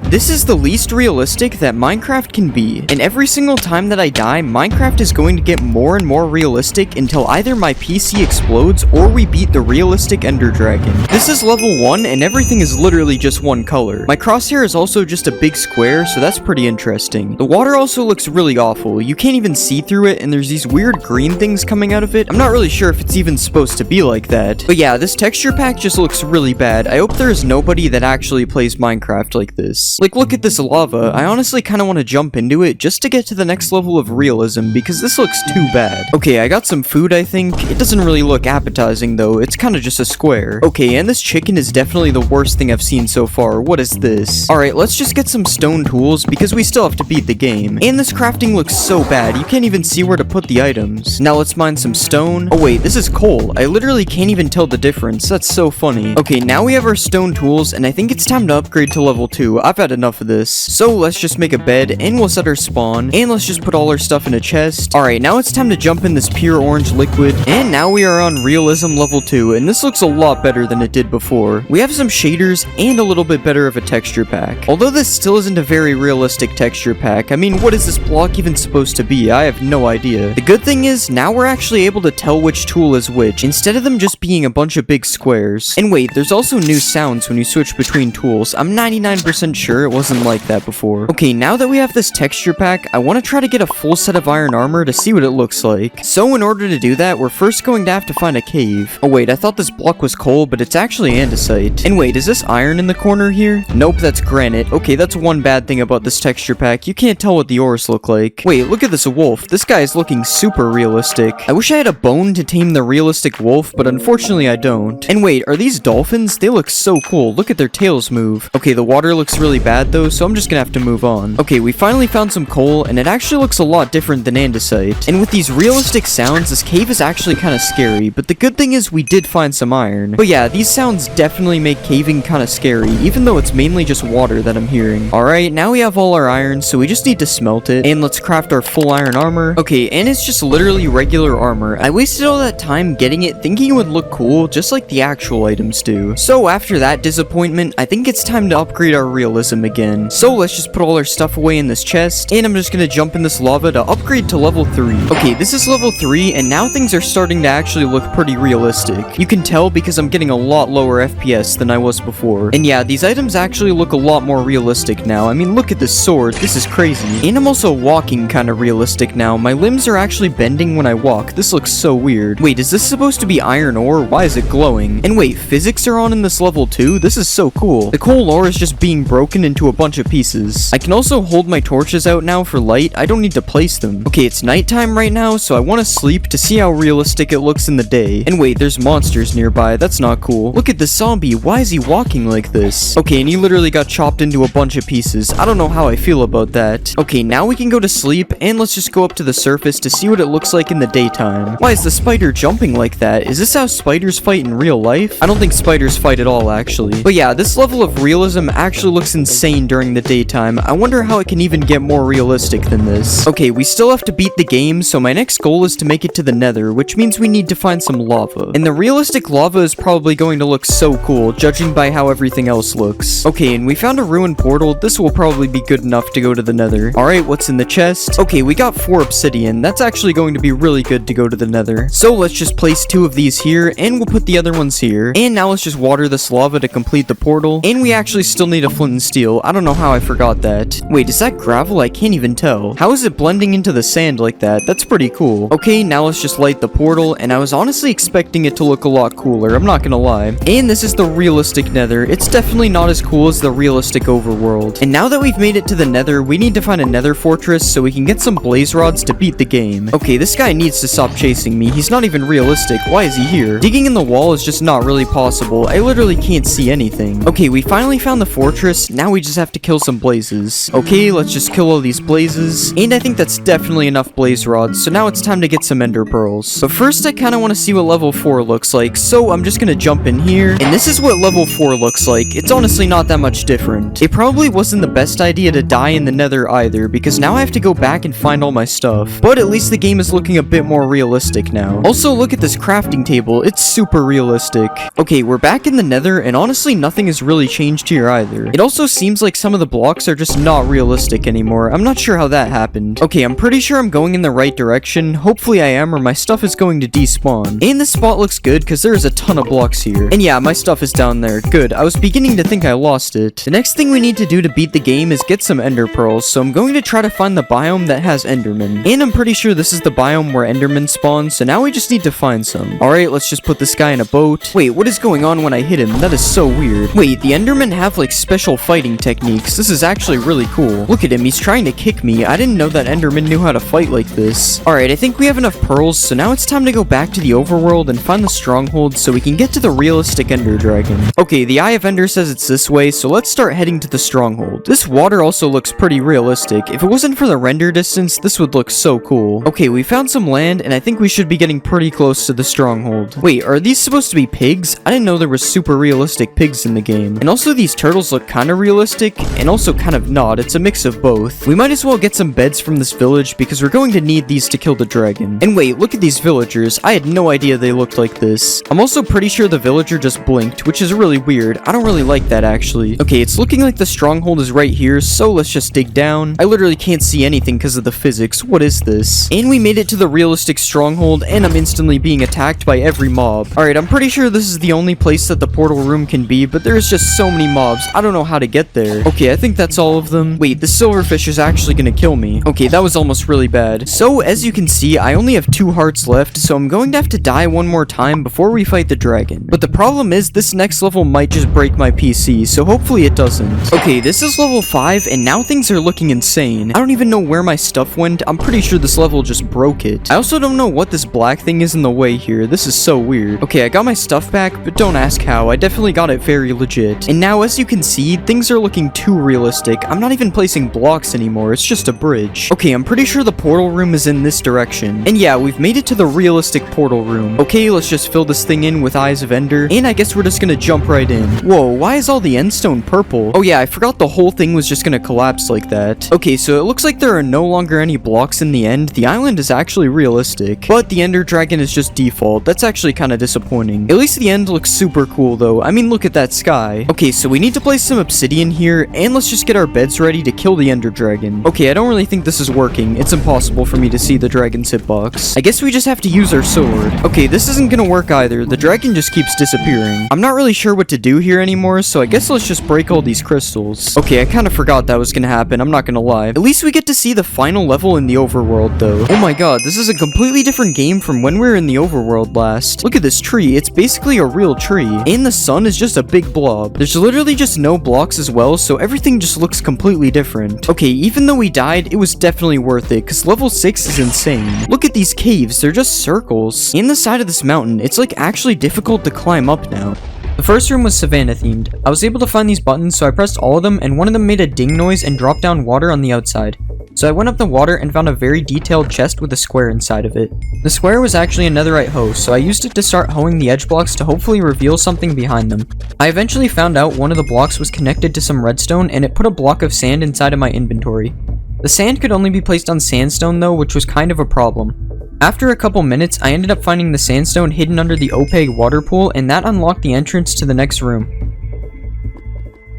This is the least realistic that Minecraft can be, and every single time that I die, Minecraft is going to get more and more realistic until either my PC explodes or we beat the realistic Ender Dragon. This is level 1 and everything is literally just one color. My crosshair is also just a big square, so that's pretty interesting. The water also looks really awful. You can't even see through it and there's these weird green things coming out of it. I'm not really sure if it's even supposed to be like that. But yeah, this texture pack just looks really bad. I hope there is nobody that actually plays Minecraft like this. Like, look at this lava. I honestly kind of want to jump into it just to get to the next level of realism because this looks too bad. Okay, I got some food, I think. It doesn't really look appetizing though. It's kind of just a square. Okay, and this chicken is definitely the worst thing I've seen so far. What is this? Alright, let's just get some stone tools because we still have to beat the game. And this crafting looks so bad. You can't even see where to put the items. Now let's mine some stone. Oh wait, this is coal. I literally can't even tell the difference. That's so funny. Okay, now we have our stone tools and I think it's time to upgrade to level 2. I've had enough of this. So let's just make a bed and we'll set our spawn and let's just put all our stuff in a chest. Alright, now it's time to jump in this pure orange liquid and now we are on realism level 2 and this looks a lot better than it did before. We have some shaders and a little bit better of a texture pack. Although this still isn't a very realistic texture pack, I mean, what is this block even supposed to be? I have no idea. The good thing is now we're actually able to tell which tool is which instead of them just being a bunch of big squares. And wait, there's also new sounds when you switch between tools. I'm 99% sure it wasn't like that before. Okay, now that we have this texture pack, I want to try to get a full set of iron armor to see what it looks like. So in order to do that, we're first going to have to find a cave. Oh wait, I thought this block was coal, but it's actually andesite. And wait, is this iron in the corner here? Nope, that's granite. Okay, that's one bad thing about this texture pack. You can't tell what the ores look like. Wait, look at this wolf. This guy is looking super realistic. I wish I had a bone to tame the realistic wolf, but unfortunately I don't. And wait, are these dolphins? They look so cool. Look at their tails move. Okay, the water looks really bad though, so I'm just gonna have to move on. Okay, we finally found some coal, and it actually looks a lot different than andesite. And with these realistic sounds, this cave is actually kind of scary, but the good thing is we did find some iron. But yeah, these sounds definitely make caving kind of scary, even though it's mainly just water that I'm hearing. Alright, now we have all our iron, so we just need to smelt it, and let's craft our full iron armor. Okay, and it's just literally regular armor. I wasted all that time getting it thinking it would look cool, just like the actual items do. So after that disappointment, I think it's time to upgrade our realism again. So let's just put all our stuff away in this chest, and I'm just gonna jump in this lava to upgrade to level 3. Okay, this is level 3, and now things are starting to actually look pretty realistic. You can tell because I'm getting a lot lower FPS than I was before. And yeah, these items actually look a lot more realistic now. I mean, look at this sword. This is crazy. And I'm also walking kind of realistic now. My limbs are actually bending when I walk. This looks so weird. Wait, is this supposed to be iron ore? Why is it glowing? And wait, physics are on in this level too? This is so cool. The coal ore is just being broken into a bunch of pieces. I can also hold my torches out now for light. I don't need to place them. Okay, it's nighttime right now, so I want to sleep to see how realistic it looks in the day. And wait, there's monsters nearby. That's not cool. Look at the zombie. Why is he walking like this? Okay, and he literally got chopped into a bunch of pieces. I don't know how I feel about that. Okay, now we can go to sleep, and let's just go up to the surface to see what it looks like in the daytime. Why is the spider jumping like that? Is this how spiders fight in real life? I don't think spiders fight at all, actually. But yeah, this level of realism actually looks insane during the daytime. I wonder how it can even get more realistic than this. Okay, we still have to beat the game, so my next goal is to make it to the nether, which means we need to find some lava. And the realistic lava is probably going to look so cool, judging by how everything else looks. Okay, and we found a ruined portal. This will probably be good enough to go to the nether. Alright, what's in the chest? Okay, we got 4 obsidian. That's actually going to be really good to go to the nether. So let's just place 2 of these here, and we'll put the other ones here. And now let's just water this lava to complete the portal. And we actually still need a flint and steel. I don't know how I forgot that. Wait, is that gravel? I can't even tell. How is it blending into the sand like that? That's pretty cool. Okay, now let's just light the portal, and I was honestly expecting it to look a lot cooler. I'm not gonna lie. And this is the realistic nether. It's definitely not as cool as the realistic overworld. And now that we've made it to the nether, we need to find a nether fortress so we can get some blaze rods to beat the game. Okay, this guy needs to stop chasing me. He's not even realistic. Why is he here? Digging in the wall is just not really possible. I literally can't see anything. Okay, we finally found the fortress. Now we just have to kill some blazes. Okay, let's just kill all these blazes. And I think that's definitely enough blaze rods. So now it's time to get some ender pearls. But first, I kind of want to see what level 4 looks like. So I'm just gonna jump in here. And this is what level 4 looks like. It's honestly not that much different. It probably wasn't the best idea to die in the nether either, because now I have to go back and find all my stuff. But at least the game is looking a bit more realistic now. Also, look at this crafting table. It's super realistic. Okay, we're back in the nether, and honestly, nothing has really changed here either. It also seems like some of the blocks are just not realistic anymore. I'm not sure how that happened. Okay, I'm pretty sure I'm going in the right direction. Hopefully I am, or my stuff is going to despawn. And this spot looks good because there is a ton of blocks here. And yeah, my stuff is down there. Good. I was beginning to think I lost it. The next thing we need to do to beat the game is get some ender pearls, so I'm going to try to find the biome that has endermen. And I'm pretty sure this is the biome where endermen spawn, so now we just need to find some. Alright, let's just put this guy in a boat. Wait, what is going on when I hit him? That is so weird. Wait, the endermen have like special fighting techniques. This is actually really cool. Look at him, he's trying to kick me. I didn't know that enderman knew how to fight like this. Alright, I think we have enough pearls, so now it's time to go back to the overworld and find the stronghold so we can get to the realistic ender dragon. Okay, the Eye of Ender says it's this way, so let's start heading to the stronghold. This water also looks pretty realistic. If it wasn't for the render distance, this would look so cool. Okay, we found some land, and I think we should be getting pretty close to the stronghold. Wait, are these supposed to be pigs? I didn't know there were super realistic pigs in the game. And also these turtles look kind of realistic, and also kind of not. It's a mix of both. We might as well get some beds from this village because we're going to need these to kill the dragon. And wait, look at these villagers. I had no idea they looked like this. I'm also pretty sure the villager just blinked, which is really weird. I don't really like that actually. Okay, it's looking like the stronghold is right here, so let's just dig down. I literally can't see anything because of the physics. What is this? And we made it to the realistic stronghold, and I'm instantly being attacked by every mob. Alright, I'm pretty sure this is the only place that the portal room can be, but there's just so many mobs. I don't know how to get there. Okay, I think that's all of them. Wait, the silverfish is actually gonna kill me. Okay, that was almost really bad. So, as you can see, I only have 2 hearts left, so I'm going to have to die one more time before we fight the dragon. But the problem is, this next level might just break my PC, so hopefully it doesn't. Okay, this is level 5, and now things are looking insane. I don't even know where my stuff went. I'm pretty sure this level just broke it. I also don't know what this black thing is in the way here. This is so weird. Okay, I got my stuff back, but don't ask how. I definitely got it very legit. And now, as you can see, things are looking too realistic. I'm not even placing blocks anymore. It's just a bridge. Okay, I'm pretty sure the portal room is in this direction. And yeah, we've made it to the realistic portal room. Okay, let's just fill this thing in with Eyes of Ender. And I guess we're just gonna jump right in. Whoa, why is all the endstone purple? Oh yeah, I forgot the whole thing was just gonna collapse like that. Okay, so it looks like there are no longer any blocks in the end. The island is actually realistic, but the ender dragon is just default. That's actually kind of disappointing. At least the end looks super cool though. I mean, look at that sky. Okay, so we need to place some obsidian here, and let's just get our beds ready to kill the ender dragon. Okay, I don't really think this is working. It's impossible for me to see the dragon's hitbox. I guess we just have to use our sword. Okay, this isn't gonna work either. The dragon just keeps disappearing. I'm not really sure what to do here anymore, so I guess let's just break all these crystals. Okay, I kind of forgot that was gonna happen. I'm not gonna lie. At least we get to see the final level in the overworld though. Oh my god, this is a completely different game from when we were in the overworld last. Look at this tree. It's basically a real tree. And the sun is just a big blob. There's literally just no blocks as well, so everything just looks completely different. Okay, even though we died, it was definitely worth it, because level 6 is insane. Look at these caves. They're just circles. In the side of this mountain, it's like actually difficult to climb up now. The first room was Savannah themed. I was able to find these buttons, so I pressed all of them, and one of them made a ding noise and dropped down water on the outside. So I went up the water and found a very detailed chest with a square inside of it. The square was actually a netherite hoe, so I used it to start hoeing the edge blocks to hopefully reveal something behind them. I eventually found out one of the blocks was connected to some redstone, and it put a block of sand inside of my inventory. The sand could only be placed on sandstone though, which was kind of a problem. After a couple minutes, I ended up finding the sandstone hidden under the opaque water pool, and that unlocked the entrance to the next room.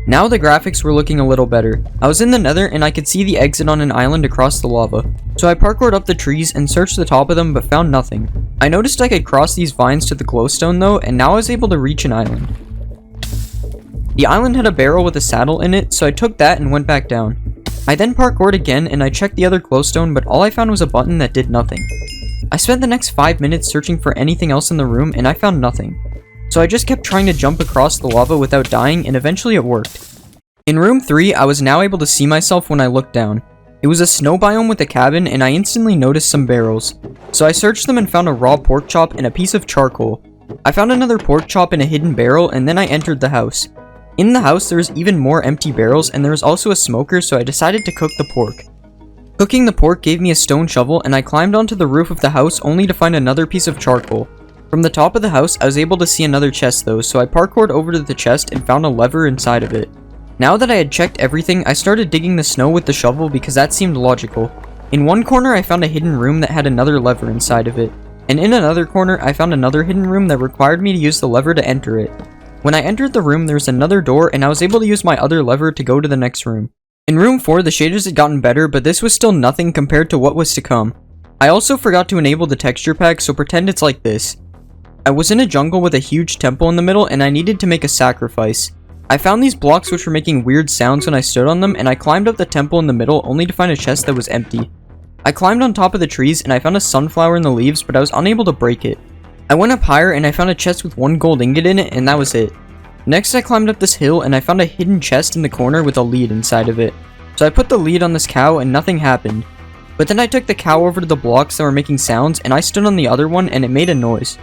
Now the graphics were looking a little better. I was in the nether and I could see the exit on an island across the lava. So I parkoured up the trees and searched the top of them but found nothing. I noticed I could cross these vines to the glowstone though, and now I was able to reach an island. The island had a barrel with a saddle in it, so I took that and went back down. I then parkoured again and I checked the other glowstone, but all I found was a button that did nothing. I spent the next 5 minutes searching for anything else in the room and I found nothing. So I just kept trying to jump across the lava without dying, and eventually it worked. In room 3, I was now able to see myself when I looked down. It was a snow biome with a cabin, and I instantly noticed some barrels. So I searched them and found a raw pork chop and a piece of charcoal. I found another pork chop in a hidden barrel, and then I entered the house. In the house, there was even more empty barrels, and there was also a smoker, so I decided to cook the pork. Cooking the pork gave me a stone shovel, and I climbed onto the roof of the house only to find another piece of charcoal. From the top of the house, I was able to see another chest though, so I parkoured over to the chest and found a lever inside of it. Now that I had checked everything, I started digging the snow with the shovel because that seemed logical. In one corner, I found a hidden room that had another lever inside of it. And in another corner, I found another hidden room that required me to use the lever to enter it. When I entered the room, there was another door, and I was able to use my other lever to go to the next room. In room 4, the shaders had gotten better, but this was still nothing compared to what was to come. I also forgot to enable the texture pack, so pretend it's like this. I was in a jungle with a huge temple in the middle, and I needed to make a sacrifice. I found these blocks which were making weird sounds when I stood on them, and I climbed up the temple in the middle only to find a chest that was empty. I climbed on top of the trees, and I found a sunflower in the leaves, but I was unable to break it. I went up higher, and I found a chest with 1 gold ingot in it, and that was it. Next, I climbed up this hill, and I found a hidden chest in the corner with a lead inside of it. So I put the lead on this cow, and nothing happened. But then I took the cow over to the blocks that were making sounds, and I stood on the other one, and it made a noise.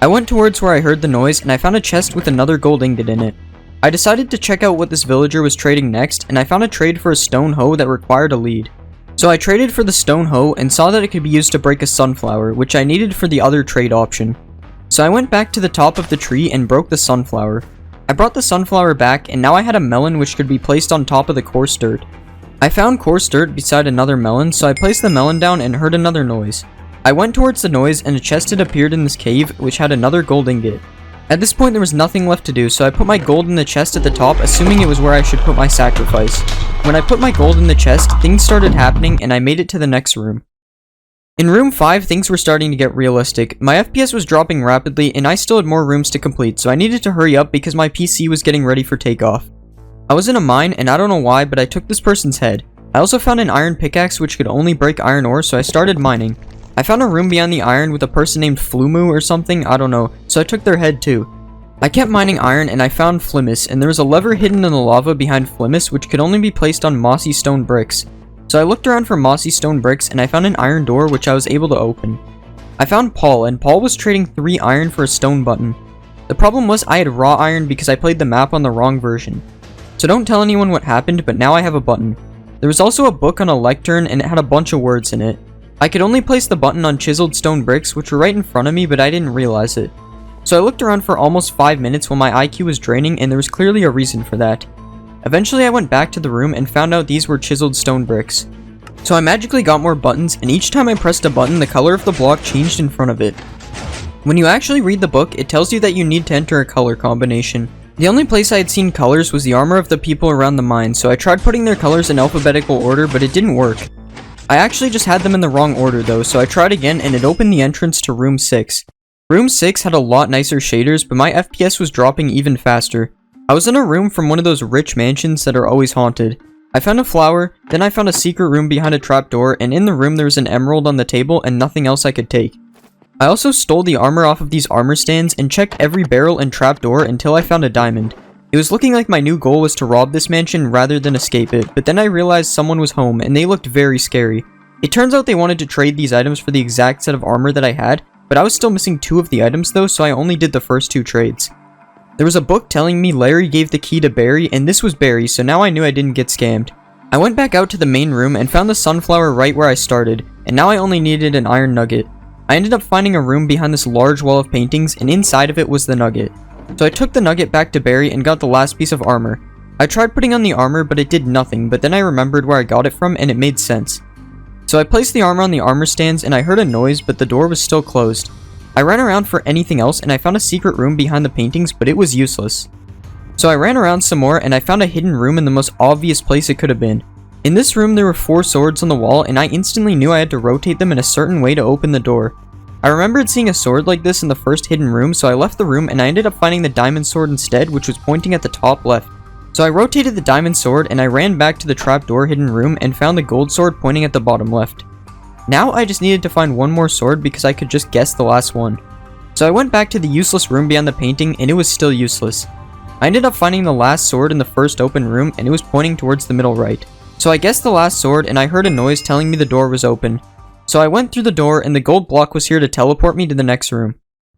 I went towards where I heard the noise, and I found a chest with another gold ingot in it. I decided to check out what this villager was trading next, and I found a trade for a stone hoe that required a lead. So I traded for the stone hoe, and saw that it could be used to break a sunflower, which I needed for the other trade option. So I went back to the top of the tree and broke the sunflower. I brought the sunflower back, and now I had a melon which could be placed on top of the coarse dirt. I found coarse dirt beside another melon, so I placed the melon down and heard another noise. I went towards the noise, and a chest had appeared in this cave, which had another gold ingot. At this point, there was nothing left to do, so I put my gold in the chest at the top, assuming it was where I should put my sacrifice. When I put my gold in the chest, things started happening, and I made it to the next room. In room 5, things were starting to get realistic. My FPS was dropping rapidly, and I still had more rooms to complete, so I needed to hurry up because my PC was getting ready for takeoff. I was in a mine, and I don't know why, but I took this person's head. I also found an iron pickaxe which could only break iron ore, so I started mining. I found a room beyond the iron with a person named Flumu or something, I don't know, so I took their head too. I kept mining iron, and I found Flimus, and there was a lever hidden in the lava behind Flimus which could only be placed on mossy stone bricks. So I looked around for mossy stone bricks, and I found an iron door which I was able to open. I found Paul, and Paul was trading 3 iron for a stone button. The problem was I had raw iron because I played the map on the wrong version. So don't tell anyone what happened, but now I have a button. There was also a book on a lectern, and it had a bunch of words in it. I could only place the button on chiseled stone bricks which were right in front of me, but I didn't realize it. So I looked around for almost 5 minutes while my IQ was draining, and there was clearly a reason for that. Eventually I went back to the room and found out these were chiseled stone bricks. So I magically got more buttons, and each time I pressed a button, the color of the block changed in front of it. When you actually read the book, it tells you that you need to enter a color combination. The only place I had seen colors was the armor of the people around the mine, so I tried putting their colors in alphabetical order, but it didn't work. I actually just had them in the wrong order though, so I tried again, and it opened the entrance to room 6. Room 6 had a lot nicer shaders, but my FPS was dropping even faster. I was in a room from one of those rich mansions that are always haunted. I found a flower, then I found a secret room behind a trapdoor, and in the room there was an emerald on the table and nothing else I could take. I also stole the armor off of these armor stands and checked every barrel and trapdoor until I found a diamond. It was looking like my new goal was to rob this mansion rather than escape it, but then I realized someone was home and they looked very scary. It turns out they wanted to trade these items for the exact set of armor that I had, but I was still missing 2 of the items though, so I only did the first 2 trades. There was a book telling me Larry gave the key to Barry, and this was Barry, so now I knew I didn't get scammed. I went back out to the main room and found the sunflower right where I started, and now I only needed an iron nugget. I ended up finding a room behind this large wall of paintings, and inside of it was the nugget. So I took the nugget back to Barry and got the last piece of armor. I tried putting on the armor, but it did nothing, but then I remembered where I got it from and it made sense. So I placed the armor on the armor stands and I heard a noise, but the door was still closed. I ran around for anything else and I found a secret room behind the paintings, but it was useless. So I ran around some more and I found a hidden room in the most obvious place it could have been. In this room there were 4 swords on the wall, and I instantly knew I had to rotate them in a certain way to open the door. I remembered seeing a sword like this in the first hidden room, so I left the room and I ended up finding the diamond sword instead, which was pointing at the top left. So I rotated the diamond sword and I ran back to the trapdoor hidden room and found the gold sword pointing at the bottom left. Now I just needed to find one more sword because I could just guess the last one. So I went back to the useless room beyond the painting and it was still useless. I ended up finding the last sword in the first open room and it was pointing towards the middle right. So I guessed the last sword and I heard a noise telling me the door was open. So I went through the door and the gold block was here to teleport me to the next room.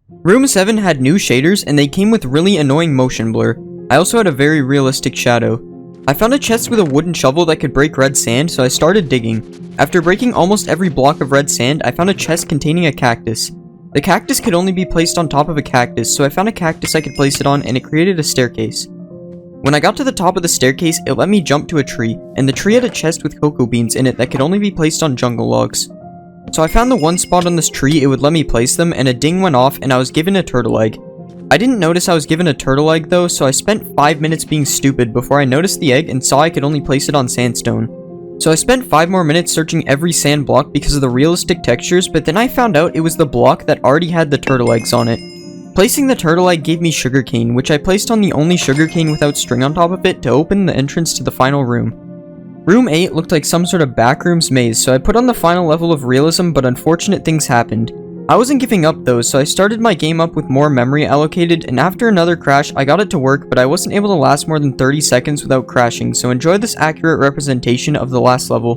Room 7 had new shaders and they came with really annoying motion blur. I also had a very realistic shadow. I found a chest with a wooden shovel that could break red sand, so I started digging. After breaking almost every block of red sand, I found a chest containing a cactus. The cactus could only be placed on top of a cactus, so I found a cactus I could place it on and it created a staircase. When I got to the top of the staircase, it let me jump to a tree, and the tree had a chest with cocoa beans in it that could only be placed on jungle logs. So I found the one spot on this tree it would let me place them, and a ding went off and I was given a turtle egg. I didn't notice I was given a turtle egg though, so I spent 5 minutes being stupid before I noticed the egg and saw I could only place it on sandstone. So I spent 5 more minutes searching every sand block because of the realistic textures, but then I found out it was the block that already had the turtle eggs on it. Placing the turtle egg gave me sugarcane, which I placed on the only sugarcane without string on top of it to open the entrance to the final room. Room 8 looked like some sort of backrooms maze, so I put on the final level of realism, but unfortunate things happened. I wasn't giving up though, so I started my game up with more memory allocated, and after another crash, I got it to work, but I wasn't able to last more than 30 seconds without crashing, so enjoy this accurate representation of the last level.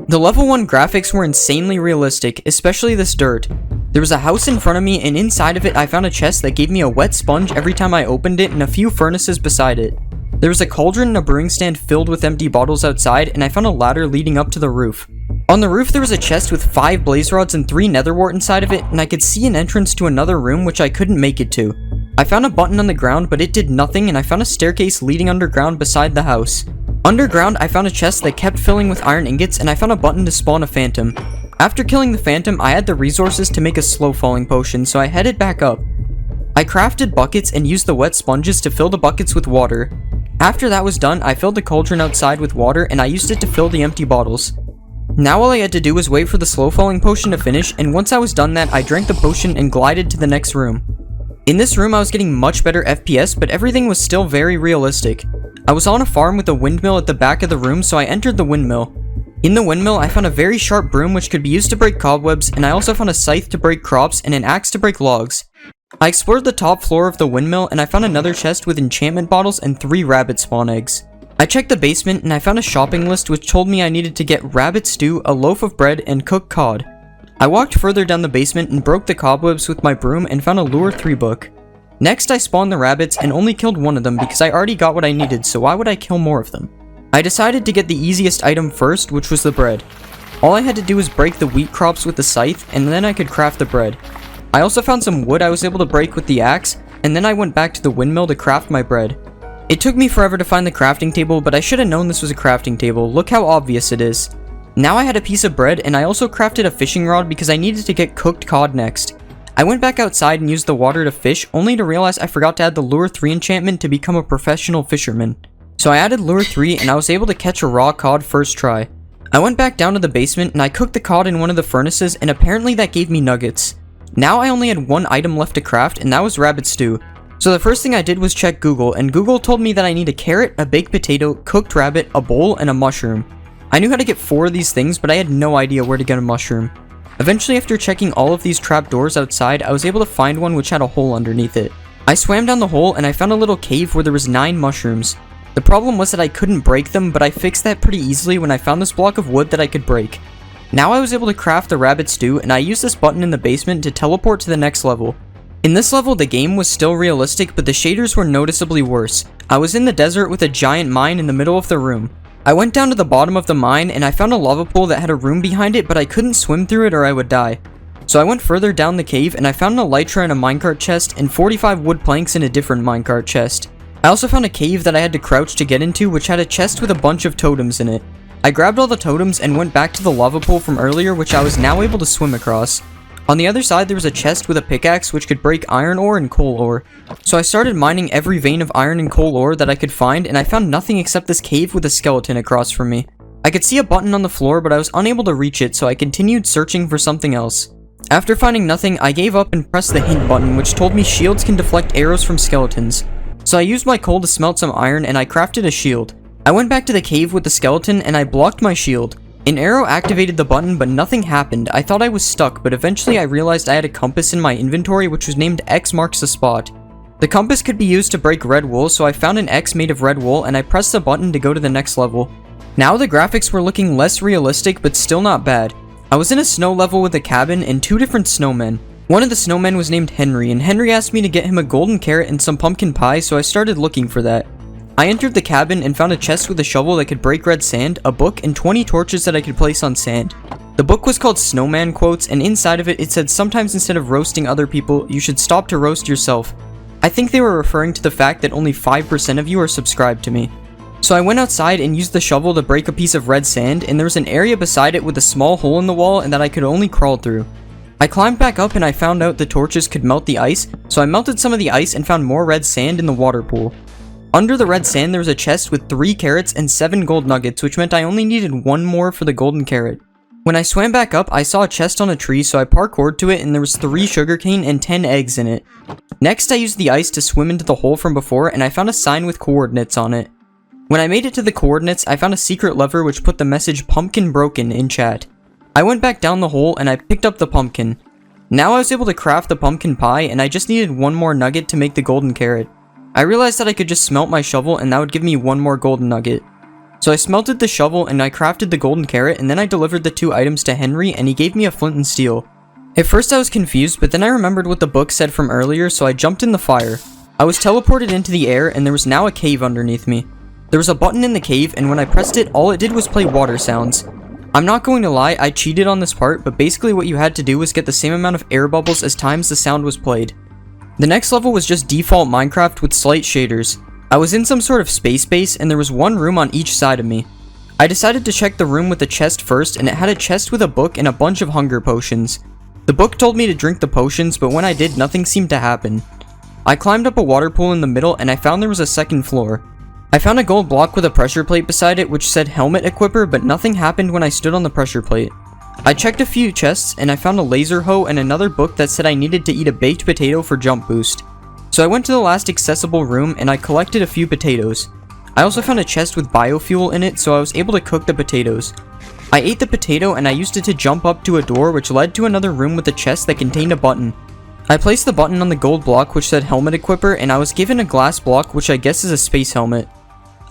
The level 1 graphics were insanely realistic, especially this dirt. There was a house in front of me, and inside of it I found a chest that gave me a wet sponge every time I opened it and a few furnaces beside it. There was a cauldron and a brewing stand filled with empty bottles outside, and I found a ladder leading up to the roof. On the roof there was a chest with 5 blaze rods and 3 netherwort inside of it, and I could see an entrance to another room which I couldn't make it to. I found a button on the ground, but it did nothing, and I found a staircase leading underground beside the house. Underground I found a chest that kept filling with iron ingots, and I found a button to spawn a phantom. After killing the phantom, I had the resources to make a slow falling potion, so I headed back up. I crafted buckets and used the wet sponges to fill the buckets with water. After that was done, I filled the cauldron outside with water, and I used it to fill the empty bottles. Now all I had to do was wait for the slow falling potion to finish, and once I was done that, I drank the potion and glided to the next room. In this room I was getting much better FPS, but everything was still very realistic. I was on a farm with a windmill at the back of the room, so I entered the windmill. In the windmill I found a very sharp broom which could be used to break cobwebs, and I also found a scythe to break crops and an axe to break logs. I explored the top floor of the windmill, and I found another chest with enchantment bottles and 3 rabbit spawn eggs. I checked the basement and I found a shopping list which told me I needed to get rabbit stew, a loaf of bread, and cooked cod. I walked further down the basement and broke the cobwebs with my broom and found a Lure 3 book. Next I spawned the rabbits and only killed one of them because I already got what I needed, so why would I kill more of them? I decided to get the easiest item first, which was the bread. All I had to do was break the wheat crops with the scythe, and then I could craft the bread. I also found some wood I was able to break with the axe, and then I went back to the windmill to craft my bread. It took me forever to find the crafting table, but I should have known this was a crafting table. Look how obvious it is. Now I had a piece of bread, and I also crafted a fishing rod because I needed to get cooked cod next. I went back outside and used the water to fish, only to realize I forgot to add the Lure 3 enchantment to become a professional fisherman. So I added Lure 3 and I was able to catch a raw cod first try. I went back down to the basement and I cooked the cod in one of the furnaces, and apparently that gave me nuggets. Now I only had one item left to craft, and that was rabbit stew. So the first thing I did was check Google, and Google told me that I need a carrot, a baked potato, cooked rabbit, a bowl, and a mushroom. I knew how to get 4 of these things, but I had no idea where to get a mushroom. Eventually, after checking all of these trapdoors outside, I was able to find one which had a hole underneath it. I swam down the hole and I found a little cave where there was 9 mushrooms. The problem was that I couldn't break them, but I fixed that pretty easily when I found this block of wood that I could break. Now I was able to craft the rabbit stew, and I used this button in the basement to teleport to the next level. In this level, the game was still realistic, but the shaders were noticeably worse. I was in the desert with a giant mine in the middle of the room. I went down to the bottom of the mine, and I found a lava pool that had a room behind it, but I couldn't swim through it or I would die. So I went further down the cave, and I found an elytra in a minecart chest, and 45 wood planks in a different minecart chest. I also found a cave that I had to crouch to get into, which had a chest with a bunch of totems in it. I grabbed all the totems and went back to the lava pool from earlier, which I was now able to swim across. On the other side, there was a chest with a pickaxe which could break iron ore and coal ore. So I started mining every vein of iron and coal ore that I could find, and I found nothing except this cave with a skeleton across from me. I could see a button on the floor, but I was unable to reach it, so I continued searching for something else. After finding nothing, I gave up and pressed the hint button, which told me shields can deflect arrows from skeletons. So I used my coal to smelt some iron, and I crafted a shield. I went back to the cave with the skeleton, and I blocked my shield. An arrow activated the button, but nothing happened. I thought I was stuck, but eventually I realized I had a compass in my inventory which was named X marks the spot. The compass could be used to break red wool, so I found an X made of red wool, and I pressed the button to go to the next level. Now the graphics were looking less realistic, but still not bad. I was in a snow level with a cabin and 2 different snowmen. One of the snowmen was named Henry, and Henry asked me to get him a golden carrot and some pumpkin pie, so I started looking for that. I entered the cabin and found a chest with a shovel that could break red sand, a book, and 20 torches that I could place on sand. The book was called Snowman Quotes, and inside of it said sometimes instead of roasting other people, you should stop to roast yourself. I think they were referring to the fact that only 5% of you are subscribed to me. So I went outside and used the shovel to break a piece of red sand, and there was an area beside it with a small hole in the wall and that I could only crawl through. I climbed back up and I found out the torches could melt the ice, so I melted some of the ice and found more red sand in the water pool. Under the red sand there was a chest with 3 carrots and 7 gold nuggets, which meant I only needed 1 more for the golden carrot. When I swam back up, I saw a chest on a tree, so I parkoured to it and there was 3 sugarcane and 10 eggs in it. Next I used the ice to swim into the hole from before and I found a sign with coordinates on it. When I made it to the coordinates, I found a secret lever which put the message pumpkin broken in chat. I went back down the hole and I picked up the pumpkin. Now I was able to craft the pumpkin pie and I just needed 1 more nugget to make the golden carrot. I realized that I could just smelt my shovel and that would give me 1 more golden nugget. So I smelted the shovel and I crafted the golden carrot and then I delivered the 2 items to Henry and he gave me a flint and steel. At first I was confused, but then I remembered what the book said from earlier, so I jumped in the fire. I was teleported into the air and there was now a cave underneath me. There was a button in the cave and when I pressed it, all it did was play water sounds. I'm not going to lie, I cheated on this part, but basically what you had to do was get the same amount of air bubbles as times the sound was played. The next level was just default Minecraft with slight shaders. I was in some sort of space base and there was 1 room on each side of me. I decided to check the room with the chest first and it had a chest with a book and a bunch of hunger potions. The book told me to drink the potions, but when I did, nothing seemed to happen. I climbed up a water pool in the middle and I found there was a 2nd floor. I found a gold block with a pressure plate beside it which said helmet equipper, but nothing happened when I stood on the pressure plate. I checked a few chests and I found a laser hoe and another book that said I needed to eat a baked potato for jump boost. So I went to the last accessible room and I collected a few potatoes. I also found a chest with biofuel in it, so I was able to cook the potatoes. I ate the potato and I used it to jump up to a door which led to another room with a chest that contained a button. I placed the button on the gold block which said helmet equipper and I was given a glass block which I guess is a space helmet.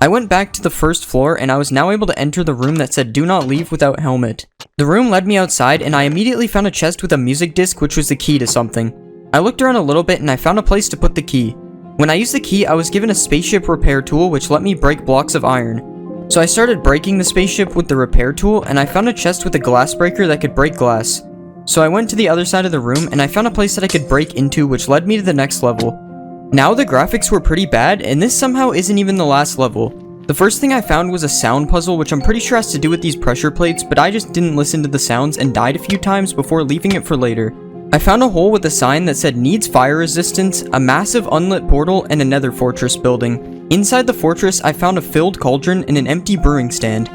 I went back to the 1st floor and I was now able to enter the room that said do not leave without helmet. The room led me outside and I immediately found a chest with a music disc which was the key to something. I looked around a little bit and I found a place to put the key. When I used the key, I was given a spaceship repair tool which let me break blocks of iron. So I started breaking the spaceship with the repair tool and I found a chest with a glass breaker that could break glass. So I went to the other side of the room and I found a place that I could break into which led me to the next level. Now the graphics were pretty bad and this somehow isn't even the last level. The first thing I found was a sound puzzle which I'm pretty sure has to do with these pressure plates, but I just didn't listen to the sounds and died a few times before leaving it for later. I found a hole with a sign that said needs fire resistance, a massive unlit portal, and a nether fortress building. Inside the fortress I found a filled cauldron and an empty brewing stand.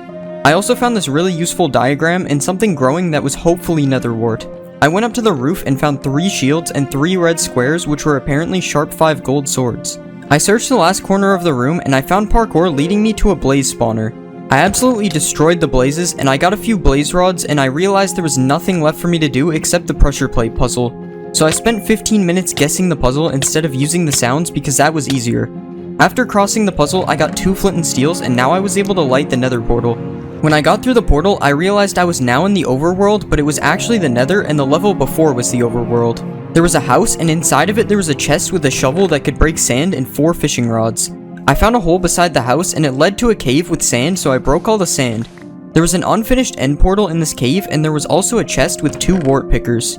I also found this really useful diagram and something growing that was hopefully nether wart. I went up to the roof and found 3 shields and 3 red squares which were apparently sharp 5 gold swords. I searched the last corner of the room and I found parkour leading me to a blaze spawner. I absolutely destroyed the blazes and I got a few blaze rods and I realized there was nothing left for me to do except the pressure plate puzzle. So I spent 15 minutes guessing the puzzle instead of using the sounds because that was easier. After crossing the puzzle, I got 2 flint and steels and now I was able to light the nether portal. When I got through the portal, I realized I was now in the overworld, but it was actually the nether and the level before was the overworld. There was a house and inside of it there was a chest with a shovel that could break sand and 4 fishing rods. I found a hole beside the house and it led to a cave with sand, so I broke all the sand. There was an unfinished end portal in this cave and there was also a chest with 2 wart pickers.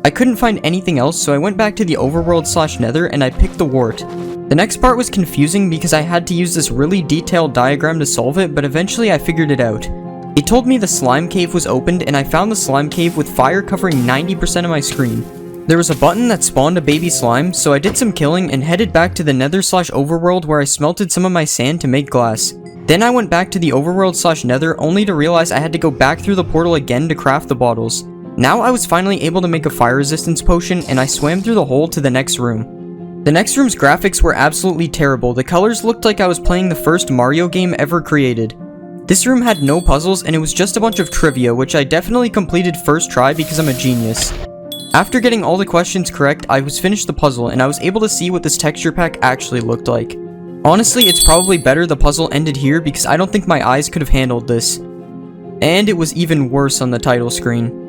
I couldn't find anything else, so I went back to the overworld / nether and I picked the wart. The next part was confusing because I had to use this really detailed diagram to solve it, but eventually I figured it out. It told me the slime cave was opened and I found the slime cave with fire covering 90% of my screen. There was a button that spawned a baby slime, so I did some killing and headed back to the nether / overworld where I smelted some of my sand to make glass. Then I went back to the overworld / nether only to realize I had to go back through the portal again to craft the bottles. Now I was finally able to make a fire resistance potion and I swam through the hole to the next room. The next room's graphics were absolutely terrible. The colors looked like I was playing the first Mario game ever created. This room had no puzzles and it was just a bunch of trivia, which I definitely completed first try because I'm a genius. After getting all the questions correct, I was finished the puzzle and I was able to see what this texture pack actually looked like. Honestly, it's probably better the puzzle ended here because I don't think my eyes could have handled this. And it was even worse on the title screen.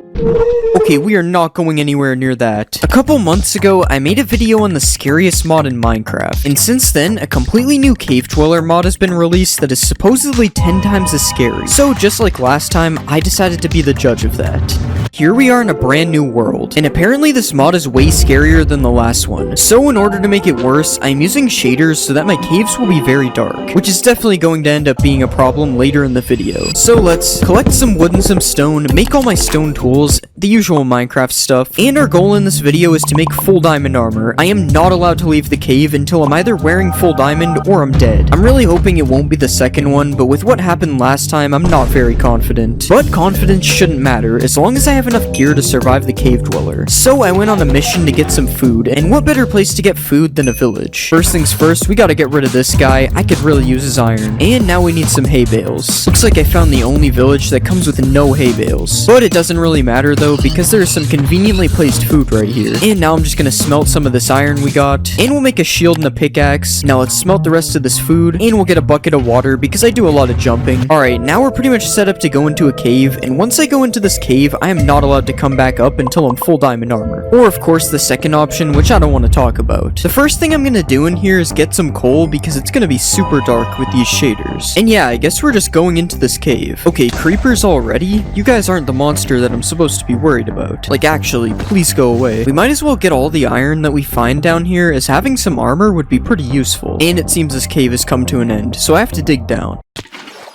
Okay, we are not going anywhere near that. A couple months ago, I made a video on the scariest mod in Minecraft, and since then, a completely new Cave Dweller mod has been released that is supposedly 10 times as scary. So just like last time, I decided to be the judge of that. Here we are in a brand new world, and apparently this mod is way scarier than the last one. So in order to make it worse, I'm using shaders so that my caves will be very dark, which is definitely going to end up being a problem later in the video. So let's collect some wood and some stone, make all my stone tools, bills, the usual Minecraft stuff. And our goal in this video is to make full diamond armor. I am not allowed to leave the cave until I'm either wearing full diamond or I'm dead. I'm really hoping it won't be the second one, but with what happened last time, I'm not very confident. But confidence shouldn't matter, as long as I have enough gear to survive the cave dweller. So I went on a mission to get some food, and what better place to get food than a village? First things first, we gotta get rid of this guy. I could really use his iron. And now we need some hay bales. Looks like I found the only village that comes with no hay bales. But it doesn't really matter though, because there's some conveniently placed food right here. And now I'm just gonna smelt some of this iron we got, and we'll make a shield and a pickaxe. Now let's smelt the rest of this food, and we'll get a bucket of water because I do a lot of jumping. Alright, now we're pretty much set up to go into a cave, and once I go into this cave, I am not allowed to come back up until I'm full diamond armor. Or of course the second option, which I don't want to talk about. The first thing I'm gonna do in here is get some coal because it's gonna be super dark with these shaders. And yeah, I guess we're just going into this cave. Okay, creepers already? You guys aren't the monster that I'm supposed to be worried about. Like actually, please go away. We might as well get all the iron that we find down here, as having some armor would be pretty useful. And it seems this cave has come to an end, so I have to dig down.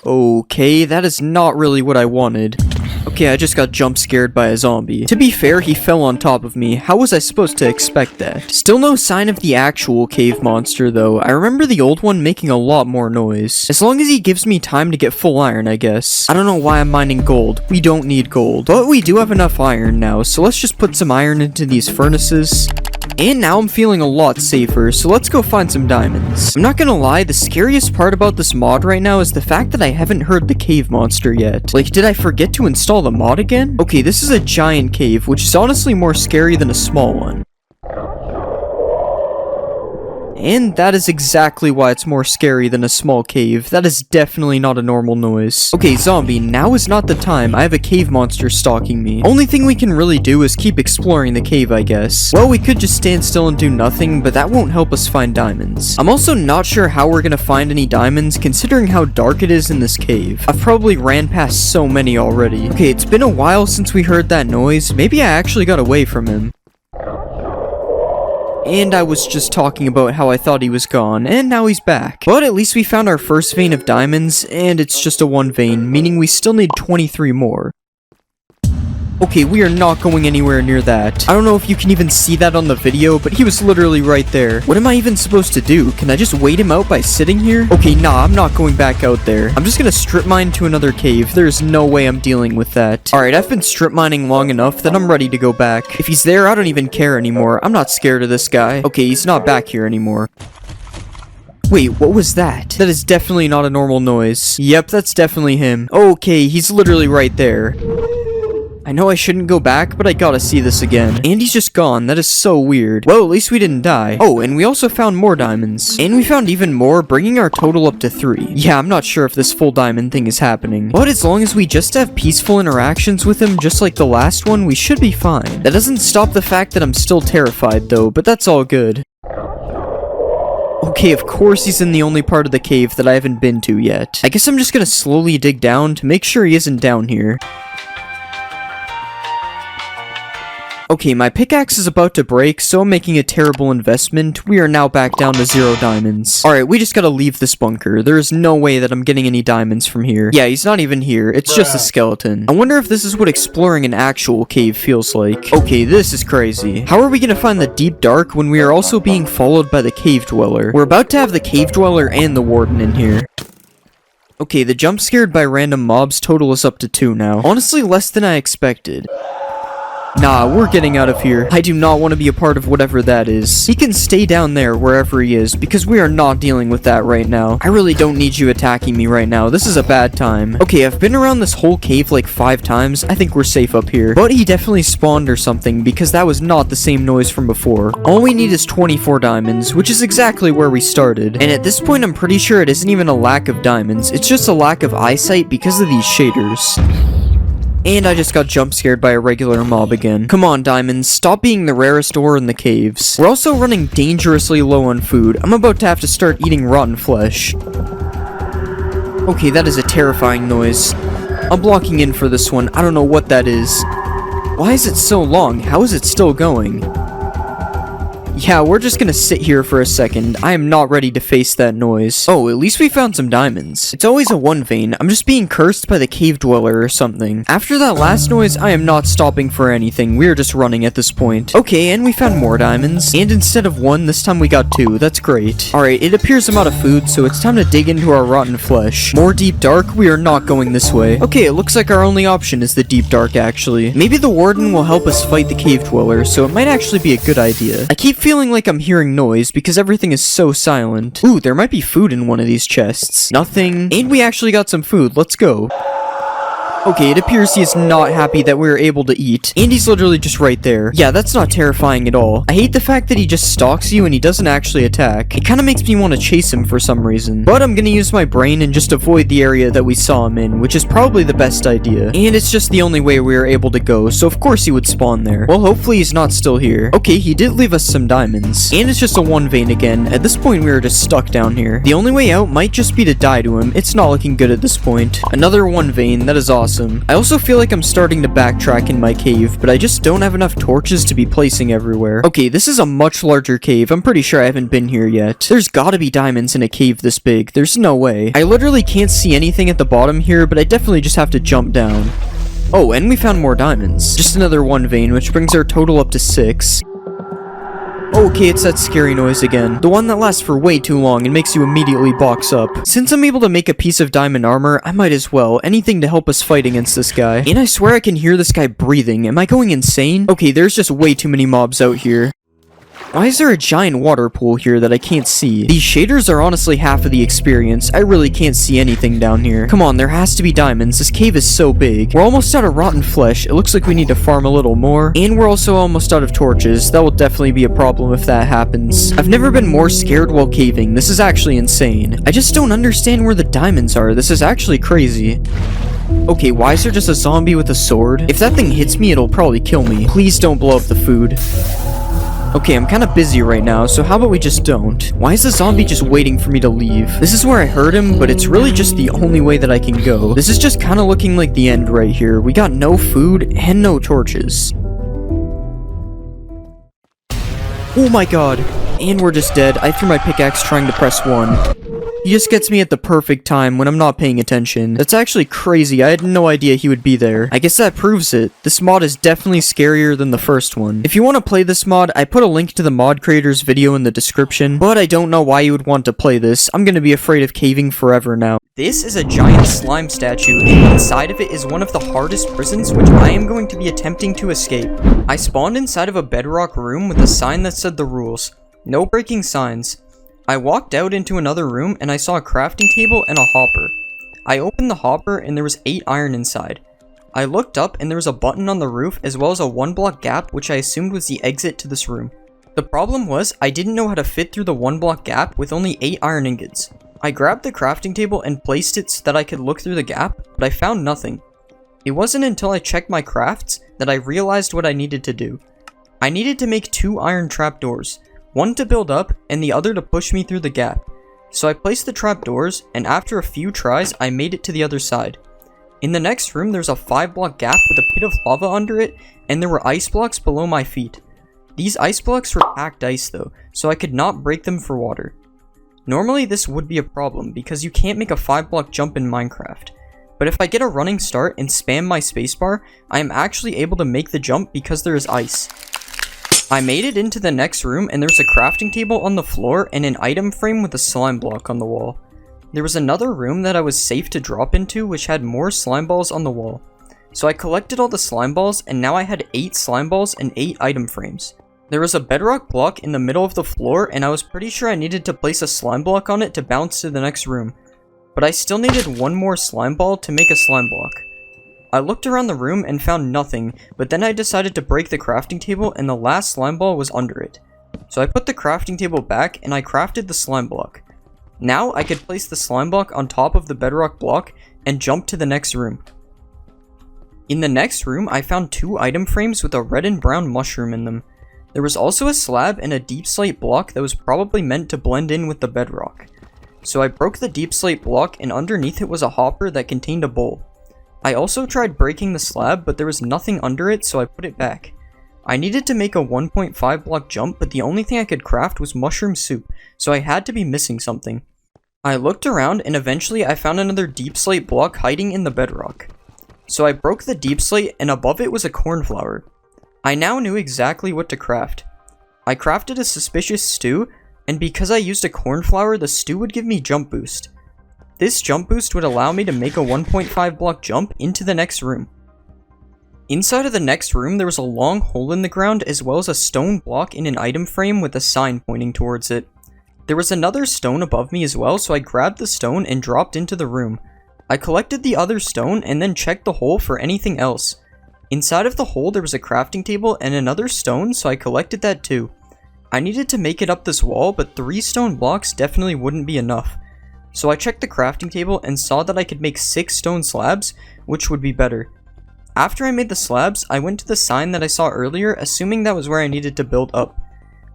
Okay, that is not really what I wanted. Okay, I just got jump scared by a zombie. To be fair, he fell on top of me. How was I supposed to expect that? Still no sign of the actual cave monster though. I remember the old one making a lot more noise. As long as he gives me time to get full iron, I guess. I don't know why I'm mining gold. We don't need gold. But we do have enough iron now, so let's just put some iron into these furnaces. And now I'm feeling a lot safer, so let's go find some diamonds. I'm not gonna lie, the scariest part about this mod right now is the fact that I haven't heard the cave monster yet. Like, did I forget to install the mod again? Okay, this is a giant cave, which is honestly more scary than a small one. And that is exactly why it's more scary than a small cave. That is definitely not a normal noise. Okay, zombie, now is not the time. I have a cave monster stalking me. Only thing we can really do is keep exploring the cave, I guess. Well, we could just stand still and do nothing, but that won't help us find diamonds. I'm also not sure how we're gonna find any diamonds, considering how dark it is in this cave. I've probably ran past so many already. Okay, it's been a while since we heard that noise. Maybe I actually got away from him. And I was just talking about how I thought he was gone, and now he's back. But at least we found our first vein of diamonds, and it's just a 1 vein, meaning we still need 23 more. Okay, we are not going anywhere near that. I don't know if you can even see that on the video, but he was literally right there. What am I even supposed to do? Can I just wait him out by sitting here? Okay, nah, I'm not going back out there. I'm just gonna strip mine to another cave. There's no way I'm dealing with that. Alright, I've been strip mining long enough that I'm ready to go back. If he's there, I don't even care anymore. I'm not scared of this guy. Okay, he's not back here anymore. Wait, what was that? That is definitely not a normal noise. Yep, that's definitely him. Okay, he's literally right there. I know I shouldn't go back, but I gotta see this again. And he's just gone. That is so weird. Well, at least we didn't die. Oh, and we also found more diamonds. And we found even more, bringing our total up to 3. Yeah, I'm not sure if this full diamond thing is happening. But as long as we just have peaceful interactions with him, just like the last one, we should be fine. That doesn't stop the fact that I'm still terrified, though, but that's all good. Okay, of course he's in the only part of the cave that I haven't been to yet. I guess I'm just gonna slowly dig down to make sure he isn't down here. Okay, my pickaxe is about to break, so I'm making a terrible investment. We are now back down to 0 diamonds. Alright, we just gotta leave this bunker. There is no way that I'm getting any diamonds from here. Yeah, he's not even here. It's just a skeleton. I wonder if this is what exploring an actual cave feels like. Okay, this is crazy. How are we gonna find the deep dark when we are also being followed by the cave dweller? We're about to have the cave dweller and the warden in here. Okay, the jump scared by random mobs total is up to 2 now. Honestly, less than I expected. Nah, we're getting out of here. I do not want to be a part of whatever that is. He can stay down there wherever he is, because we are not dealing with that right now. I really don't need you attacking me right now. This is a bad time. Okay, I've been around this whole cave like 5 times. I think we're safe up here. But he definitely spawned or something, because that was not the same noise from before. All we need is 24 diamonds, which is exactly where we started. And at this point, I'm pretty sure it isn't even a lack of diamonds. It's just a lack of eyesight because of these shaders. And I just got jump scared by a regular mob again. Come on, diamonds, stop being the rarest ore in the caves. We're also running dangerously low on food. I'm about to have to start eating rotten flesh. Okay, that is a terrifying noise. I'm blocking in for this one. I don't know what that is. Why is it so long? How is it still going? Yeah, we're just gonna sit here for a second. I am not ready to face that noise. Oh, at least we found some diamonds. It's always a one vein. I'm just being cursed by the cave dweller or something. After that last noise, I am not stopping for anything. We're just running at this point. Okay, and we found more diamonds. And instead of one, this time we got two. That's great. Alright, it appears I'm out of food, so it's time to dig into our rotten flesh. More deep dark? We are not going this way. Okay, it looks like our only option is the deep dark, actually. Maybe the warden will help us fight the cave dweller, so it might actually be a good idea. I keep feeling like I'm hearing noise because everything is so silent. Ooh, there might be food in one of these chests. Nothing. And we actually got some food. Let's go. Okay, it appears he is not happy that we were able to eat. And he's literally just right there. Yeah, that's not terrifying at all. I hate the fact that he just stalks you and he doesn't actually attack. It kind of makes me want to chase him for some reason. But I'm gonna use my brain and just avoid the area that we saw him in, which is probably the best idea. And it's just the only way we were able to go, so of course he would spawn there. Well, hopefully he's not still here. Okay, he did leave us some diamonds. And it's just a one vein again. At this point, we were just stuck down here. The only way out might just be to die to him. It's not looking good at this point. Another one vein. That is awesome. I also feel like I'm starting to backtrack in my cave, but I just don't have enough torches to be placing everywhere. Okay, this is a much larger cave. I'm pretty sure I haven't been here yet. There's gotta be diamonds in a cave this big. There's no way. I literally can't see anything at the bottom here, but I definitely just have to jump down. Oh, and we found more diamonds. Just another one vein, which brings our total up to 6. Okay, it's that scary noise again. The one that lasts for way too long and makes you immediately box up. Since I'm able to make a piece of diamond armor, I might as well. Anything to help us fight against this guy. And I swear I can hear this guy breathing. Am I going insane? Okay, there's just way too many mobs out here. Why is there a giant water pool here that I can't see? These shaders are honestly half of the experience. I really can't see anything down here. Come on, there has to be diamonds. This cave is so big. We're almost out of rotten flesh. It looks like we need to farm a little more. And we're also almost out of torches. That will definitely be a problem if that happens. I've never been more scared while caving. This is actually insane. I just don't understand where the diamonds are. This is actually crazy. Okay, why is there just a zombie with a sword? If that thing hits me, it'll probably kill me. Please don't blow up the food. Okay, I'm kind of busy right now, so how about we just don't? Why is the zombie just waiting for me to leave? This is where I heard him, but it's really just the only way that I can go. This is just kind of looking like the end right here. We got no food and no torches. Oh my god. And we're just dead. I threw my pickaxe trying to press 1. He just gets me at the perfect time when I'm not paying attention. That's actually crazy. I had no idea he would be there. I guess that proves it. This mod is definitely scarier than the first one. If you want to play this mod, I put a link to the mod creator's video in the description, but I don't know why you would want to play this. I'm gonna be afraid of caving forever now. This is a giant slime statue, and inside of it is one of the hardest prisons, which I am going to be attempting to escape. I spawned inside of a bedrock room with a sign that said the rules. No breaking signs. I walked out into another room and I saw a crafting table and a hopper. I opened the hopper and there was 8 iron inside. I looked up and there was a button on the roof as well as a 1-block gap, which I assumed was the exit to this room. The problem was I didn't know how to fit through the 1-block gap with only 8 iron ingots. I grabbed the crafting table and placed it so that I could look through the gap, but I found nothing. It wasn't until I checked my crafts that I realized what I needed to do. I needed to make 2 iron trapdoors. One to build up, and the other to push me through the gap. So I placed the trapdoors, and after a few tries, I made it to the other side. In the next room, there's a 5-block gap with a pit of lava under it, and there were ice blocks below my feet. These ice blocks were packed ice though, so I could not break them for water. Normally this would be a problem, because you can't make a 5-block jump in Minecraft. But if I get a running start and spam my spacebar, I am actually able to make the jump because there is ice. I made it into the next room and there's a crafting table on the floor and an item frame with a slime block on the wall. There was another room that I was safe to drop into which had more slime balls on the wall. So I collected all the slime balls and now I had 8 slime balls and 8 item frames. There was a bedrock block in the middle of the floor and I was pretty sure I needed to place a slime block on it to bounce to the next room. But I still needed 1 more slime ball to make a slime block. I looked around the room and found nothing, but then I decided to break the crafting table and the last slime ball was under it. So I put the crafting table back and I crafted the slime block. Now I could place the slime block on top of the bedrock block and jump to the next room. In the next room, I found 2 item frames with a red and brown mushroom in them. There was also a slab and a deep slate block that was probably meant to blend in with the bedrock. So I broke the deep slate block and underneath it was a hopper that contained a bowl. I also tried breaking the slab, but there was nothing under it, so I put it back. I needed to make a 1.5 block jump, but the only thing I could craft was mushroom soup, so I had to be missing something. I looked around and eventually I found another deep slate block hiding in the bedrock. So I broke the deep slate and above it was a cornflower. I now knew exactly what to craft. I crafted a suspicious stew, and because I used a cornflower, the stew would give me jump boost. This jump boost would allow me to make a 1.5 block jump into the next room. Inside of the next room, there was a long hole in the ground as well as a stone block in an item frame with a sign pointing towards it. There was another stone above me as well, so I grabbed the stone and dropped into the room. I collected the other stone and then checked the hole for anything else. Inside of the hole there was a crafting table and another stone, so I collected that too. I needed to make it up this wall, but 3 stone blocks definitely wouldn't be enough. So I checked the crafting table and saw that I could make 6 stone slabs, which would be better. After I made the slabs, I went to the sign that I saw earlier, assuming that was where I needed to build up.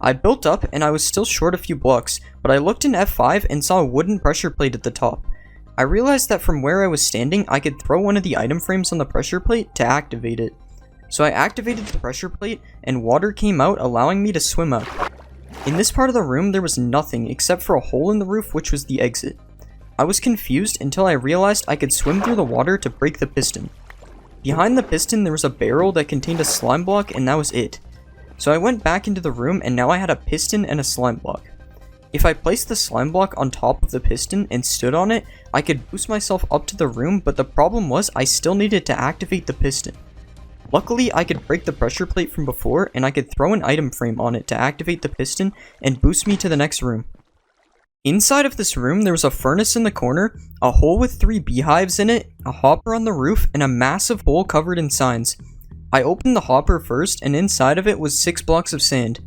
I built up and I was still short a few blocks, but I looked in F5 and saw a wooden pressure plate at the top. I realized that from where I was standing, I could throw one of the item frames on the pressure plate to activate it. So I activated the pressure plate and water came out, allowing me to swim out. In this part of the room, there was nothing except for a hole in the roof, which was the exit. I was confused until I realized I could swim through the water to break the piston. Behind the piston, there was a barrel that contained a slime block, and that was it. So I went back into the room and now I had a piston and a slime block. If I placed the slime block on top of the piston and stood on it, I could boost myself up to the room, but the problem was I still needed to activate the piston. Luckily, I could break the pressure plate from before and I could throw an item frame on it to activate the piston and boost me to the next room. Inside of this room, there was a furnace in the corner, a hole with 3 beehives in it, a hopper on the roof, and a massive hole covered in signs. I opened the hopper first, and inside of it was 6 blocks of sand.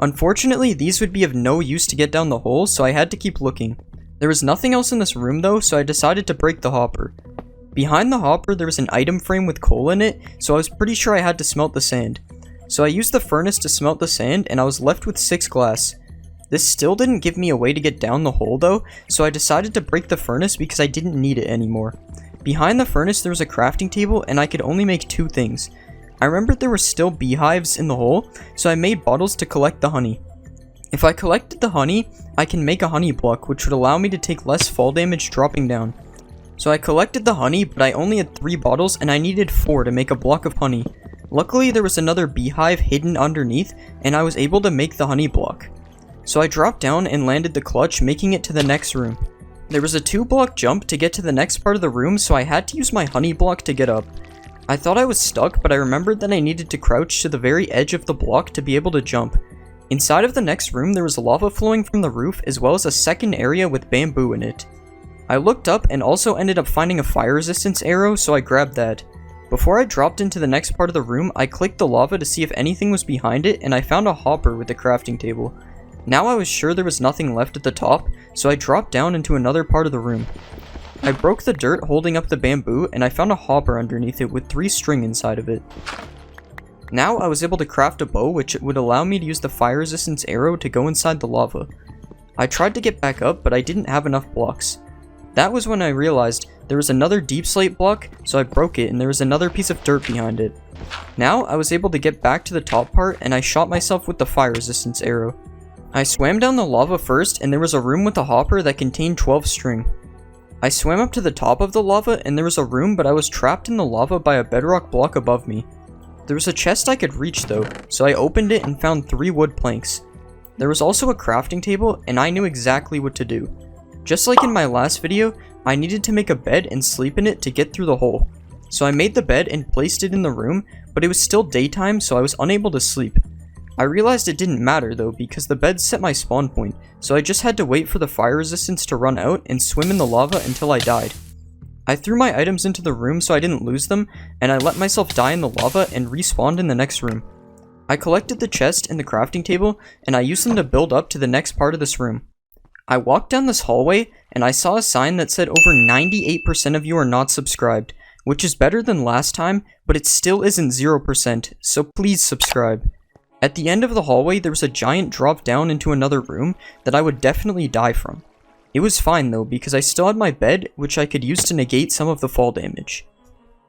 Unfortunately, these would be of no use to get down the hole, so I had to keep looking. There was nothing else in this room though, so I decided to break the hopper. Behind the hopper, there was an item frame with coal in it, so I was pretty sure I had to smelt the sand. So I used the furnace to smelt the sand, and I was left with 6 glass. This still didn't give me a way to get down the hole though, so I decided to break the furnace because I didn't need it anymore. Behind the furnace, there was a crafting table, and I could only make 2 things. I remembered there were still beehives in the hole, so I made bottles to collect the honey. If I collected the honey, I can make a honey block, which would allow me to take less fall damage dropping down. So I collected the honey, but I only had 3 bottles and I needed 4 to make a block of honey. Luckily, there was another beehive hidden underneath, and I was able to make the honey block. So I dropped down and landed the clutch, making it to the next room. There was a 2-block jump to get to the next part of the room, so I had to use my honey block to get up. I thought I was stuck, but I remembered that I needed to crouch to the very edge of the block to be able to jump. Inside of the next room, there was lava flowing from the roof, as well as a second area with bamboo in it. I looked up and also ended up finding a fire resistance arrow, so I grabbed that. Before I dropped into the next part of the room, I clicked the lava to see if anything was behind it, and I found a hopper with a crafting table. Now I was sure there was nothing left at the top, so I dropped down into another part of the room. I broke the dirt holding up the bamboo, and I found a hopper underneath it with 3 string inside of it. Now I was able to craft a bow, which would allow me to use the fire resistance arrow to go inside the lava. I tried to get back up, but I didn't have enough blocks. That was when I realized there was another deep slate block, so I broke it and there was another piece of dirt behind it. Now I was able to get back to the top part, and I shot myself with the fire resistance arrow. I swam down the lava first, and there was a room with a hopper that contained 12 string. I swam up to the top of the lava and there was a room, but I was trapped in the lava by a bedrock block above me. There was a chest I could reach though, so I opened it and found 3 wood planks. There was also a crafting table, and I knew exactly what to do. Just like in my last video, I needed to make a bed and sleep in it to get through the hole. So I made the bed and placed it in the room, but it was still daytime, so I was unable to sleep. I realized it didn't matter though, because the bed set my spawn point, so I just had to wait for the fire resistance to run out and swim in the lava until I died. I threw my items into the room so I didn't lose them, and I let myself die in the lava and respawned in the next room. I collected the chest and the crafting table, and I used them to build up to the next part of this room. I walked down this hallway, and I saw a sign that said over 98% of you are not subscribed, which is better than last time, but it still isn't 0%, so please subscribe. At the end of the hallway, there was a giant drop down into another room that I would definitely die from. It was fine though, because I still had my bed, which I could use to negate some of the fall damage.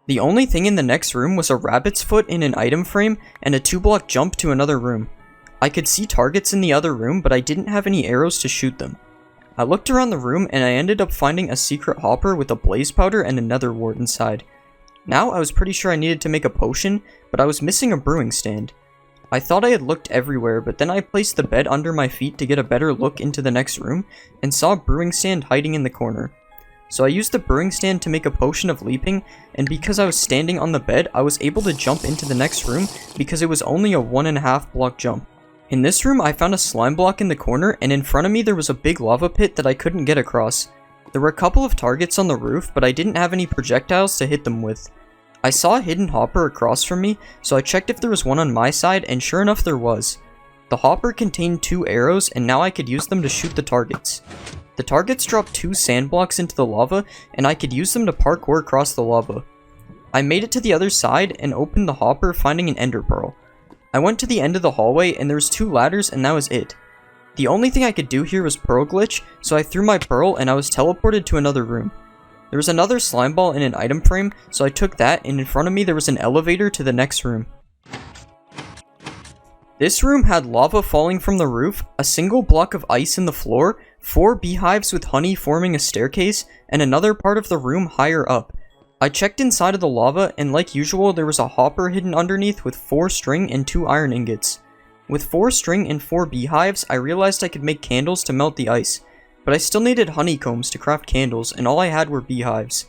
The only thing in the next room was a rabbit's foot in an item frame and a 2-block jump to another room. I could see targets in the other room, but I didn't have any arrows to shoot them. I looked around the room and I ended up finding a secret hopper with a blaze powder and a nether wart inside. Now I was pretty sure I needed to make a potion, but I was missing a brewing stand. I thought I had looked everywhere, but then I placed the bed under my feet to get a better look into the next room and saw a brewing stand hiding in the corner. So I used the brewing stand to make a potion of leaping, and because I was standing on the bed, I was able to jump into the next room because it was only a 1.5 block jump. In this room, I found a slime block in the corner, and in front of me there was a big lava pit that I couldn't get across. There were a couple of targets on the roof, but I didn't have any projectiles to hit them with. I saw a hidden hopper across from me, so I checked if there was one on my side, and sure enough there was. The hopper contained 2 arrows, and now I could use them to shoot the targets. The targets dropped 2 sand blocks into the lava, and I could use them to parkour across the lava. I made it to the other side and opened the hopper, finding an ender pearl. I went to the end of the hallway and there was 2 ladders and that was it. The only thing I could do here was pearl glitch, so I threw my pearl and I was teleported to another room. There was another slime ball in an item frame, so I took that, and in front of me there was an elevator to the next room. This room had lava falling from the roof, a single block of ice in the floor, 4 beehives with honey forming a staircase, and another part of the room higher up. I checked inside of the lava, and like usual there was a hopper hidden underneath with 4 string and 2 iron ingots. With 4 string and 4 beehives, I realized I could make candles to melt the ice, but I still needed honeycombs to craft candles, and all I had were beehives.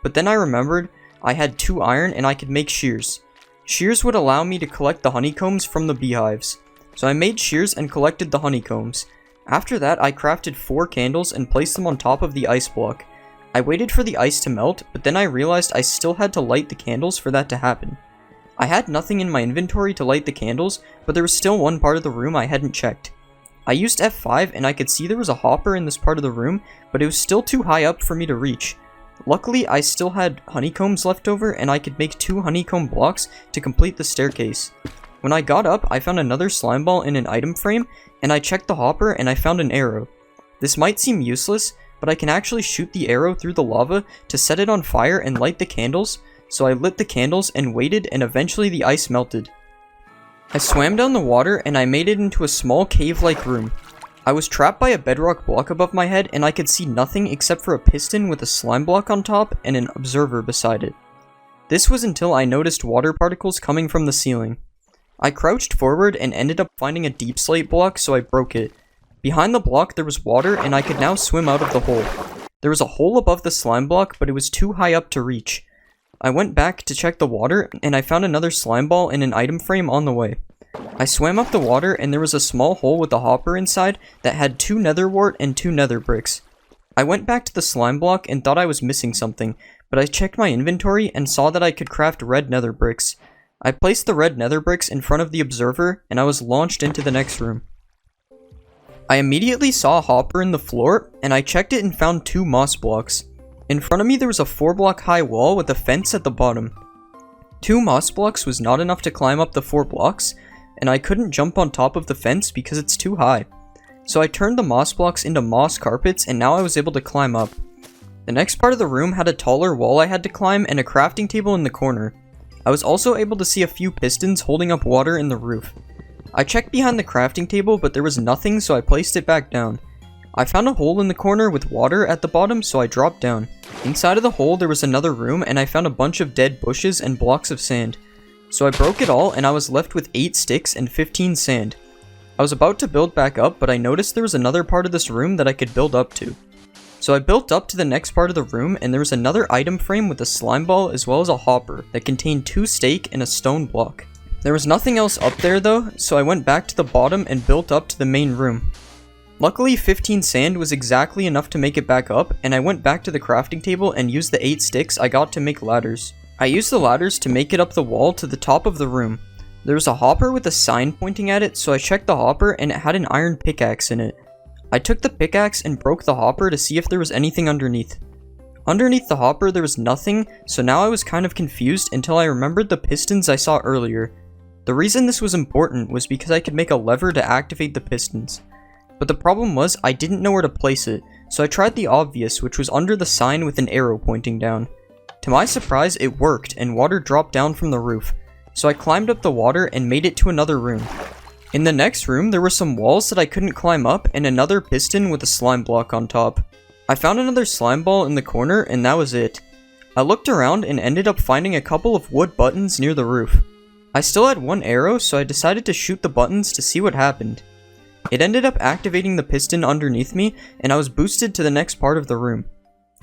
But then I remembered I had 2 iron and I could make shears. Shears would allow me to collect the honeycombs from the beehives. So I made shears and collected the honeycombs. After that, I crafted 4 candles and placed them on top of the ice block. I waited for the ice to melt, but then I realized I still had to light the candles for that to happen. I had nothing in my inventory to light the candles, but there was still one part of the room I hadn't checked. I used F5 and I could see there was a hopper in this part of the room, but it was still too high up for me to reach. Luckily, I still had honeycombs left over and I could make 2 honeycomb blocks to complete the staircase. When I got up, I found another slime ball in an item frame, and I checked the hopper and I found an arrow. This might seem useless, but I can actually shoot the arrow through the lava to set it on fire and light the candles, so I lit the candles and waited, and eventually the ice melted. I swam down the water and I made it into a small cave-like room. I was trapped by a bedrock block above my head and I could see nothing except for a piston with a slime block on top and an observer beside it. This was until I noticed water particles coming from the ceiling. I crouched forward and ended up finding a deep slate block, so I broke it. Behind the block there was water and I could now swim out of the hole. There was a hole above the slime block, but it was too high up to reach. I went back to check the water and I found another slime ball in an item frame on the way. I swam up the water and there was a small hole with a hopper inside that had 2 nether wart and 2 nether bricks. I went back to the slime block and thought I was missing something, but I checked my inventory and saw that I could craft red nether bricks. I placed the red nether bricks in front of the observer and I was launched into the next room. I immediately saw a hopper in the floor, and I checked it and found 2 moss blocks. In front of me there was a 4-block high wall with a fence at the bottom. 2 moss blocks was not enough to climb up the 4 blocks, and I couldn't jump on top of the fence because it's too high. So I turned the moss blocks into moss carpets, and now I was able to climb up. The next part of the room had a taller wall I had to climb and a crafting table in the corner. I was also able to see a few pistons holding up water in the roof. I checked behind the crafting table, but there was nothing, so I placed it back down. I found a hole in the corner with water at the bottom, so I dropped down. Inside of the hole there was another room, and I found a bunch of dead bushes and blocks of sand. So I broke it all, and I was left with 8 sticks and 15 sand. I was about to build back up, but I noticed there was another part of this room that I could build up to. So I built up to the next part of the room, and there was another item frame with a slime ball as well as a hopper that contained 2 steak and a stone block. There was nothing else up there though, so I went back to the bottom and built up to the main room. Luckily 15 sand was exactly enough to make it back up, and I went back to the crafting table and used the 8 sticks I got to make ladders. I used the ladders to make it up the wall to the top of the room. There was a hopper with a sign pointing at it, so I checked the hopper and it had an iron pickaxe in it. I took the pickaxe and broke the hopper to see if there was anything underneath. Underneath the hopper there was nothing, so now I was kind of confused until I remembered the pistons I saw earlier. The reason this was important was because I could make a lever to activate the pistons. But the problem was I didn't know where to place it, so I tried the obvious, which was under the sign with an arrow pointing down. To my surprise, it worked and water dropped down from the roof. So I climbed up the water and made it to another room. In the next room, there were some walls that I couldn't climb up and another piston with a slime block on top. I found another slime ball in the corner and that was it. I looked around and ended up finding a couple of wood buttons near the roof. I still had one arrow, so I decided to shoot the buttons to see what happened. It ended up activating the piston underneath me and I was boosted to the next part of the room.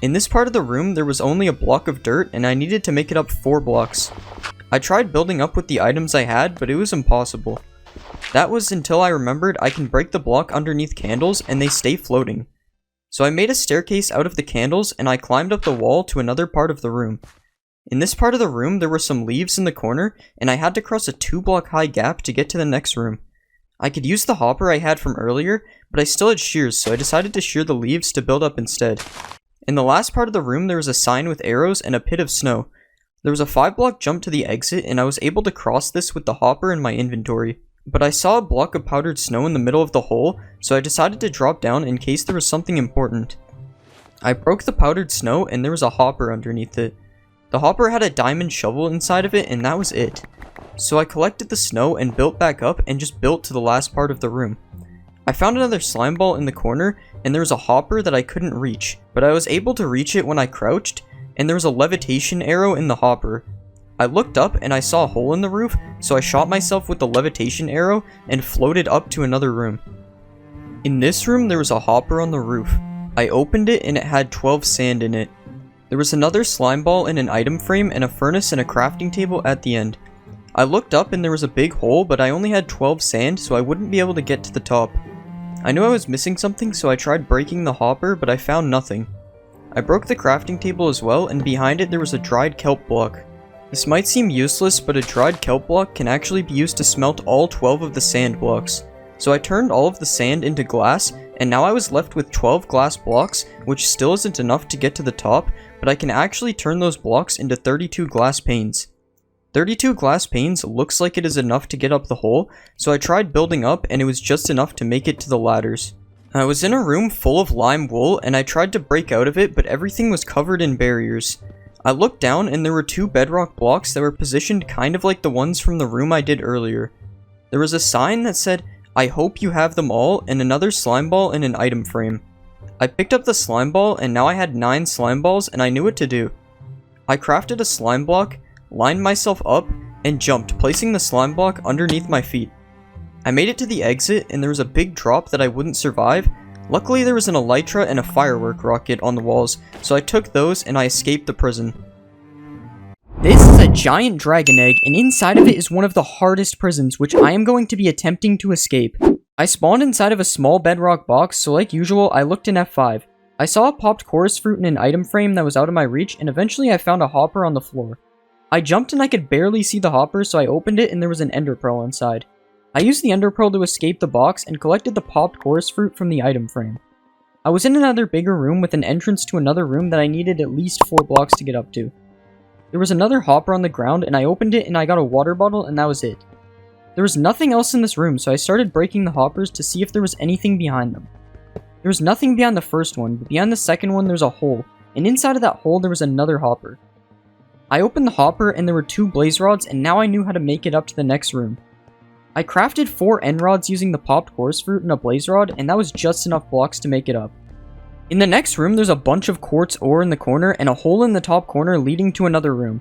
In this part of the room, there was only a block of dirt and I needed to make it up 4 blocks. I tried building up with the items I had, but it was impossible. That was until I remembered I can break the block underneath candles and they stay floating. So I made a staircase out of the candles and I climbed up the wall to another part of the room. In this part of the room, there were some leaves in the corner and I had to cross a 2-block high gap to get to the next room. I could use the hopper I had from earlier, but I still had shears, so I decided to shear the leaves to build up instead. In the last part of the room, there was a sign with arrows and a pit of snow. There was a 5-block jump to the exit and I was able to cross this with the hopper in my inventory. But I saw a block of powdered snow in the middle of the hole, so I decided to drop down in case there was something important. I broke the powdered snow and there was a hopper underneath it. The hopper had a diamond shovel inside of it and that was it. So I collected the snow and built back up and just built to the last part of the room. I found another slime ball in the corner and there was a hopper that I couldn't reach, but I was able to reach it when I crouched, and there was a levitation arrow in the hopper. I looked up and I saw a hole in the roof, so I shot myself with the levitation arrow and floated up to another room. In this room there was a hopper on the roof. I opened it and it had 12 sand in it. There was another slime ball in an item frame and a furnace and a crafting table at the end. I looked up and there was a big hole, but I only had 12 sand, so I wouldn't be able to get to the top. I knew I was missing something, so I tried breaking the hopper, but I found nothing. I broke the crafting table as well, and behind it there was a dried kelp block. This might seem useless, but a dried kelp block can actually be used to smelt all 12 of the sand blocks. So I turned all of the sand into glass, and now I was left with 12 glass blocks, which still isn't enough to get to the top, but I can actually turn those blocks into 32 glass panes. 32 glass panes looks like it is enough to get up the hole, so I tried building up and it was just enough to make it to the ladders. I was in a room full of lime wool and I tried to break out of it, but everything was covered in barriers. I looked down and there were 2 bedrock blocks that were positioned kind of like the ones from the room I did earlier. There was a sign that said, "I hope you have them all," and another slime ball in an item frame. I picked up the slime ball and now I had 9 slime balls and I knew what to do. I crafted a slime block, lined myself up, and jumped, placing the slime block underneath my feet. I made it to the exit and there was a big drop that I wouldn't survive. Luckily there was an elytra and a firework rocket on the walls, so I took those and I escaped the prison. This is a giant dragon egg, and inside of it is one of the hardest prisons, which I am going to be attempting to escape. I spawned inside of a small bedrock box, so like usual, I looked in F5. I saw a popped chorus fruit in an item frame that was out of my reach, and eventually I found a hopper on the floor. I jumped and I could barely see the hopper, so I opened it and there was an ender pearl inside. I used the ender pearl to escape the box and collected the popped chorus fruit from the item frame. I was in another bigger room with an entrance to another room that I needed at least 4 blocks to get up to. There was another hopper on the ground and I opened it and I got a water bottle and that was it. There was nothing else in this room, so I started breaking the hoppers to see if there was anything behind them. There was nothing behind the first one, but behind the second one there's a hole, and inside of that hole there was another hopper. I opened the hopper and there were 2 blaze rods, and now I knew how to make it up to the next room. I crafted 4 end rods using the popped chorus fruit and a blaze rod, and that was just enough blocks to make it up. In the next room there's a bunch of quartz ore in the corner and a hole in the top corner leading to another room.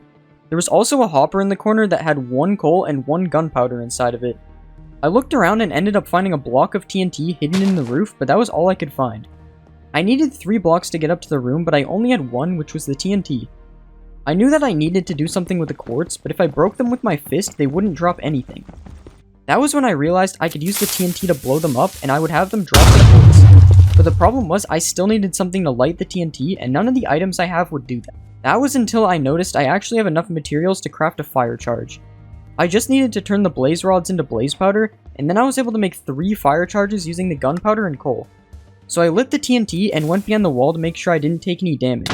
There was also a hopper in the corner that had 1 coal and 1 gunpowder inside of it. I looked around and ended up finding a block of TNT hidden in the roof, but that was all I could find. I needed 3 blocks to get up to the room, but I only had 1, which was the TNT. I knew that I needed to do something with the quartz, but if I broke them with my fist, they wouldn't drop anything. That was when I realized I could use the TNT to blow them up, and I would have them drop the quartz. But the problem was I still needed something to light the TNT, and none of the items I have would do that. That was until I noticed I actually have enough materials to craft a fire charge. I just needed to turn the blaze rods into blaze powder, and then I was able to make 3 fire charges using the gunpowder and coal. So I lit the TNT and went behind the wall to make sure I didn't take any damage.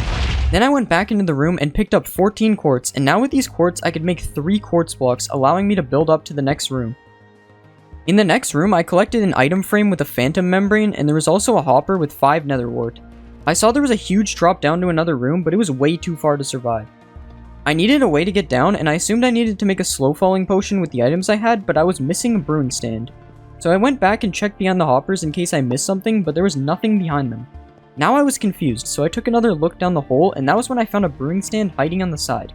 Then I went back into the room and picked up 14 quartz, and now with these quartz I could make 3 quartz blocks, allowing me to build up to the next room. In the next room, I collected an item frame with a phantom membrane, and there was also a hopper with 5 nether wart. I saw there was a huge drop down to another room, but it was way too far to survive. I needed a way to get down, and I assumed I needed to make a slow falling potion with the items I had, but I was missing a brewing stand. So I went back and checked beyond the hoppers in case I missed something, but there was nothing behind them. Now I was confused, so I took another look down the hole, and that was when I found a brewing stand hiding on the side.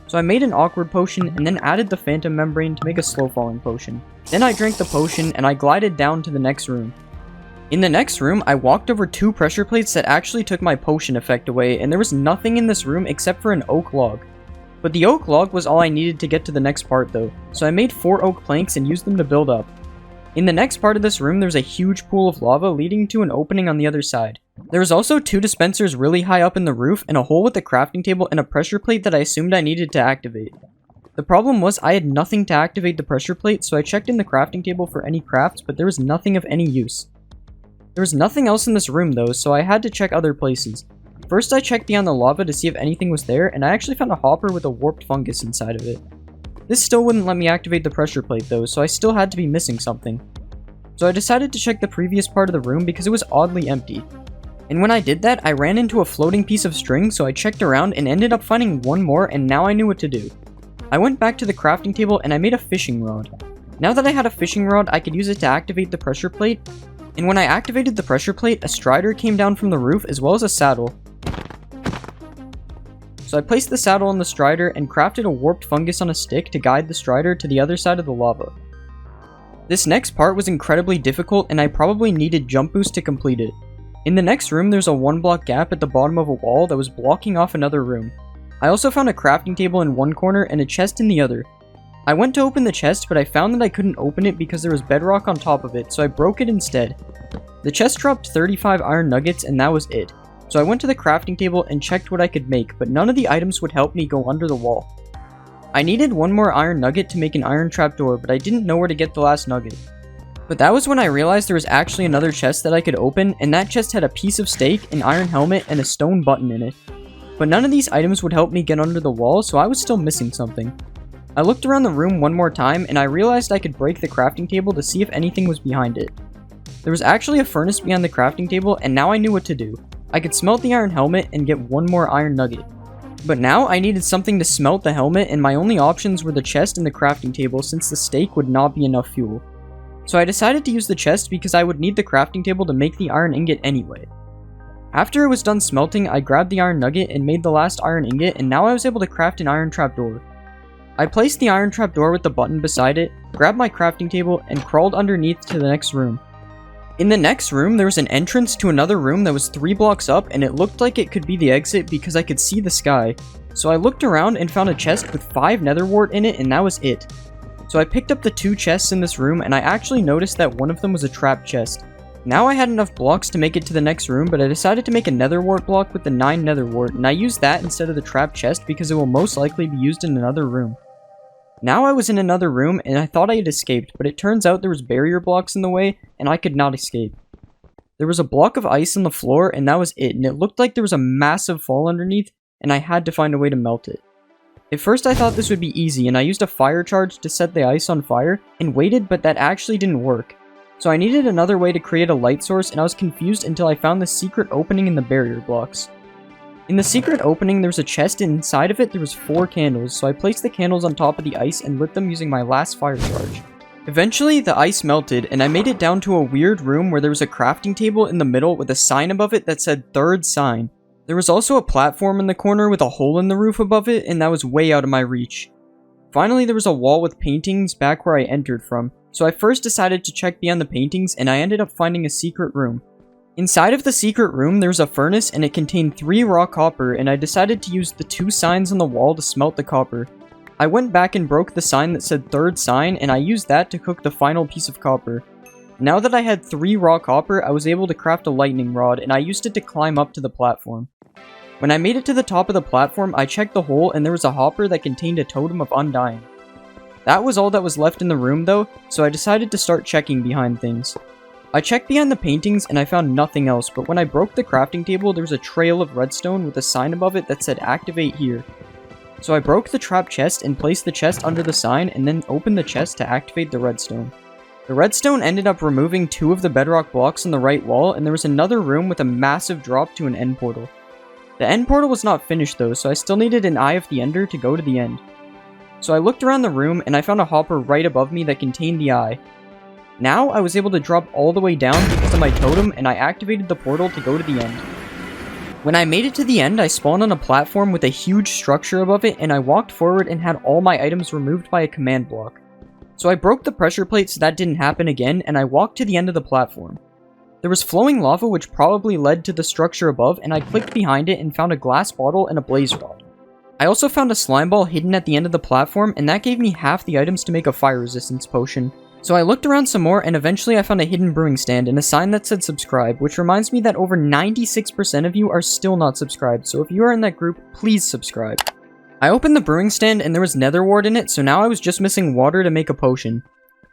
So I made an awkward potion, and then added the phantom membrane to make a slow falling potion. Then I drank the potion, and I glided down to the next room. In the next room, I walked over 2 pressure plates that actually took my potion effect away, and there was nothing in this room except for an oak log. But the oak log was all I needed to get to the next part though, so I made 4 oak planks and used them to build up. In the next part of this room, there's a huge pool of lava leading to an opening on the other side. There was also 2 dispensers really high up in the roof, and a hole with a crafting table and a pressure plate that I assumed I needed to activate. The problem was I had nothing to activate the pressure plate, so I checked in the crafting table for any crafts, but there was nothing of any use. There was nothing else in this room though, so I had to check other places. First I checked beyond the lava to see if anything was there, and I actually found a hopper with a warped fungus inside of it. This still wouldn't let me activate the pressure plate though, so I still had to be missing something. So I decided to check the previous part of the room because it was oddly empty. And when I did that, I ran into a floating piece of string, so I checked around and ended up finding one more, and now I knew what to do. I went back to the crafting table and I made a fishing rod. Now that I had a fishing rod, I could use it to activate the pressure plate, and when I activated the pressure plate, a strider came down from the roof as well as a saddle. So I placed the saddle on the strider and crafted a warped fungus on a stick to guide the strider to the other side of the lava. This next part was incredibly difficult, and I probably needed jump boost to complete it. In the next room, there's a 1-block gap at the bottom of a wall that was blocking off another room. I also found a crafting table in one corner and a chest in the other. I went to open the chest, but I found that I couldn't open it because there was bedrock on top of it, so I broke it instead. The chest dropped 35 iron nuggets, and that was it. So I went to the crafting table and checked what I could make, but none of the items would help me go under the wall. I needed 1 more iron nugget to make an iron trapdoor, but I didn't know where to get the last nugget. But that was when I realized there was actually another chest that I could open, and that chest had a piece of steak, an iron helmet, and a stone button in it. But none of these items would help me get under the wall, so I was still missing something. I looked around the room one more time, and I realized I could break the crafting table to see if anything was behind it. There was actually a furnace behind the crafting table, and now I knew what to do. I could smelt the iron helmet and get 1 more iron nugget. But now I needed something to smelt the helmet, and my only options were the chest and the crafting table since the steak would not be enough fuel. So I decided to use the chest because I would need the crafting table to make the iron ingot anyway. After it was done smelting, I grabbed the iron nugget and made the last iron ingot, and now I was able to craft an iron trapdoor. I placed the iron trapdoor with the button beside it, grabbed my crafting table, and crawled underneath to the next room. In the next room, there was an entrance to another room that was 3 blocks up, and it looked like it could be the exit because I could see the sky. So I looked around and found a chest with 5 nether wart in it, and that was it. So I picked up the 2 chests in this room, and I actually noticed that one of them was a trap chest. Now I had enough blocks to make it to the next room, but I decided to make a nether wart block with the 9 nether wart, and I used that instead of the trap chest because it will most likely be used in another room. Now I was in another room, and I thought I had escaped, but it turns out there was barrier blocks in the way, and I could not escape. There was a block of ice on the floor, and that was it, and it looked like there was a massive fall underneath, and I had to find a way to melt it. At first I thought this would be easy, and I used a fire charge to set the ice on fire, and waited, but that actually didn't work. So I needed another way to create a light source, and I was confused until I found the secret opening in the barrier blocks. In the secret opening, there was a chest, and inside of it there was 4 candles, so I placed the candles on top of the ice and lit them using my last fire charge. Eventually, the ice melted, and I made it down to a weird room where there was a crafting table in the middle with a sign above it that said 3rd sign. There was also a platform in the corner with a hole in the roof above it, and that was way out of my reach. Finally, there was a wall with paintings back where I entered from, so I first decided to check beyond the paintings, and I ended up finding a secret room. Inside of the secret room, there was a furnace, and it contained 3 raw copper, and I decided to use the 2 signs on the wall to smelt the copper. I went back and broke the sign that said 3rd sign, and I used that to cook the final piece of copper. Now that I had 3 raw copper, I was able to craft a lightning rod, and I used it to climb up to the platform. When I made it to the top of the platform, I checked the hole, and there was a hopper that contained a totem of undying. That was all that was left in the room though, so I decided to start checking behind things. I checked behind the paintings and I found nothing else, but when I broke the crafting table, there was a trail of redstone with a sign above it that said activate here. So I broke the trap chest and placed the chest under the sign, and then opened the chest to activate the redstone. The redstone ended up removing 2 of the bedrock blocks on the right wall, and there was another room with a massive drop to an end portal. The end portal was not finished though, so I still needed an Eye of the Ender to go to the end. So I looked around the room and I found a hopper right above me that contained the eye. Now I was able to drop all the way down because of my totem, and I activated the portal to go to the end. When I made it to the end, I spawned on a platform with a huge structure above it, and I walked forward and had all my items removed by a command block. So I broke the pressure plate so that didn't happen again, and I walked to the end of the platform. There was flowing lava which probably led to the structure above, and I clicked behind it and found a glass bottle and a blaze rod. I also found a slime ball hidden at the end of the platform, and that gave me half the items to make a fire resistance potion. So I looked around some more, and eventually I found a hidden brewing stand and a sign that said subscribe, which reminds me that over 96% of you are still not subscribed, so if you are in that group, please subscribe. I opened the brewing stand and there was nether wart in it, so now I was just missing water to make a potion.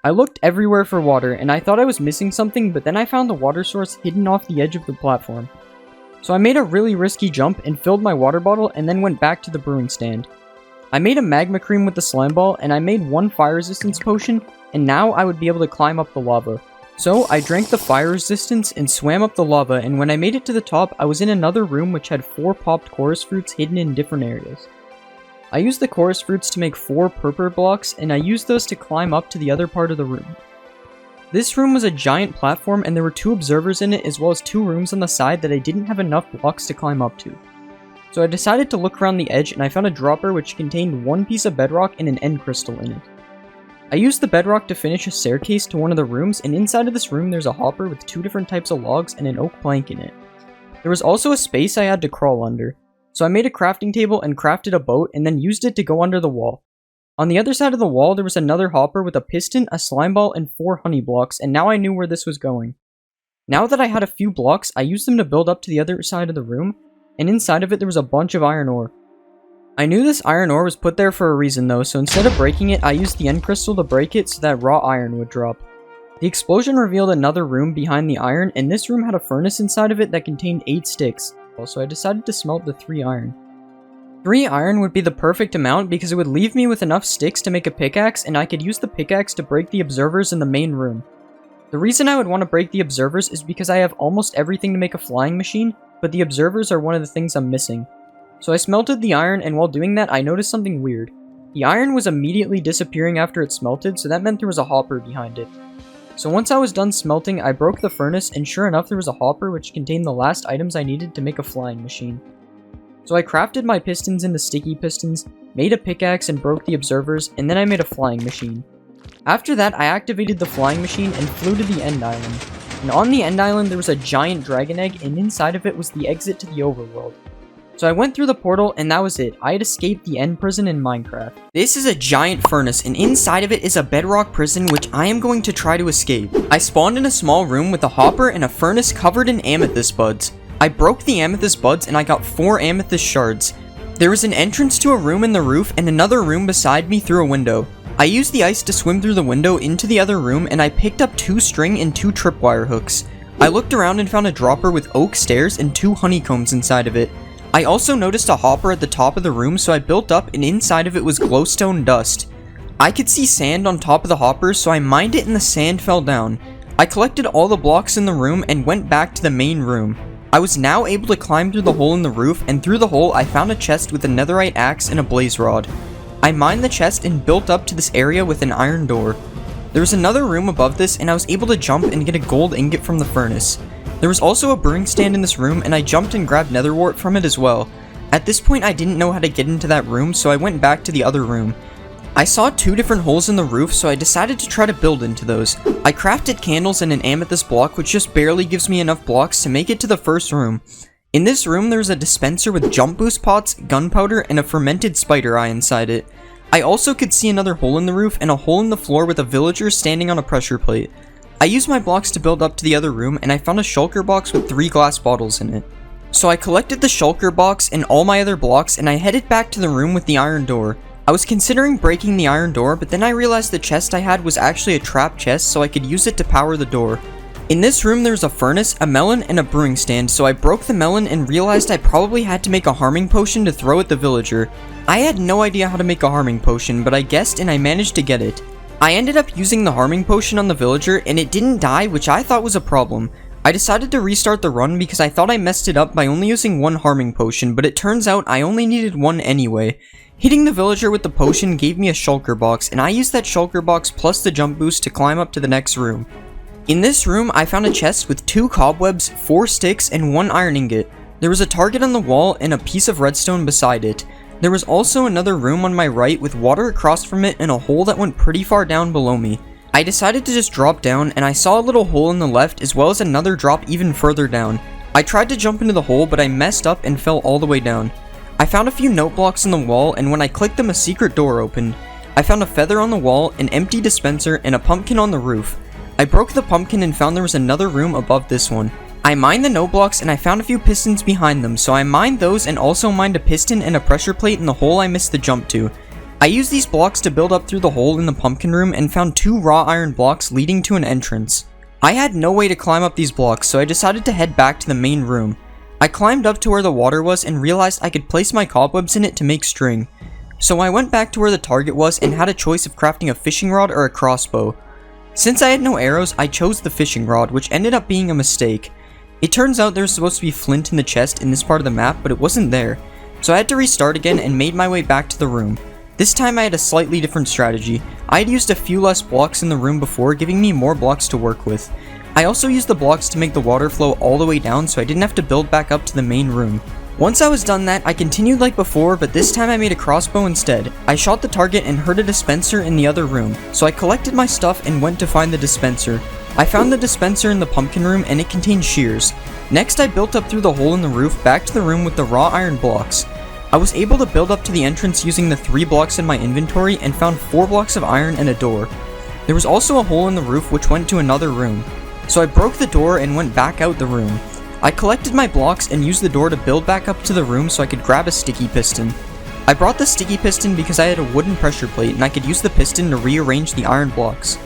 I looked everywhere for water, and I thought I was missing something, but then I found the water source hidden off the edge of the platform. So I made a really risky jump and filled my water bottle and then went back to the brewing stand. I made a magma cream with the slime ball, and I made one fire resistance potion, and now I would be able to climb up the lava. So I drank the fire resistance and swam up the lava, and when I made it to the top, I was in another room which had 4 popped chorus fruits hidden in different areas. I used the chorus fruits to make 4 purple blocks, and I used those to climb up to the other part of the room. This room was a giant platform, and there were 2 observers in it as well as 2 rooms on the side that I didn't have enough blocks to climb up to. So I decided to look around the edge, and I found a dropper which contained 1 piece of bedrock and an end crystal in it. I used the bedrock to finish a staircase to one of the rooms, and inside of this room there's a hopper with 2 different types of logs and an oak plank in it. There was also a space I had to crawl under. So I made a crafting table and crafted a boat and then used it to go under the wall. On the other side of the wall, there was another hopper with a piston, a slime ball, and 4 honey blocks, and now I knew where this was going. Now that I had a few blocks, I used them to build up to the other side of the room, and inside of it there was a bunch of iron ore. I knew this iron ore was put there for a reason though, so instead of breaking it, I used the end crystal to break it so that raw iron would drop. The explosion revealed another room behind the iron, and this room had a furnace inside of it that contained 8 sticks, so I decided to smelt the 3 iron. 3 iron would be the perfect amount because it would leave me with enough sticks to make a pickaxe, and I could use the pickaxe to break the observers in the main room. The reason I would want to break the observers is because I have almost everything to make a flying machine, but the observers are one of the things I'm missing. So I smelted the iron, and while doing that I noticed something weird. The iron was immediately disappearing after it smelted, so that meant there was a hopper behind it. So once I was done smelting, I broke the furnace, and sure enough there was a hopper which contained the last items I needed to make a flying machine. So I crafted my pistons into sticky pistons, made a pickaxe and broke the observers, and then I made a flying machine. After that, I activated the flying machine and flew to the end island. And on the end island there was a giant dragon egg, and inside of it was the exit to the overworld. So I went through the portal, and that was it. I had escaped the end prison in Minecraft. This is a giant furnace, and inside of it is a bedrock prison which I am going to try to escape. I spawned in a small room with a hopper and a furnace covered in amethyst buds. I broke the amethyst buds and I got 4 amethyst shards. There was an entrance to a room in the roof and another room beside me through a window. I used the ice to swim through the window into the other room, and I picked up 2 string and 2 tripwire hooks. I looked around and found a dropper with oak stairs and 2 honeycombs inside of it. I also noticed a hopper at the top of the room, so I built up, and inside of it was glowstone dust. I could see sand on top of the hopper, so I mined it and the sand fell down. I collected all the blocks in the room and went back to the main room. I was now able to climb through the hole in the roof, and through the hole I found a chest with a netherite axe and a blaze rod. I mined the chest and built up to this area with an iron door. There was another room above this, and I was able to jump and get a gold ingot from the furnace. There was also a brewing stand in this room, and I jumped and grabbed nether wart from it as well. At this point I didn't know how to get into that room, so I went back to the other room. I saw 2 different holes in the roof, so I decided to try to build into those. I crafted candles and an amethyst block, which just barely gives me enough blocks to make it to the first room. In this room, there's a dispenser with jump boost pots, gunpowder, and a fermented spider eye inside it. I also could see another hole in the roof and a hole in the floor with a villager standing on a pressure plate. I used my blocks to build up to the other room, and I found a shulker box with 3 glass bottles in it. So I collected the shulker box and all my other blocks, and I headed back to the room with the iron door. I was considering breaking the iron door, but then I realized the chest I had was actually a trap chest, so I could use it to power the door. In this room there was a furnace, a melon, and a brewing stand, so I broke the melon and realized I probably had to make a harming potion to throw at the villager. I had no idea how to make a harming potion, but I guessed and I managed to get it. I ended up using the harming potion on the villager, and it didn't die, which I thought was a problem. I decided to restart the run because I thought I messed it up by only using one harming potion, but it turns out I only needed one anyway. Hitting the villager with the potion gave me a shulker box, and I used that shulker box plus the jump boost to climb up to the next room. In this room, I found a chest with 2 cobwebs, 4 sticks, and 1 iron ingot. There was a target on the wall and a piece of redstone beside it. There was also another room on my right with water across from it and a hole that went pretty far down below me. I decided to just drop down, and I saw a little hole in the left as well as another drop even further down. I tried to jump into the hole, but I messed up and fell all the way down. I found a few note blocks in the wall, and when I clicked them, a secret door opened. I found a feather on the wall, an empty dispenser, and a pumpkin on the roof. I broke the pumpkin and found there was another room above this one. I mined the note blocks and I found a few pistons behind them, so I mined those and also mined a piston and a pressure plate in the hole I missed the jump to. I used these blocks to build up through the hole in the pumpkin room and found 2 raw iron blocks leading to an entrance. I had no way to climb up these blocks, so I decided to head back to the main room. I climbed up to where the water was and realized I could place my cobwebs in it to make string. So I went back to where the target was and had a choice of crafting a fishing rod or a crossbow. Since I had no arrows, I chose the fishing rod, which ended up being a mistake. It turns out there was supposed to be flint in the chest in this part of the map, but it wasn't there. So I had to restart again and made my way back to the room. This time I had a slightly different strategy. I had used a few less blocks in the room before, giving me more blocks to work with. I also used the blocks to make the water flow all the way down so I didn't have to build back up to the main room. Once I was done that, I continued like before, but this time I made a crossbow instead. I shot the target and heard a dispenser in the other room, so I collected my stuff and went to find the dispenser. I found the dispenser in the pumpkin room and it contained shears. Next I built up through the hole in the roof back to the room with the raw iron blocks. I was able to build up to the entrance using the 3 blocks in my inventory and found 4 blocks of iron and a door. There was also a hole in the roof which went to another room. So I broke the door and went back out the room. I collected my blocks and used the door to build back up to the room so I could grab a sticky piston. I brought the sticky piston because I had a wooden pressure plate and I could use the piston to rearrange the iron blocks.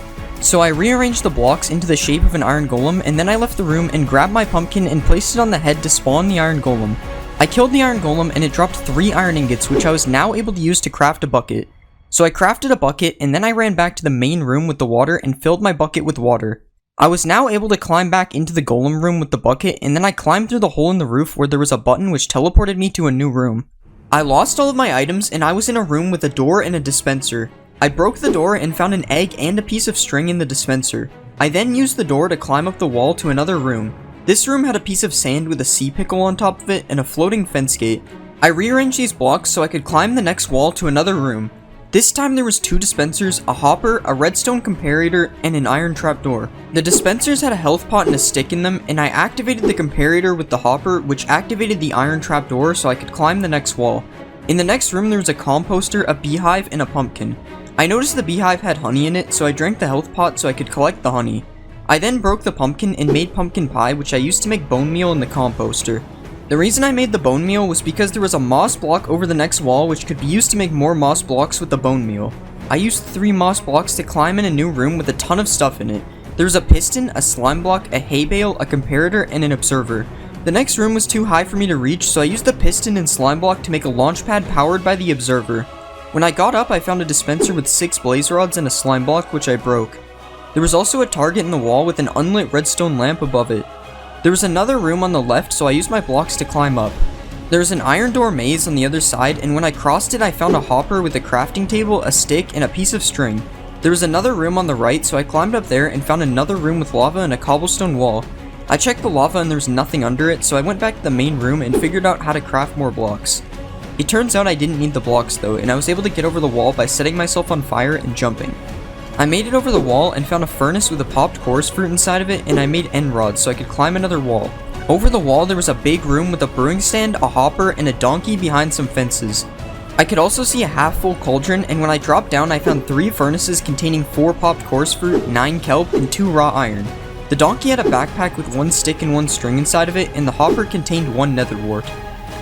So I rearranged the blocks into the shape of an iron golem, and then I left the room and grabbed my pumpkin and placed it on the head to spawn the iron golem. I killed the iron golem and it dropped 3 iron ingots, which I was now able to use to craft a bucket. So I crafted a bucket and then I ran back to the main room with the water and filled my bucket with water. I was now able to climb back into the golem room with the bucket, and then I climbed through the hole in the roof where there was a button which teleported me to a new room. I lost all of my items and I was in a room with a door and a dispenser. I broke the door and found an egg and a piece of string in the dispenser. I then used the door to climb up the wall to another room. This room had a piece of sand with a sea pickle on top of it and a floating fence gate. I rearranged these blocks so I could climb the next wall to another room. This time there was 2 dispensers, a hopper, a redstone comparator, and an iron trapdoor. The dispensers had a health pot and a stick in them, and I activated the comparator with the hopper, which activated the iron trapdoor so I could climb the next wall. In the next room there was a composter, a beehive, and a pumpkin. I noticed the beehive had honey in it, so I drank the health pot so I could collect the honey. I then broke the pumpkin and made pumpkin pie, which I used to make bone meal in the composter. The reason I made the bone meal was because there was a moss block over the next wall which could be used to make more moss blocks with the bone meal. I used 3 moss blocks to climb in a new room with a ton of stuff in it. There was a piston, a slime block, a hay bale, a comparator, and an observer. The next room was too high for me to reach, so I used the piston and slime block to make a launch pad powered by the observer. When I got up, I found a dispenser with 6 blaze rods and a slime block, which I broke. There was also a target in the wall with an unlit redstone lamp above it. There was another room on the left, so I used my blocks to climb up. There was an iron door maze on the other side, and when I crossed it I found a hopper with a crafting table, a stick, and a piece of string. There was another room on the right, so I climbed up there and found another room with lava and a cobblestone wall. I checked the lava and there was nothing under it, so I went back to the main room and figured out how to craft more blocks. It turns out I didn't need the blocks though, and I was able to get over the wall by setting myself on fire and jumping. I made it over the wall and found a furnace with a popped chorus fruit inside of it, and I made end rods so I could climb another wall. Over the wall there was a big room with a brewing stand, a hopper, and a donkey behind some fences. I could also see a half-full cauldron, and when I dropped down I found 3 furnaces containing 4 popped chorus fruit, 9 kelp, and 2 raw iron. The donkey had a backpack with 1 stick and 1 string inside of it, and the hopper contained 1 nether wart.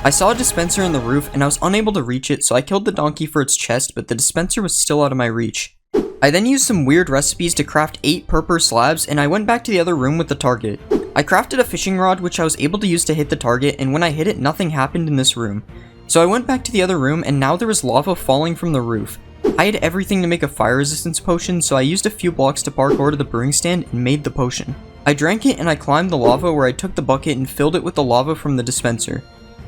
I saw a dispenser on the roof and I was unable to reach it, so I killed the donkey for its chest, but the dispenser was still out of my reach. I then used some weird recipes to craft 8 purple slabs, and I went back to the other room with the target. I crafted a fishing rod which I was able to use to hit the target, and when I hit it nothing happened in this room. So I went back to the other room and now there was lava falling from the roof. I had everything to make a fire resistance potion, so I used a few blocks to parkour to the brewing stand and made the potion. I drank it and I climbed the lava where I took the bucket and filled it with the lava from the dispenser.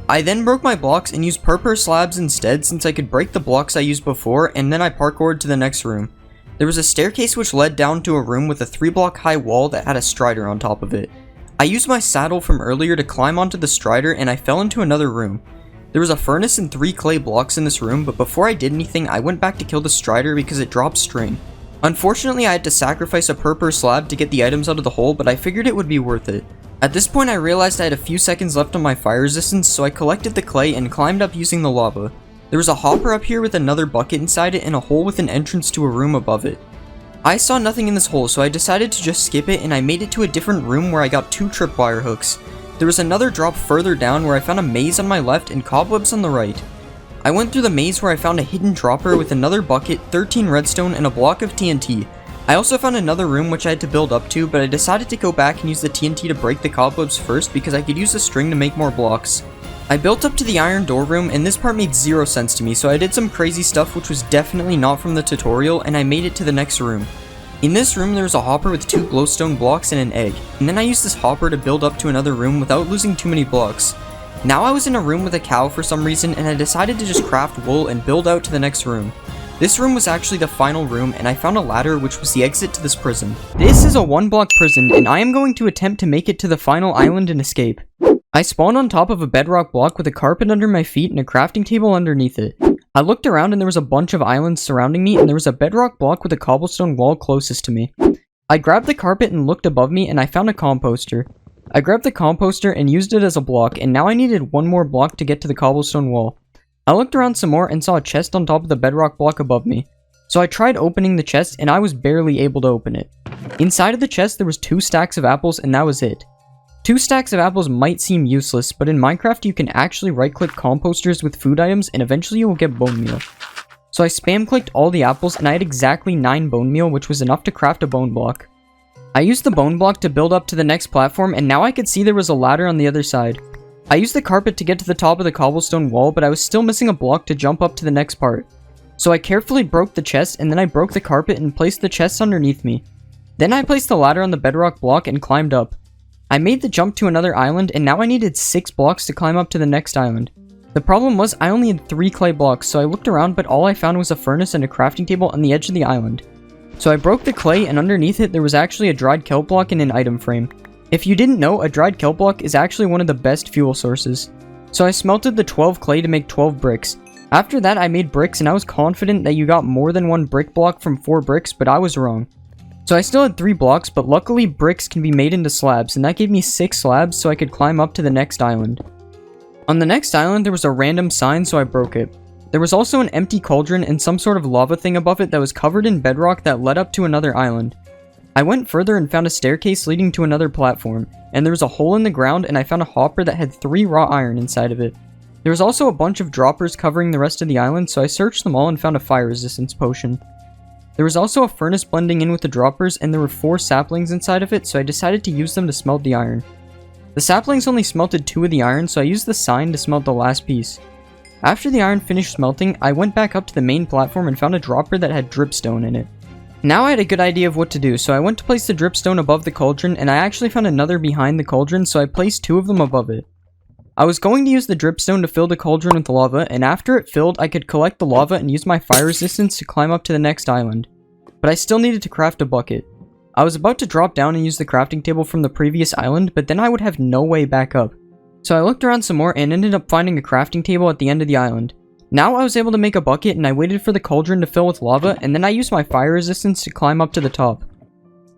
I then broke my blocks and used purple slabs instead since I could break the blocks I used before, and then I parkoured to the next room. There was a staircase which led down to a room with a 3-block high wall that had a strider on top of it. I used my saddle from earlier to climb onto the strider and I fell into another room. There was a furnace and 3 clay blocks in this room, but before I did anything I went back to kill the strider because it dropped string. Unfortunately I had to sacrifice a purple slab to get the items out of the hole, but I figured it would be worth it. At this point I realized I had a few seconds left on my fire resistance, so I collected the clay and climbed up using the lava. There was a hopper up here with another bucket inside it and a hole with an entrance to a room above it. I saw nothing in this hole, so I decided to just skip it and I made it to a different room where I got 2 tripwire hooks. There was another drop further down where I found a maze on my left and cobwebs on the right. I went through the maze where I found a hidden dropper with another bucket, 13 redstone, and a block of TNT. I also found another room which I had to build up to, but I decided to go back and use the TNT to break the cobwebs first because I could use the string to make more blocks. I built up to the iron door room and this part made 0 sense to me, so I did some crazy stuff which was definitely not from the tutorial and I made it to the next room. In this room there was a hopper with 2 glowstone blocks and an egg, and then I used this hopper to build up to another room without losing too many blocks. Now I was in a room with a cow for some reason and I decided to just craft wool and build out to the next room. This room was actually the final room and I found a ladder which was the exit to this prison. This is a 1-block prison and I am going to attempt to make it to the final island and escape. I spawned on top of a bedrock block with a carpet under my feet and a crafting table underneath it. I looked around and there was a bunch of islands surrounding me and there was a bedrock block with a cobblestone wall closest to me. I grabbed the carpet and looked above me and I found a composter. I grabbed the composter and used it as a block, and now I needed 1 more block to get to the cobblestone wall. I looked around some more and saw a chest on top of the bedrock block above me. So I tried opening the chest and I was barely able to open it. Inside of the chest there was 2 stacks of apples and that was it. 2 stacks of apples might seem useless, but in Minecraft you can actually right-click composters with food items and eventually you will get bone meal. So I spam-clicked all the apples and I had exactly 9 bone meal, which was enough to craft a bone block. I used the bone block to build up to the next platform and now I could see there was a ladder on the other side. I used the carpet to get to the top of the cobblestone wall, but I was still missing a block to jump up to the next part. So I carefully broke the chest and then I broke the carpet and placed the chest underneath me. Then I placed the ladder on the bedrock block and climbed up. I made the jump to another island and now I needed 6 blocks to climb up to the next island. The problem was I only had 3 clay blocks, so I looked around but all I found was a furnace and a crafting table on the edge of the island. So I broke the clay and underneath it there was actually a dried kelp block and an item frame. If you didn't know, a dried kelp block is actually one of the best fuel sources. So I smelted the 12 clay to make 12 bricks. After that I made bricks and I was confident that you got more than 1 brick block from 4 bricks, but I was wrong. So I still had 3 blocks, but luckily bricks can be made into slabs and that gave me 6 slabs so I could climb up to the next island. On the next island there was a random sign, so I broke it. There was also an empty cauldron and some sort of lava thing above it that was covered in bedrock that led up to another island. I went further and found a staircase leading to another platform, and there was a hole in the ground and I found a hopper that had 3 raw iron inside of it. There was also a bunch of droppers covering the rest of the island, so I searched them all and found a fire resistance potion. There was also a furnace blending in with the droppers and there were 4 saplings inside of it, so I decided to use them to smelt the iron. The saplings only smelted 2 of the iron, so I used the sign to smelt the last piece. After the iron finished smelting, I went back up to the main platform and found a dropper that had dripstone in it. Now I had a good idea of what to do, so I went to place the dripstone above the cauldron and I actually found another behind the cauldron, so I placed 2 of them above it. I was going to use the dripstone to fill the cauldron with lava, and after it filled I could collect the lava and use my fire resistance to climb up to the next island. But I still needed to craft a bucket. I was about to drop down and use the crafting table from the previous island, but then I would have no way back up. So I looked around some more and ended up finding a crafting table at the end of the island. Now I was able to make a bucket and I waited for the cauldron to fill with lava, and then I used my fire resistance to climb up to the top.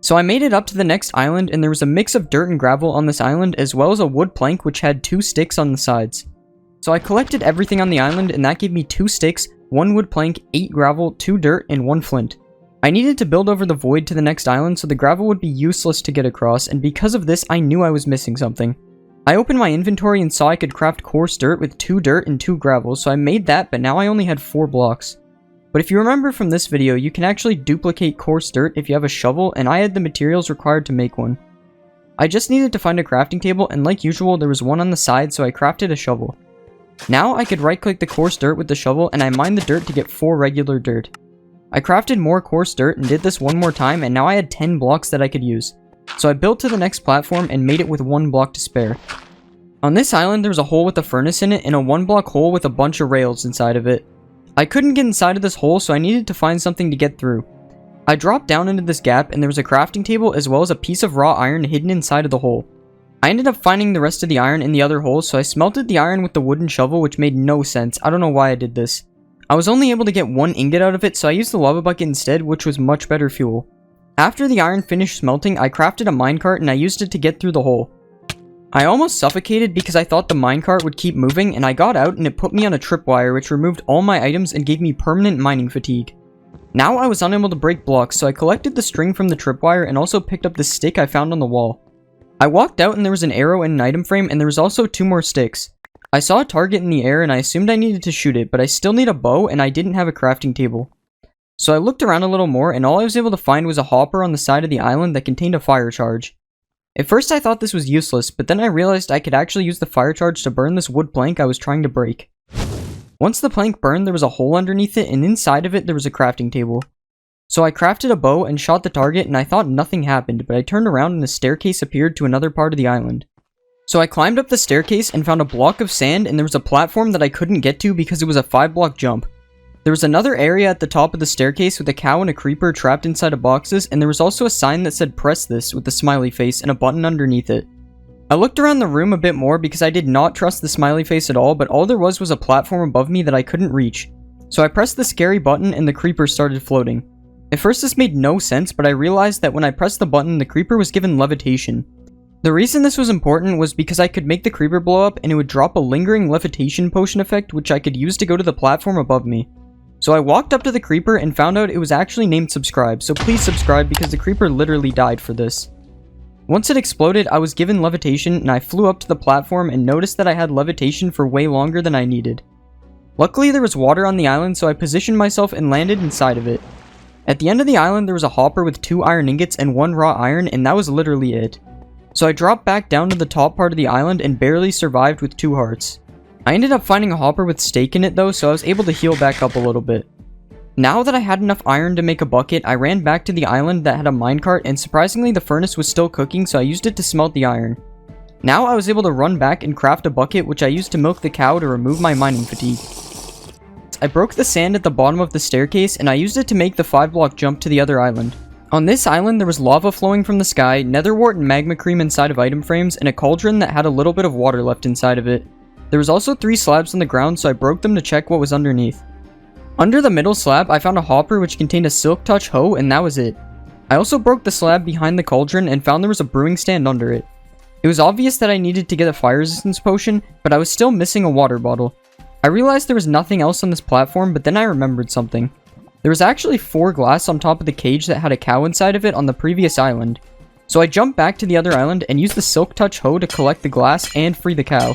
So I made it up to the next island and there was a mix of dirt and gravel on this island, as well as a wood plank which had 2 sticks on the sides. So I collected everything on the island and that gave me 2 sticks, 1 wood plank, 8 gravel, 2 dirt, and 1 flint. I needed to build over the void to the next island so the gravel would be useless to get across, and because of this I knew I was missing something. I opened my inventory and saw I could craft coarse dirt with 2 dirt and 2 gravel, so I made that, but now I only had 4 blocks. But if you remember from this video, you can actually duplicate coarse dirt if you have a shovel, and I had the materials required to make one. I just needed to find a crafting table, and like usual there was one on the side, so I crafted a shovel. Now I could right click the coarse dirt with the shovel and I mined the dirt to get 4 regular dirt. I crafted more coarse dirt and did this one more time, and now I had 10 blocks that I could use. So I built to the next platform and made it with 1 block to spare. On this island, there was a hole with a furnace in it and a 1 block hole with a bunch of rails inside of it. I couldn't get inside of this hole, so I needed to find something to get through. I dropped down into this gap and there was a crafting table as well as a piece of raw iron hidden inside of the hole. I ended up finding the rest of the iron in the other hole, so I smelted the iron with the wooden shovel, which made no sense. I don't know why I did this. I was only able to get 1 ingot out of it, so I used the lava bucket instead, which was much better fuel. After the iron finished smelting, I crafted a minecart and I used it to get through the hole. I almost suffocated because I thought the minecart would keep moving, and I got out and it put me on a tripwire, which removed all my items and gave me permanent mining fatigue. Now I was unable to break blocks, so I collected the string from the tripwire and also picked up the stick I found on the wall. I walked out and there was an arrow and an item frame, and there was also 2 more sticks. I saw a target in the air and I assumed I needed to shoot it, but I still need a bow and I didn't have a crafting table. So I looked around a little more and all I was able to find was a hopper on the side of the island that contained a fire charge. At first I thought this was useless, but then I realized I could actually use the fire charge to burn this wood plank I was trying to break. Once the plank burned, there was a hole underneath it, and inside of it there was a crafting table. So I crafted a bow and shot the target, and I thought nothing happened, but I turned around and a staircase appeared to another part of the island. So I climbed up the staircase and found a block of sand, and there was a platform that I couldn't get to because it was a 5-block jump. There was another area at the top of the staircase with a cow and a creeper trapped inside of boxes, and there was also a sign that said "Press this" with a smiley face and a button underneath it. I looked around the room a bit more because I did not trust the smiley face at all, but all there was a platform above me that I couldn't reach. So I pressed the scary button and the creeper started floating. At first this made no sense, but I realized that when I pressed the button, the creeper was given levitation. The reason this was important was because I could make the creeper blow up and it would drop a lingering levitation potion effect, which I could use to go to the platform above me. So I walked up to the creeper and found out it was actually named Subscribe, so please subscribe because the creeper literally died for this. Once it exploded, I was given levitation and I flew up to the platform and noticed that I had levitation for way longer than I needed. Luckily there was water on the island, so I positioned myself and landed inside of it. At the end of the island there was a hopper with 2 iron ingots and 1 raw iron, and that was literally it. So I dropped back down to the top part of the island and barely survived with 2 hearts. I ended up finding a hopper with steak in it though, so I was able to heal back up a little bit. Now that I had enough iron to make a bucket, I ran back to the island that had a minecart, and surprisingly the furnace was still cooking, so I used it to smelt the iron. Now I was able to run back and craft a bucket, which I used to milk the cow to remove my mining fatigue. I broke the sand at the bottom of the staircase and I used it to make the 5-block jump to the other island. On this island there was lava flowing from the sky, nether wart and magma cream inside of item frames, and a cauldron that had a little bit of water left inside of it. There was also 3 slabs on the ground, so I broke them to check what was underneath. Under the middle slab I found a hopper which contained a silk touch hoe, and that was it. I also broke the slab behind the cauldron and found there was a brewing stand under it. It was obvious that I needed to get a fire resistance potion, but I was still missing a water bottle. I realized there was nothing else on this platform, but then I remembered something. There was actually 4 glass on top of the cage that had a cow inside of it on the previous island. So I jumped back to the other island and used the silk touch hoe to collect the glass and free the cow.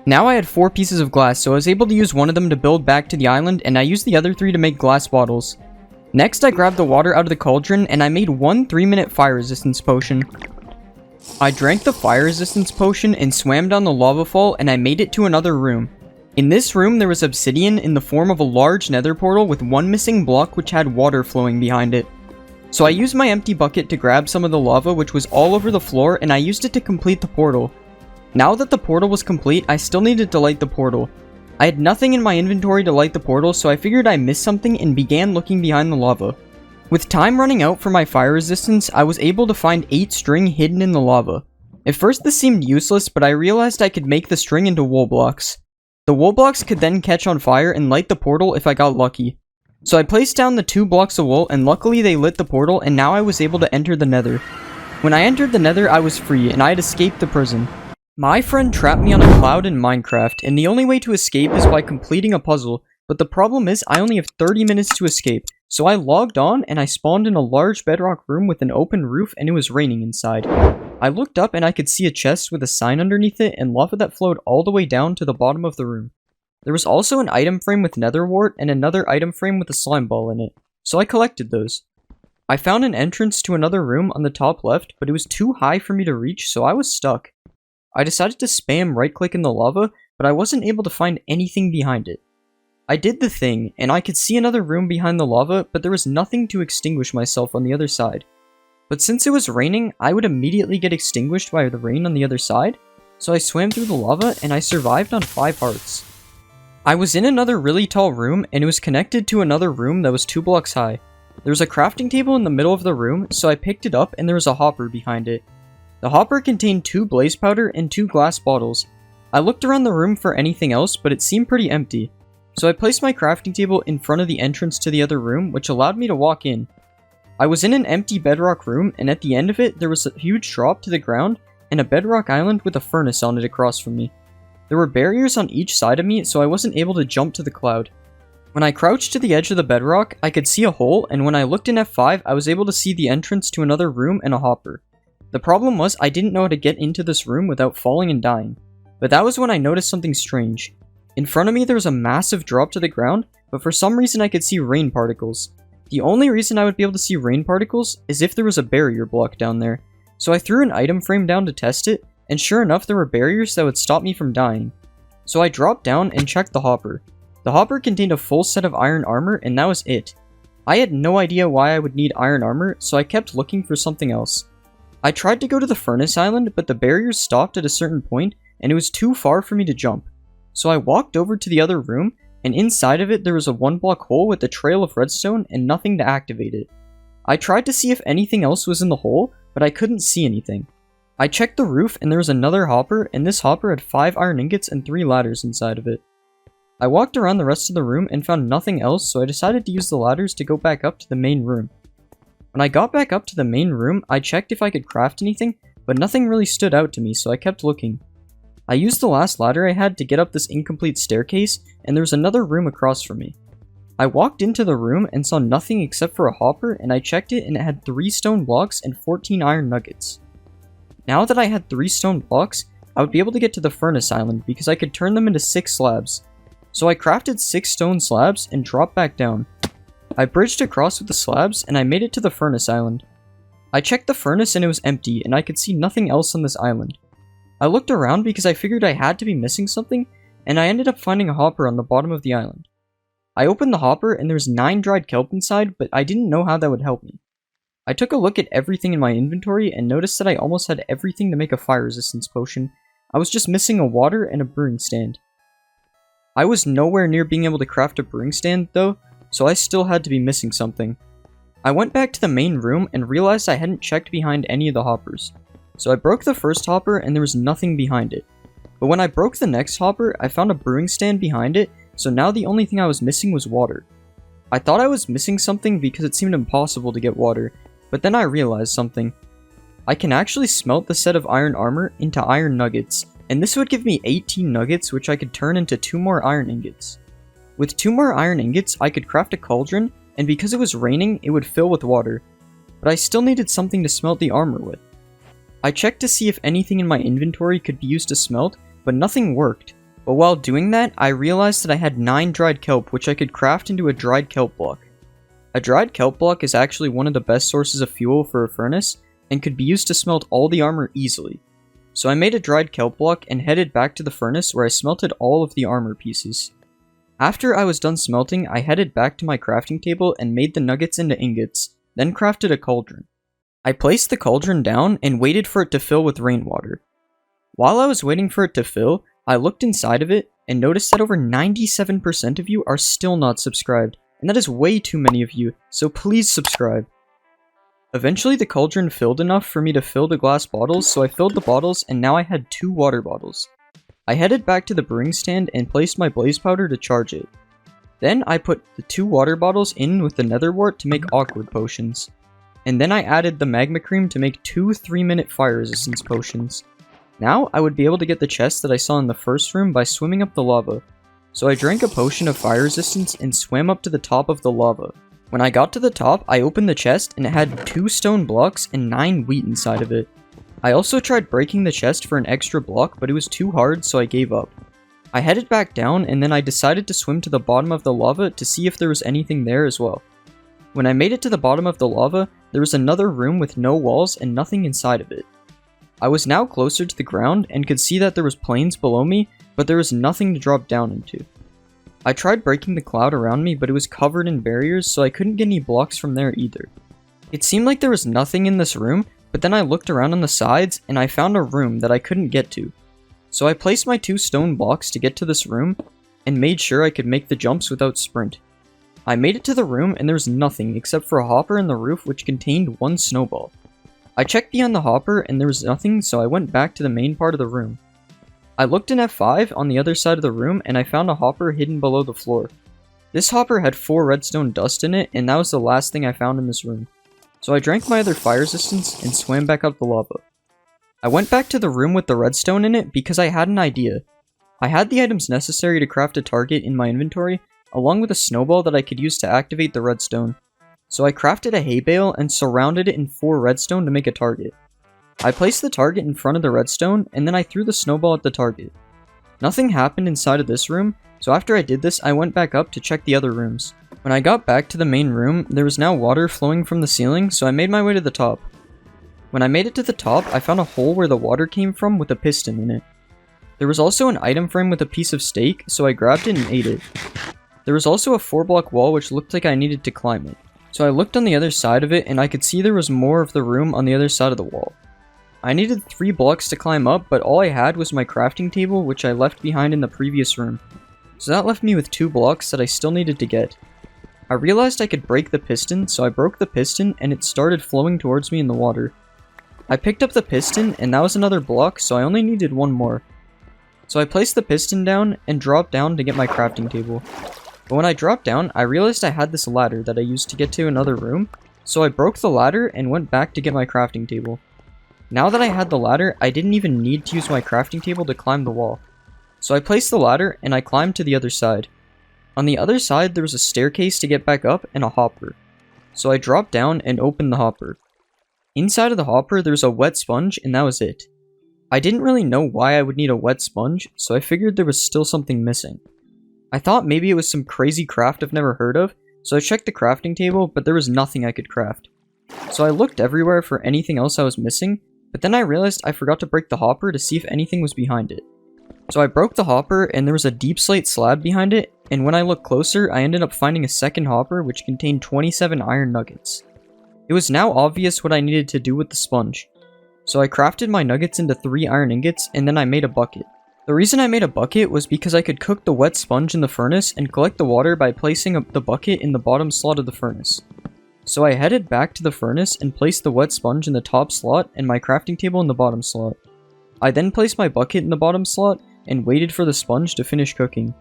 Now I had 4 pieces of glass, so I was able to use one of them to build back to the island, and I used the other 3 to make glass bottles. Next I grabbed the water out of the cauldron and I made 1 3-minute fire resistance potion. I drank the fire resistance potion and swam down the lava fall, and I made it to another room. In this room there was obsidian in the form of a large nether portal with 1 missing block which had water flowing behind it. So I used my empty bucket to grab some of the lava which was all over the floor, and I used it to complete the portal. Now that the portal was complete, I still needed to light the portal. I had nothing in my inventory to light the portal, so I figured I missed something and began looking behind the lava. With time running out for my fire resistance, I was able to find 8 string hidden in the lava. At first this seemed useless, but I realized I could make the string into wool blocks. The wool blocks could then catch on fire and light the portal if I got lucky. So I placed down the 2 blocks of wool, and luckily they lit the portal, and now I was able to enter the nether. When I entered the nether I was free, and I had escaped the prison. My friend trapped me on a cloud in Minecraft, and the only way to escape is by completing a puzzle, but the problem is I only have 30 minutes to escape. So I logged on and I spawned in a large bedrock room with an open roof, and it was raining inside. I looked up and I could see a chest with a sign underneath it and lava that flowed all the way down to the bottom of the room. There was also an item frame with nether wart and another item frame with a slime ball in it, so I collected those. I found an entrance to another room on the top left, but it was too high for me to reach, so I was stuck. I decided to spam right click in the lava, but I wasn't able to find anything behind it. I did the thing, and I could see another room behind the lava, but there was nothing to extinguish myself on the other side. But since it was raining, I would immediately get extinguished by the rain on the other side, so I swam through the lava and I survived on 5 hearts. I was in another really tall room and it was connected to another room that was 2 blocks high. There was a crafting table in the middle of the room, so I picked it up and there was a hopper behind it. The hopper contained 2 blaze powder and 2 glass bottles. I looked around the room for anything else, but it seemed pretty empty. So I placed my crafting table in front of the entrance to the other room, which allowed me to walk in. I was in an empty bedrock room, and at the end of it, there was a huge drop to the ground and a bedrock island with a furnace on it across from me. There were barriers on each side of me, so I wasn't able to jump to the cloud. When I crouched to the edge of the bedrock, I could see a hole, and when I looked in F5, I was able to see the entrance to another room and a hopper. The problem was, I didn't know how to get into this room without falling and dying. But that was when I noticed something strange. In front of me, there was a massive drop to the ground, but for some reason I could see rain particles. The only reason I would be able to see rain particles is if there was a barrier block down there. So I threw an item frame down to test it, and sure enough there were barriers that would stop me from dying. So I dropped down and checked the hopper. The hopper contained a full set of iron armor, and that was it. I had no idea why I would need iron armor, so I kept looking for something else. I tried to go to the furnace island, but the barriers stopped at a certain point, and it was too far for me to jump. So I walked over to the other room, and inside of it there was a 1-block hole with a trail of redstone and nothing to activate it. I tried to see if anything else was in the hole, but I couldn't see anything. I checked the roof and there was another hopper, and this hopper had 5 iron ingots and 3 ladders inside of it. I walked around the rest of the room and found nothing else, so I decided to use the ladders to go back up to the main room. When I got back up to the main room, I checked if I could craft anything, but nothing really stood out to me, so I kept looking. I used the last ladder I had to get up this incomplete staircase, and there was another room across from me. I walked into the room and saw nothing except for a hopper, and I checked it and it had 3 stone blocks and 14 iron nuggets. Now that I had 3 stone blocks, I would be able to get to the furnace island because I could turn them into 6 slabs. So I crafted 6 stone slabs and dropped back down. I bridged across with the slabs and I made it to the furnace island. I checked the furnace and it was empty and I could see nothing else on this island. I looked around because I figured I had to be missing something, and I ended up finding a hopper on the bottom of the island. I opened the hopper and there was 9 dried kelp inside, but I didn't know how that would help me. I took a look at everything in my inventory and noticed that I almost had everything to make a fire resistance potion. I was just missing a water and a brewing stand. I was nowhere near being able to craft a brewing stand though, so I still had to be missing something. I went back to the main room and realized I hadn't checked behind any of the hoppers. So I broke the first hopper and there was nothing behind it. But when I broke the next hopper, I found a brewing stand behind it, so now the only thing I was missing was water. I thought I was missing something because it seemed impossible to get water, but then I realized something. I can actually smelt the set of iron armor into iron nuggets, and this would give me 18 nuggets which I could turn into 2 more iron ingots. With 2 more iron ingots, I could craft a cauldron, and because it was raining, it would fill with water. But I still needed something to smelt the armor with. I checked to see if anything in my inventory could be used to smelt, but nothing worked. But while doing that, I realized that I had 9 dried kelp which I could craft into a dried kelp block. A dried kelp block is actually one of the best sources of fuel for a furnace, and could be used to smelt all the armor easily. So I made a dried kelp block and headed back to the furnace where I smelted all of the armor pieces. After I was done smelting, I headed back to my crafting table and made the nuggets into ingots, then crafted a cauldron. I placed the cauldron down and waited for it to fill with rainwater. While I was waiting for it to fill, I looked inside of it and noticed that over 97% of you are still not subscribed, and that is way too many of you, so please subscribe. Eventually the cauldron filled enough for me to fill the glass bottles, so I filled the bottles and now I had 2 water bottles. I headed back to the brewing stand and placed my blaze powder to charge it. Then I put the 2 water bottles in with the nether wart to make awkward potions. And then I added the magma cream to make 2 3-minute fire resistance potions. Now I would be able to get the chest that I saw in the first room by swimming up the lava. So I drank a potion of fire resistance and swam up to the top of the lava. When I got to the top, I opened the chest and it had 2 stone blocks and 9 wheat inside of it. I also tried breaking the chest for an extra block, but it was too hard, so I gave up. I headed back down and then I decided to swim to the bottom of the lava to see if there was anything there as well. When I made it to the bottom of the lava, there was another room with no walls and nothing inside of it. I was now closer to the ground and could see that there was plains below me, but there was nothing to drop down into. I tried breaking the cloud around me, but it was covered in barriers, so I couldn't get any blocks from there either. It seemed like there was nothing in this room, but then I looked around on the sides and I found a room that I couldn't get to. So I placed my 2 stone blocks to get to this room and made sure I could make the jumps without sprint. I made it to the room and there was nothing except for a hopper in the roof which contained 1 snowball. I checked behind the hopper and there was nothing, so I went back to the main part of the room. I looked in F5 on the other side of the room and I found a hopper hidden below the floor. This hopper had 4 redstone dust in it, and that was the last thing I found in this room. So I drank my other fire resistance and swam back up the lava. I went back to the room with the redstone in it because I had an idea. I had the items necessary to craft a target in my inventory, along with a snowball that I could use to activate the redstone. So I crafted a hay bale and surrounded it in 4 redstone to make a target. I placed the target in front of the redstone, and then I threw the snowball at the target. Nothing happened inside of this room, so after I did this, I went back up to check the other rooms. When I got back to the main room, there was now water flowing from the ceiling, so I made my way to the top. When I made it to the top, I found a hole where the water came from with a piston in it. There was also an item frame with a piece of steak, so I grabbed it and ate it. There was also a 4-block wall which looked like I needed to climb it. So I looked on the other side of it and I could see there was more of the room on the other side of the wall. I needed 3 blocks to climb up, but all I had was my crafting table which I left behind in the previous room. So that left me with 2 blocks that I still needed to get. I realized I could break the piston, so I broke the piston and it started flowing towards me in the water. I picked up the piston and that was another block, so I only needed 1 more. So I placed the piston down and dropped down to get my crafting table. But when I dropped down, I realized I had this ladder that I used to get to another room, so I broke the ladder and went back to get my crafting table. Now that I had the ladder, I didn't even need to use my crafting table to climb the wall. So I placed the ladder and I climbed to the other side. On the other side, there was a staircase to get back up and a hopper. So I dropped down and opened the hopper. Inside of the hopper, there was a wet sponge and that was it. I didn't really know why I would need a wet sponge, so I figured there was still something missing. I thought maybe it was some crazy craft I've never heard of, so I checked the crafting table, but there was nothing I could craft. So I looked everywhere for anything else I was missing, but then I realized I forgot to break the hopper to see if anything was behind it. So I broke the hopper and there was a deep slate slab behind it, and when I looked closer, I ended up finding a second hopper which contained 27 iron nuggets. It was now obvious what I needed to do with the sponge. So I crafted my nuggets into 3 iron ingots and then I made a bucket. The reason I made a bucket was because I could cook the wet sponge in the furnace and collect the water by placing the bucket in the bottom slot of the furnace. So I headed back to the furnace and placed the wet sponge in the top slot and my crafting table in the bottom slot. I then placed my bucket in the bottom slot and waited for the sponge to finish cooking.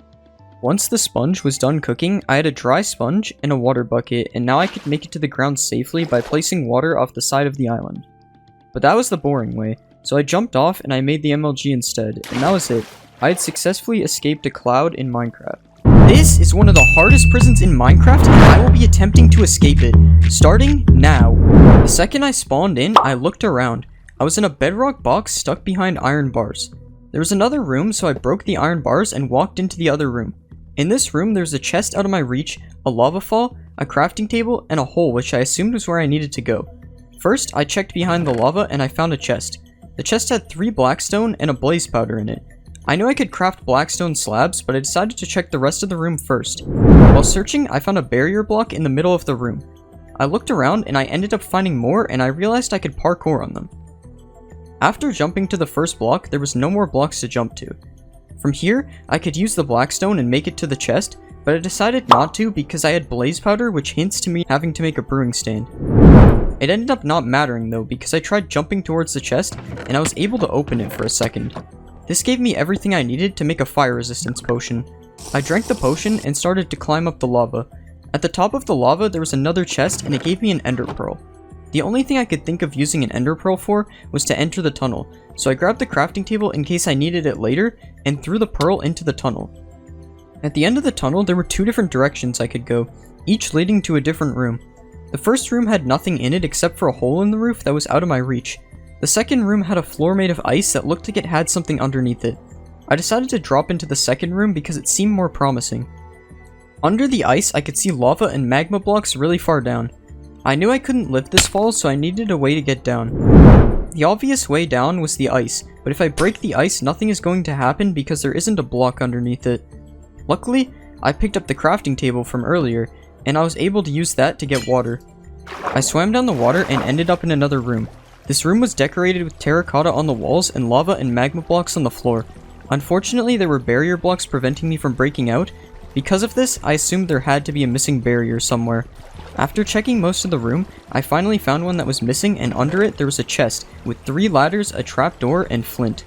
Once the sponge was done cooking, I had a dry sponge and a water bucket, and now I could make it to the ground safely by placing water off the side of the island. But that was the boring way, so I jumped off and I made the MLG instead, and that was it. I had successfully escaped a cloud in Minecraft. This is one of the hardest prisons in Minecraft, and I will be attempting to escape it, starting now. The second I spawned in, I looked around. I was in a bedrock box stuck behind iron bars. There was another room, so I broke the iron bars and walked into the other room. In this room, there was a chest out of my reach, a lava fall, a crafting table, and a hole which I assumed was where I needed to go. First, I checked behind the lava and I found a chest. The chest had 3 blackstone and a blaze powder in it. I knew I could craft blackstone slabs, but I decided to check the rest of the room first. While searching, I found a barrier block in the middle of the room. I looked around and I ended up finding more, and I realized I could parkour on them. After jumping to the first block, there was no more blocks to jump to. From here, I could use the blackstone and make it to the chest, but I decided not to because I had blaze powder, which hints to me having to make a brewing stand. It ended up not mattering though, because I tried jumping towards the chest and I was able to open it for a second. This gave me everything I needed to make a fire resistance potion. I drank the potion and started to climb up the lava. At the top of the lava there was another chest and it gave me an ender pearl. The only thing I could think of using an ender pearl for was to enter the tunnel, so I grabbed the crafting table in case I needed it later and threw the pearl into the tunnel. At the end of the tunnel there were 2 different directions I could go, each leading to a different room. The first room had nothing in it except for a hole in the roof that was out of my reach. The second room had a floor made of ice that looked like it had something underneath it. I decided to drop into the second room because it seemed more promising. Under the ice I could see lava and magma blocks really far down. I knew I couldn't lift this fall, so I needed a way to get down. The obvious way down was the ice, but if I break the ice nothing is going to happen because there isn't a block underneath it. Luckily, I picked up the crafting table from earlier, and I was able to use that to get water. I swam down the water and ended up in another room. This room was decorated with terracotta on the walls and lava and magma blocks on the floor. Unfortunately, there were barrier blocks preventing me from breaking out. Because of this, I assumed there had to be a missing barrier somewhere. After checking most of the room, I finally found one that was missing, and under it there was a chest with 3 ladders, a trapdoor, and flint.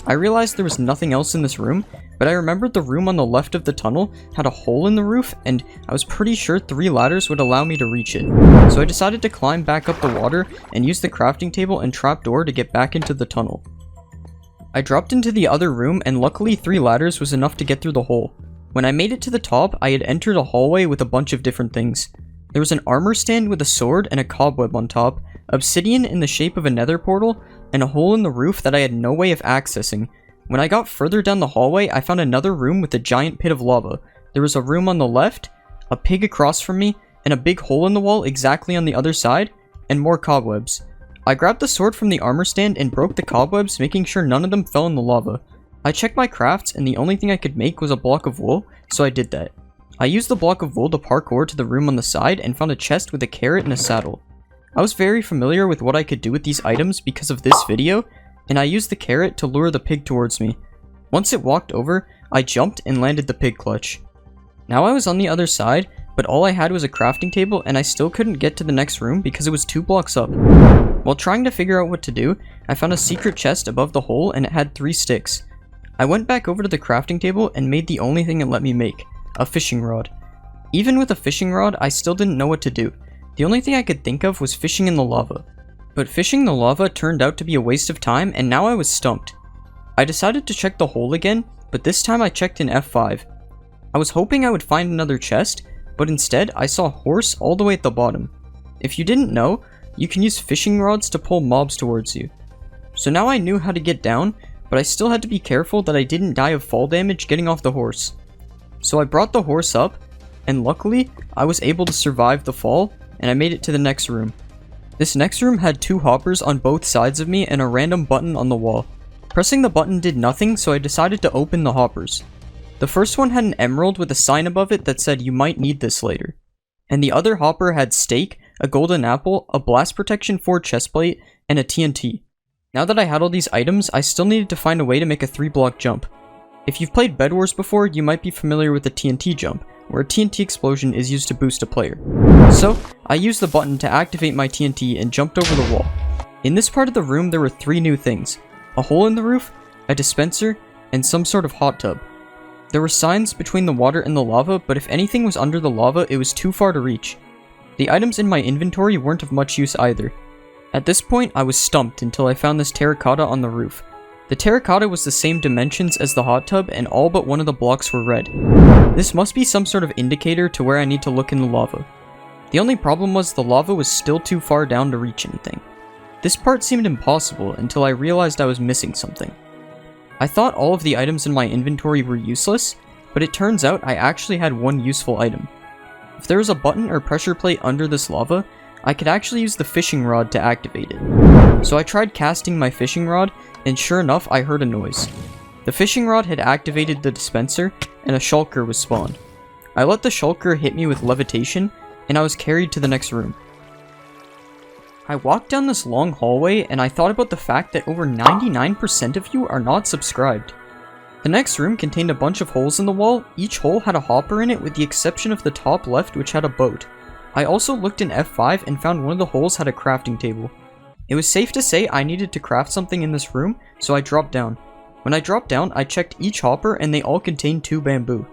I realized there was nothing else in this room, but I remembered the room on the left of the tunnel had a hole in the roof, and I was pretty sure 3 ladders would allow me to reach it. So I decided to climb back up the water and use the crafting table and trapdoor to get back into the tunnel. I dropped into the other room, and luckily 3 ladders was enough to get through the hole. When I made it to the top, I had entered a hallway with a bunch of different things. There was an armor stand with a sword and a cobweb on top, obsidian in the shape of a nether portal, and a hole in the roof that I had no way of accessing. When I got further down the hallway, I found another room with a giant pit of lava. There was a room on the left, a pig across from me, and a big hole in the wall exactly on the other side, and more cobwebs. I grabbed the sword from the armor stand and broke the cobwebs, making sure none of them fell in the lava. I checked my crafts, and the only thing I could make was a block of wool, so I did that. I used the block of wool to parkour to the room on the side and found a chest with a carrot and a saddle. I was very familiar with what I could do with these items because of this video, and I used the carrot to lure the pig towards me. Once it walked over, I jumped and landed the pig clutch. Now I was on the other side, but all I had was a crafting table, and I still couldn't get to the next room because it was 2 blocks up. While trying to figure out what to do, I found a secret chest above the hole, and it had 3 sticks. I went back over to the crafting table and made the only thing it let me make, a fishing rod. Even with a fishing rod, I still didn't know what to do. The only thing I could think of was fishing in the lava. But fishing the lava turned out to be a waste of time, and now I was stumped. I decided to check the hole again, but this time I checked in F5. I was hoping I would find another chest, but instead I saw a horse all the way at the bottom. If you didn't know, you can use fishing rods to pull mobs towards you. So now I knew how to get down, but I still had to be careful that I didn't die of fall damage getting off the horse. So I brought the horse up, and luckily, I was able to survive the fall, and I made it to the next room. This next room had 2 hoppers on both sides of me and a random button on the wall. Pressing the button did nothing, so I decided to open the hoppers. The first one had an emerald with a sign above it that said you might need this later. And the other hopper had steak, a golden apple, a blast protection 4 chestplate, and a TNT. Now that I had all these items, I still needed to find a way to make a 3-block jump. If you've played Bed Wars before, you might be familiar with the TNT jump, where a TNT explosion is used to boost a player. So, I used the button to activate my TNT and jumped over the wall. In this part of the room there were 3 new things: a hole in the roof, a dispenser, and some sort of hot tub. There were signs between the water and the lava, but if anything was under the lava, it was too far to reach. The items in my inventory weren't of much use either. At this point, I was stumped until I found this terracotta on the roof. The terracotta was the same dimensions as the hot tub, and all but one of the blocks were red. This must be some sort of indicator to where I need to look in the lava. The only problem was the lava was still too far down to reach anything. This part seemed impossible until I realized I was missing something. I thought all of the items in my inventory were useless, but it turns out I actually had one useful item. If there was a button or pressure plate under this lava, I could actually use the fishing rod to activate it. So I tried casting my fishing rod, and sure enough, I heard a noise. The fishing rod had activated the dispenser, and a shulker was spawned. I let the shulker hit me with levitation, and I was carried to the next room. I walked down this long hallway, and I thought about the fact that over 99% of you are not subscribed. The next room contained a bunch of holes in the wall. Each hole had a hopper in it with the exception of the top left, which had a boat. I also looked in F5 and found one of the holes had a crafting table. It was safe to say I needed to craft something in this room, so I dropped down. When I dropped down, I checked each hopper and they all contained 2 bamboo.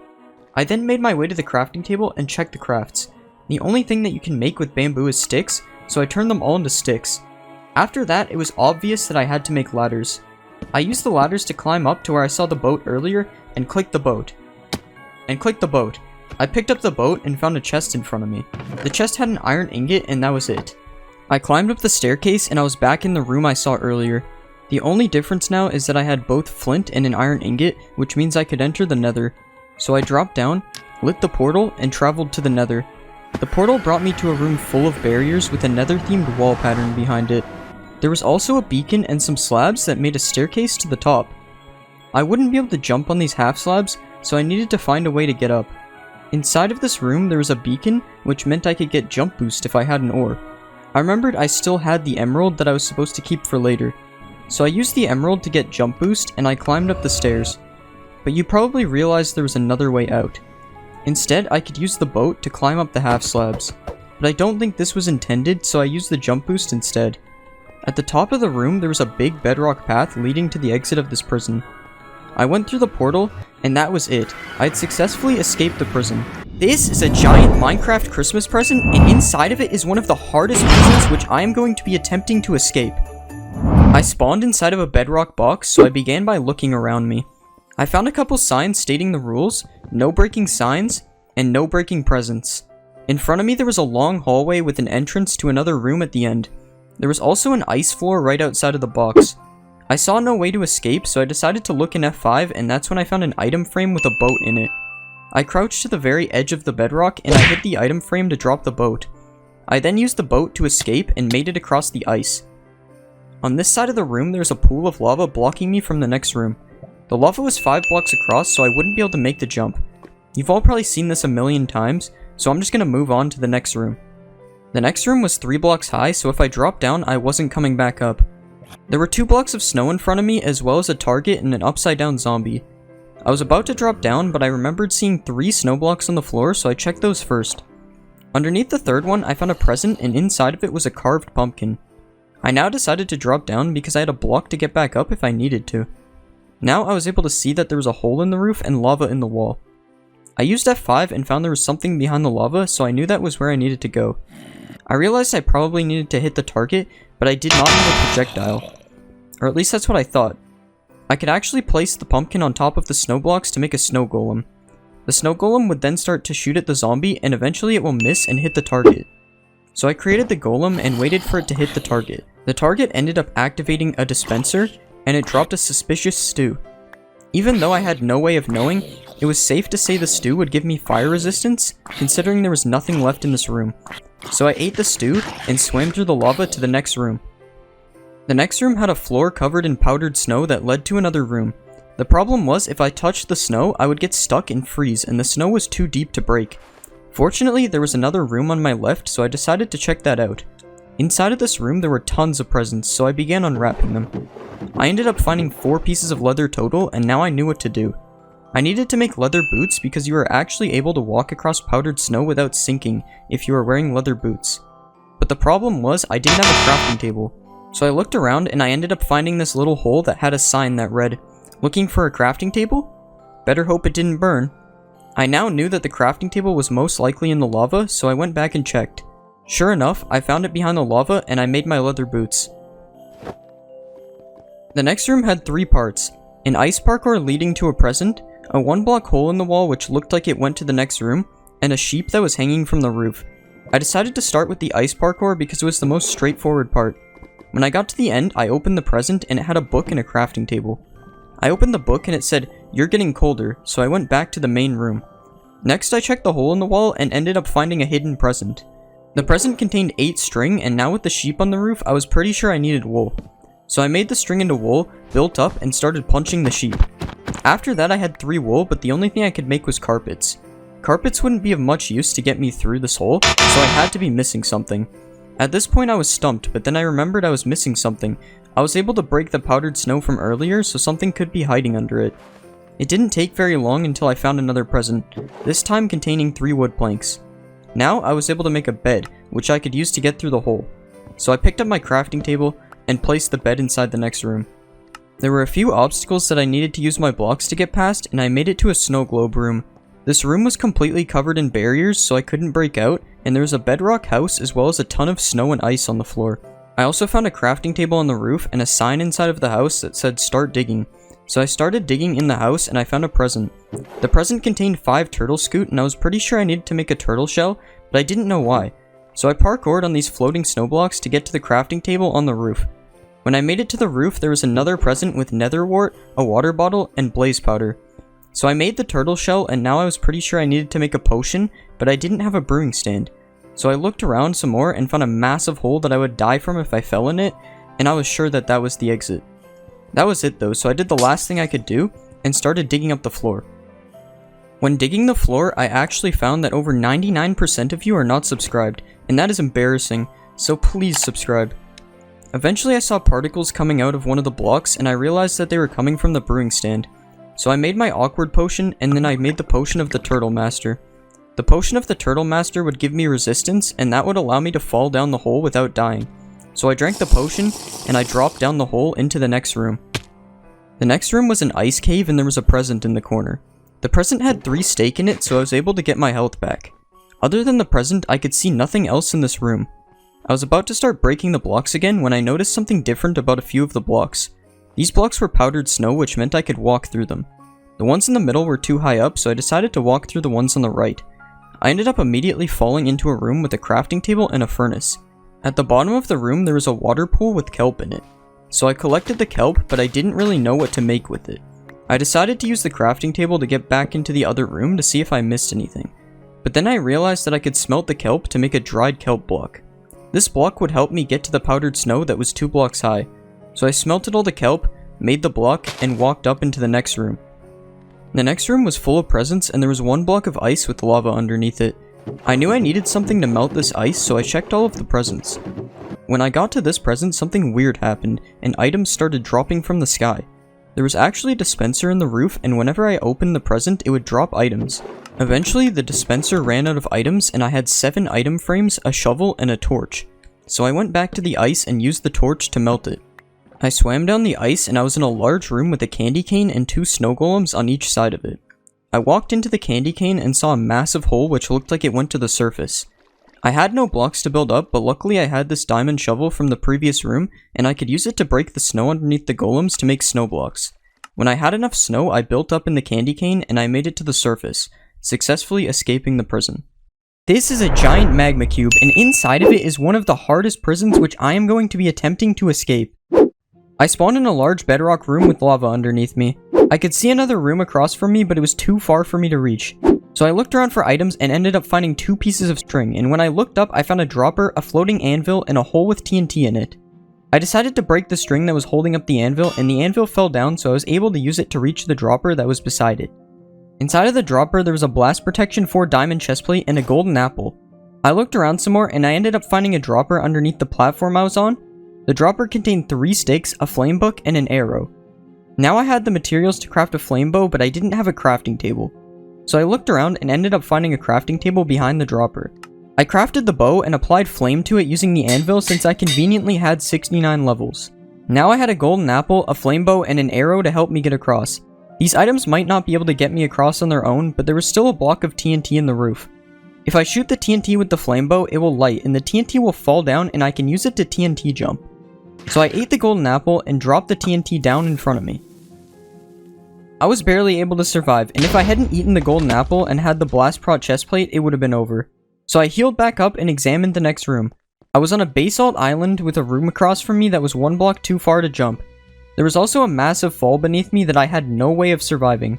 I then made my way to the crafting table and checked the crafts. The only thing that you can make with bamboo is sticks, so I turned them all into sticks. After that, it was obvious that I had to make ladders. I used the ladders to climb up to where I saw the boat earlier and clicked the boat. I picked up the boat and found a chest in front of me. The chest had an iron ingot and that was it. I climbed up the staircase and I was back in the room I saw earlier. The only difference now is that I had both flint and an iron ingot, which means I could enter the nether. So I dropped down, lit the portal, and traveled to the nether. The portal brought me to a room full of barriers with a nether-themed wall pattern behind it. There was also a beacon and some slabs that made a staircase to the top. I wouldn't be able to jump on these half slabs, so I needed to find a way to get up. Inside of this room there was a beacon, which meant I could get jump boost if I had an ore. I remembered I still had the emerald that I was supposed to keep for later. So I used the emerald to get jump boost and I climbed up the stairs. But you probably realized there was another way out. Instead, I could use the boat to climb up the half slabs. But I don't think this was intended, so I used the jump boost instead. At the top of the room, there was a big bedrock path leading to the exit of this prison. I went through the portal, and that was it. I had successfully escaped the prison. This is a giant Minecraft Christmas present, and inside of it is one of the hardest prisons which I am going to be attempting to escape. I spawned inside of a bedrock box, so I began by looking around me. I found a couple signs stating the rules, no breaking signs, and no breaking presents. In front of me there was a long hallway with an entrance to another room at the end. There was also an ice floor right outside of the box. I saw no way to escape, so I decided to look in F5, and that's when I found an item frame with a boat in it. I crouched to the very edge of the bedrock, and I hit the item frame to drop the boat. I then used the boat to escape and made it across the ice. On this side of the room, there's a pool of lava blocking me from the next room. The lava was 5 blocks across, so I wouldn't be able to make the jump. You've all probably seen this a million times, so I'm just going to move on to the next room. The next room was 3 blocks high, so if I dropped down, I wasn't coming back up. There were 2 blocks of snow in front of me, as well as a target and an upside down zombie. I was about to drop down, but I remembered seeing 3 snow blocks on the floor, so I checked those first. Underneath the third one, I found a present, and inside of it was a carved pumpkin. I now decided to drop down because I had a block to get back up if I needed to. Now I was able to see that there was a hole in the roof and lava in the wall. I used F5 and found there was something behind the lava, so I knew that was where I needed to go. I realized I probably needed to hit the target, but I did not have a projectile. Or at least that's what I thought. I could actually place the pumpkin on top of the snow blocks to make a snow golem. The snow golem would then start to shoot at the zombie, and eventually it will miss and hit the target. So I created the golem and waited for it to hit the target. The target ended up activating a dispenser, and it dropped a suspicious stew. Even though I had no way of knowing, it was safe to say the stew would give me fire resistance, considering there was nothing left in this room. So I ate the stew and swam through the lava to the next room. The next room had a floor covered in powdered snow that led to another room. The problem was if I touched the snow, I would get stuck and freeze, and the snow was too deep to break. Fortunately, there was another room on my left, so I decided to check that out. Inside of this room, there were tons of presents, so I began unwrapping them. I ended up finding 4 pieces of leather total, and now I knew what to do. I needed to make leather boots because you are actually able to walk across powdered snow without sinking if you are wearing leather boots. But the problem was I didn't have a crafting table. So I looked around and I ended up finding this little hole that had a sign that read, "Looking for a crafting table? Better hope it didn't burn." I now knew that the crafting table was most likely in the lava, so I went back and checked. Sure enough, I found it behind the lava and I made my leather boots. The next room had 3 parts: an ice parkour leading to a present, a 1-block hole in the wall which looked like it went to the next room, and a sheep that was hanging from the roof. I decided to start with the ice parkour because it was the most straightforward part. When I got to the end, I opened the present and it had a book and a crafting table. I opened the book and it said, "You're getting colder," so I went back to the main room. Next, I checked the hole in the wall and ended up finding a hidden present. The present contained 8 string, and now with the sheep on the roof, I was pretty sure I needed wool. So I made the string into wool, built up, and started punching the sheep. After that, I had 3 wool, but the only thing I could make was carpets. Carpets wouldn't be of much use to get me through this hole, so I had to be missing something. At this point I was stumped, but then I remembered I was missing something. I was able to break the powdered snow from earlier, so something could be hiding under it. It didn't take very long until I found another present, this time containing 3 wood planks. Now I was able to make a bed, which I could use to get through the hole. So I picked up my crafting table and placed the bed inside the next room. There were a few obstacles that I needed to use my blocks to get past, and I made it to a snow globe room. This room was completely covered in barriers, so I couldn't break out, and there was a bedrock house as well as a ton of snow and ice on the floor. I also found a crafting table on the roof and a sign inside of the house that said "Start digging." So I started digging in the house and I found a present. The present contained 5 turtle scoot, and I was pretty sure I needed to make a turtle shell, but I didn't know why. So I parkoured on these floating snow blocks to get to the crafting table on the roof. When I made it to the roof, there was another present with nether wart, a water bottle, and blaze powder. So I made the turtle shell, and now I was pretty sure I needed to make a potion, but I didn't have a brewing stand. So I looked around some more and found a massive hole that I would die from if I fell in it, and I was sure that that was the exit. That was it though, so I did the last thing I could do, and started digging up the floor. When digging the floor, I actually found that over 99% of you are not subscribed, and that is embarrassing. so please subscribe. Eventually I saw particles coming out of one of the blocks and I realized that they were coming from the brewing stand. So I made my awkward potion and then I made the potion of the Turtle Master. The potion of the Turtle Master would give me resistance and that would allow me to fall down the hole without dying. So I drank the potion and I dropped down the hole into the next room. The next room was an ice cave and there was a present in the corner. The present had 3 steak in it, so I was able to get my health back. Other than the present, I could see nothing else in this room. I was about to start breaking the blocks again when I noticed something different about a few of the blocks. These blocks were powdered snow, which meant I could walk through them. The ones in the middle were too high up, so I decided to walk through the ones on the right. I ended up immediately falling into a room with a crafting table and a furnace. At the bottom of the room there was a water pool with kelp in it. So I collected the kelp, but I didn't really know what to make with it. I decided to use the crafting table to get back into the other room to see if I missed anything. But then I realized that I could smelt the kelp to make a dried kelp block. This block would help me get to the powdered snow that was 2 blocks high. So I smelted all the kelp, made the block, and walked up into the next room. The next room was full of presents and there was 1 block of ice with lava underneath it. I knew I needed something to melt this ice, so I checked all of the presents. When I got to this present, something weird happened, and items started dropping from the sky. There was actually a dispenser in the roof, and whenever I opened the present, it would drop items. Eventually, the dispenser ran out of items, and I had 7 item frames, a shovel, and a torch. So I went back to the ice and used the torch to melt it. I swam down the ice, and I was in a large room with a candy cane and 2 snow golems on each side of it. I walked into the candy cane and saw a massive hole which looked like it went to the surface. I had no blocks to build up, but luckily I had this diamond shovel from the previous room, and I could use it to break the snow underneath the golems to make snow blocks. When I had enough snow, I built up in the candy cane and I made it to the surface, successfully escaping the prison. This is a giant magma cube, and inside of it is one of the hardest prisons which I am going to be attempting to escape. I spawned in a large bedrock room with lava underneath me. I could see another room across from me, but it was too far for me to reach. So I looked around for items and ended up finding 2 pieces of string, and when I looked up, I found a dropper, a floating anvil, and a hole with TNT in it. I decided to break the string that was holding up the anvil, and the anvil fell down, so I was able to use it to reach the dropper that was beside it. Inside of the dropper, there was a blast protection 4 diamond chestplate and a golden apple. I looked around some more, and I ended up finding a dropper underneath the platform I was on. The dropper contained 3 sticks, a flame book, and an arrow. Now I had the materials to craft a flame bow, but I didn't have a crafting table. So I looked around and ended up finding a crafting table behind the dropper. I crafted the bow and applied flame to it using the anvil since I conveniently had 69 levels. Now I had a golden apple, a flame bow, and an arrow to help me get across. These items might not be able to get me across on their own, but there was still a block of TNT in the roof. If I shoot the TNT with the flame bow, it will light and the TNT will fall down and I can use it to TNT jump. So I ate the golden apple and dropped the TNT down in front of me. I was barely able to survive, and if I hadn't eaten the golden apple and had the blast prot chestplate, it would have been over. So I healed back up and examined the next room. I was on a basalt island with a room across from me that was 1 block too far to jump. There was also a massive fall beneath me that I had no way of surviving.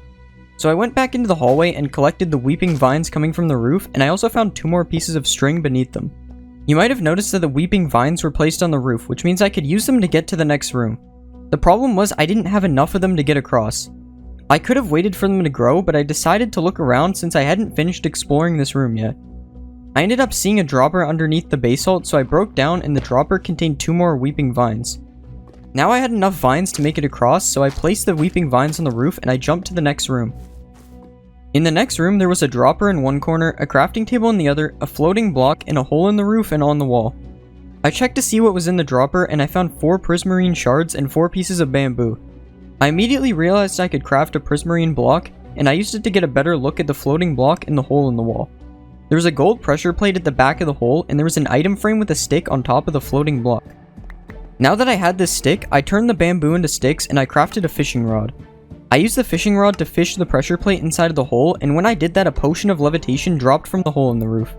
So I went back into the hallway and collected the weeping vines coming from the roof, and I also found 2 more pieces of string beneath them. You might have noticed that the weeping vines were placed on the roof, which means I could use them to get to the next room. The problem was I didn't have enough of them to get across. I could have waited for them to grow, but I decided to look around since I hadn't finished exploring this room yet. I ended up seeing a dropper underneath the basalt, so I broke down and the dropper contained 2 more weeping vines. Now I had enough vines to make it across, so I placed the weeping vines on the roof and I jumped to the next room. In the next room, there was a dropper in one corner, a crafting table in the other, a floating block, and a hole in the roof and on the wall. I checked to see what was in the dropper and I found 4 prismarine shards and 4 pieces of bamboo. I immediately realized I could craft a prismarine block, and I used it to get a better look at the floating block and the hole in the wall. There was a gold pressure plate at the back of the hole, and there was an item frame with a stick on top of the floating block. Now that I had this stick, I turned the bamboo into sticks and I crafted a fishing rod. I used the fishing rod to fish the pressure plate inside of the hole, and when I did that, a potion of levitation dropped from the hole in the roof.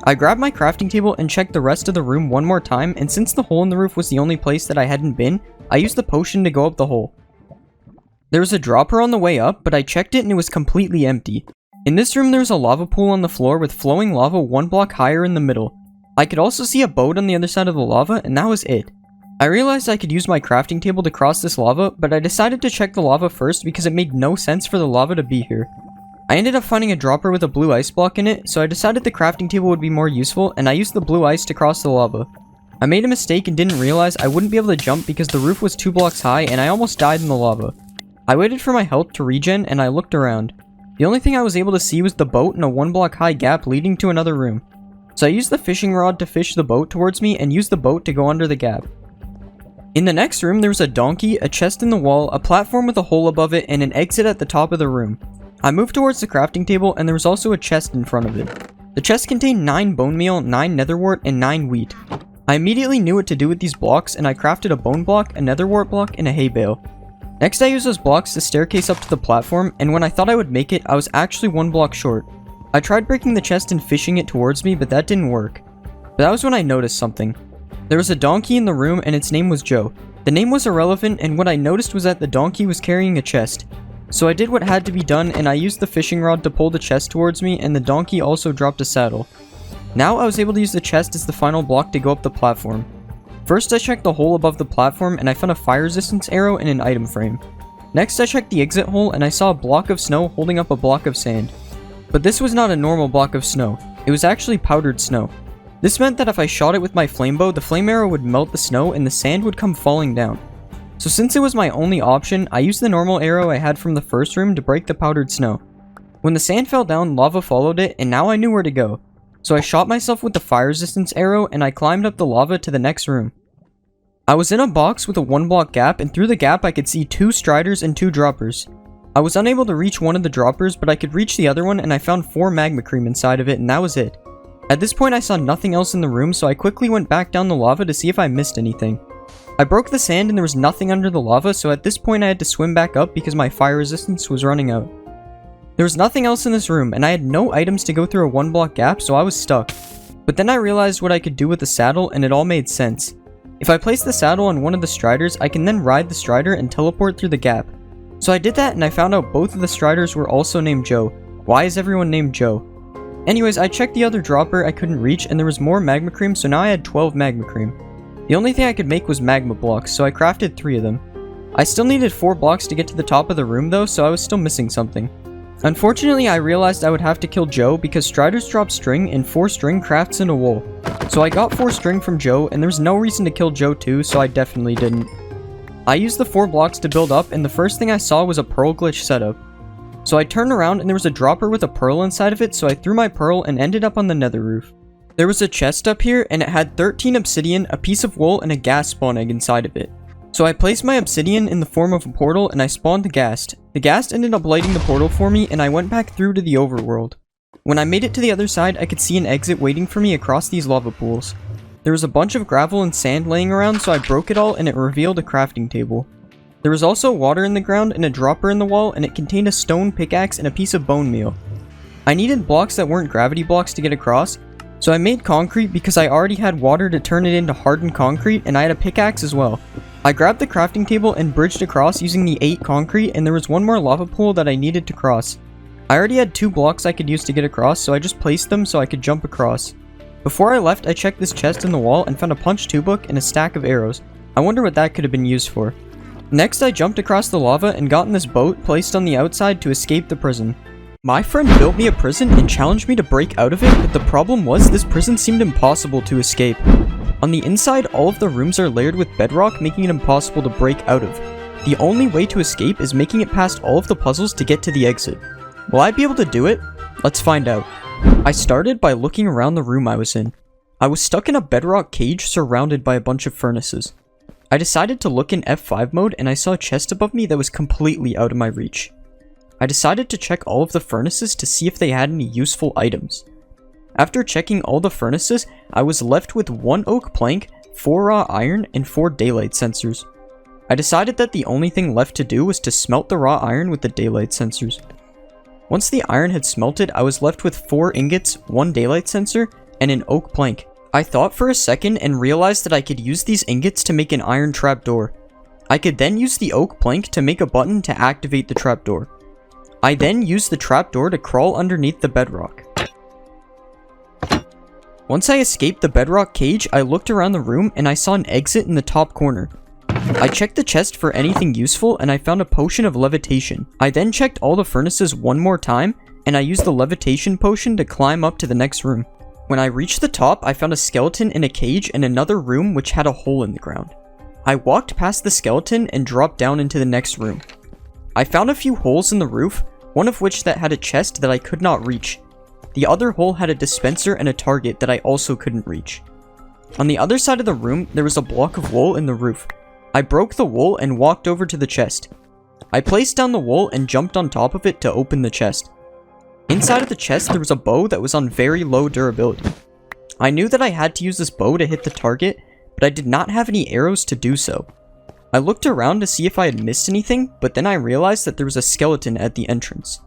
I grabbed my crafting table and checked the rest of the room one more time, and since the hole in the roof was the only place that I hadn't been, I used the potion to go up the hole. There was a dropper on the way up, but I checked it and it was completely empty. In this room there was a lava pool on the floor with flowing lava 1 block higher in the middle. I could also see a boat on the other side of the lava, and that was it. I realized I could use my crafting table to cross this lava, but I decided to check the lava first because it made no sense for the lava to be here. I ended up finding a dropper with a blue ice block in it, so I decided the crafting table would be more useful, and I used the blue ice to cross the lava. I made a mistake and didn't realize I wouldn't be able to jump because the roof was 2 blocks high and I almost died in the lava. I waited for my health to regen and I looked around. The only thing I was able to see was the boat and a 1 block high gap leading to another room. So I used the fishing rod to fish the boat towards me and used the boat to go under the gap. In the next room there was a donkey, a chest in the wall, a platform with a hole above it, and an exit at the top of the room. I moved towards the crafting table and there was also a chest in front of it. The chest contained 9 bone meal, 9 netherwort, and 9 wheat. I immediately knew what to do with these blocks and I crafted a bone block, a netherwort block, and a hay bale. Next I used those blocks to staircase up to the platform, and when I thought I would make it, I was actually 1 block short. I tried breaking the chest and fishing it towards me, but that didn't work. But that was when I noticed something. There was a donkey in the room and its name was Joe. The name was irrelevant, and what I noticed was that the donkey was carrying a chest. So I did what had to be done and I used the fishing rod to pull the chest towards me, and the donkey also dropped a saddle. Now I was able to use the chest as the final block to go up the platform. First I checked the hole above the platform and I found a fire resistance arrow and an item frame. Next I checked the exit hole and I saw a block of snow holding up a block of sand. But this was not a normal block of snow, it was actually powdered snow. This meant that if I shot it with my flame bow, the flame arrow would melt the snow and the sand would come falling down. So since it was my only option, I used the normal arrow I had from the first room to break the powdered snow. When the sand fell down, lava followed it and now I knew where to go. So I shot myself with the fire resistance arrow and I climbed up the lava to the next room. I was in a box with a 1 block gap, and through the gap I could see 2 striders and 2 droppers. I was unable to reach one of the droppers, but I could reach the other one and I found 4 magma cream inside of it, and that was it. At this point I saw nothing else in the room, so I quickly went back down the lava to see if I missed anything. I broke the sand and there was nothing under the lava, so at this point I had to swim back up because my fire resistance was running out. There was nothing else in this room, and I had no items to go through a 1 block gap, so I was stuck. But then I realized what I could do with the saddle, and it all made sense. If I place the saddle on one of the striders, I can then ride the strider and teleport through the gap. So I did that and I found out both of the striders were also named Joe. Why is everyone named Joe? Anyways, I checked the other dropper I couldn't reach and there was more magma cream, so now I had 12 magma cream. The only thing I could make was magma blocks, so I crafted 3 of them. I still needed 4 blocks to get to the top of the room though, so I was still missing something. Unfortunately, I realized I would have to kill Joe because striders drop string and 4 string crafts into wool. So I got 4 string from Joe and there was no reason to kill Joe too, so I definitely didn't. I used the 4 blocks to build up and the first thing I saw was a pearl glitch setup. So I turned around and there was a dropper with a pearl inside of it, so I threw my pearl and ended up on the nether roof. There was a chest up here and it had 13 obsidian, a piece of wool, and a ghast spawn egg inside of it. So I placed my obsidian in the form of a portal and I spawned the ghast. The ghast ended up lighting the portal for me and I went back through to the overworld. When I made it to the other side, I could see an exit waiting for me across these lava pools. There was a bunch of gravel and sand laying around, so I broke it all and it revealed a crafting table. There was also water in the ground and a dropper in the wall, and it contained a stone pickaxe and a piece of bone meal. I needed blocks that weren't gravity blocks to get across, so I made concrete because I already had water to turn it into hardened concrete, and I had a pickaxe as well. I grabbed the crafting table and bridged across using the 8 concrete, and there was one more lava pool that I needed to cross. I already had 2 blocks I could use to get across, so I just placed them so I could jump across. Before I left, I checked this chest in the wall and found a punch 2 book and a stack of arrows. I wonder what that could have been used for. Next, I jumped across the lava and got in this boat placed on the outside to escape the prison. My friend built me a prison and challenged me to break out of it, but the problem was this prison seemed impossible to escape. On the inside, all of the rooms are layered with bedrock, making it impossible to break out of. The only way to escape is making it past all of the puzzles to get to the exit. Will I be able to do it? Let's find out. I started by looking around the room I was in. I was stuck in a bedrock cage surrounded by a bunch of furnaces. I decided to look in F5 mode and I saw a chest above me that was completely out of my reach. I decided to check all of the furnaces to see if they had any useful items. After checking all the furnaces, I was left with 1 oak plank, 4 raw iron, and 4 daylight sensors. I decided that the only thing left to do was to smelt the raw iron with the daylight sensors. Once the iron had smelted, I was left with 4 ingots, 1 daylight sensor, and an oak plank. I thought for a second and realized that I could use these ingots to make an iron trapdoor. I could then use the oak plank to make a button to activate the trapdoor. I then used the trapdoor to crawl underneath the bedrock. Once I escaped the bedrock cage, I looked around the room and I saw an exit in the top corner. I checked the chest for anything useful and I found a potion of levitation. I then checked all the furnaces one more time and I used the levitation potion to climb up to the next room. When I reached the top, I found a skeleton in a cage and another room which had a hole in the ground. I walked past the skeleton and dropped down into the next room. I found a few holes in the roof, one of which that had a chest that I could not reach. The other hole had a dispenser and a target that I also couldn't reach. On the other side of the room, there was a block of wool in the roof. I broke the wool and walked over to the chest. I placed down the wool and jumped on top of it to open the chest. Inside of the chest, there was a bow that was on very low durability. I knew that I had to use this bow to hit the target, but I did not have any arrows to do so. I looked around to see if I had missed anything, but then I realized that there was a skeleton at the entrance.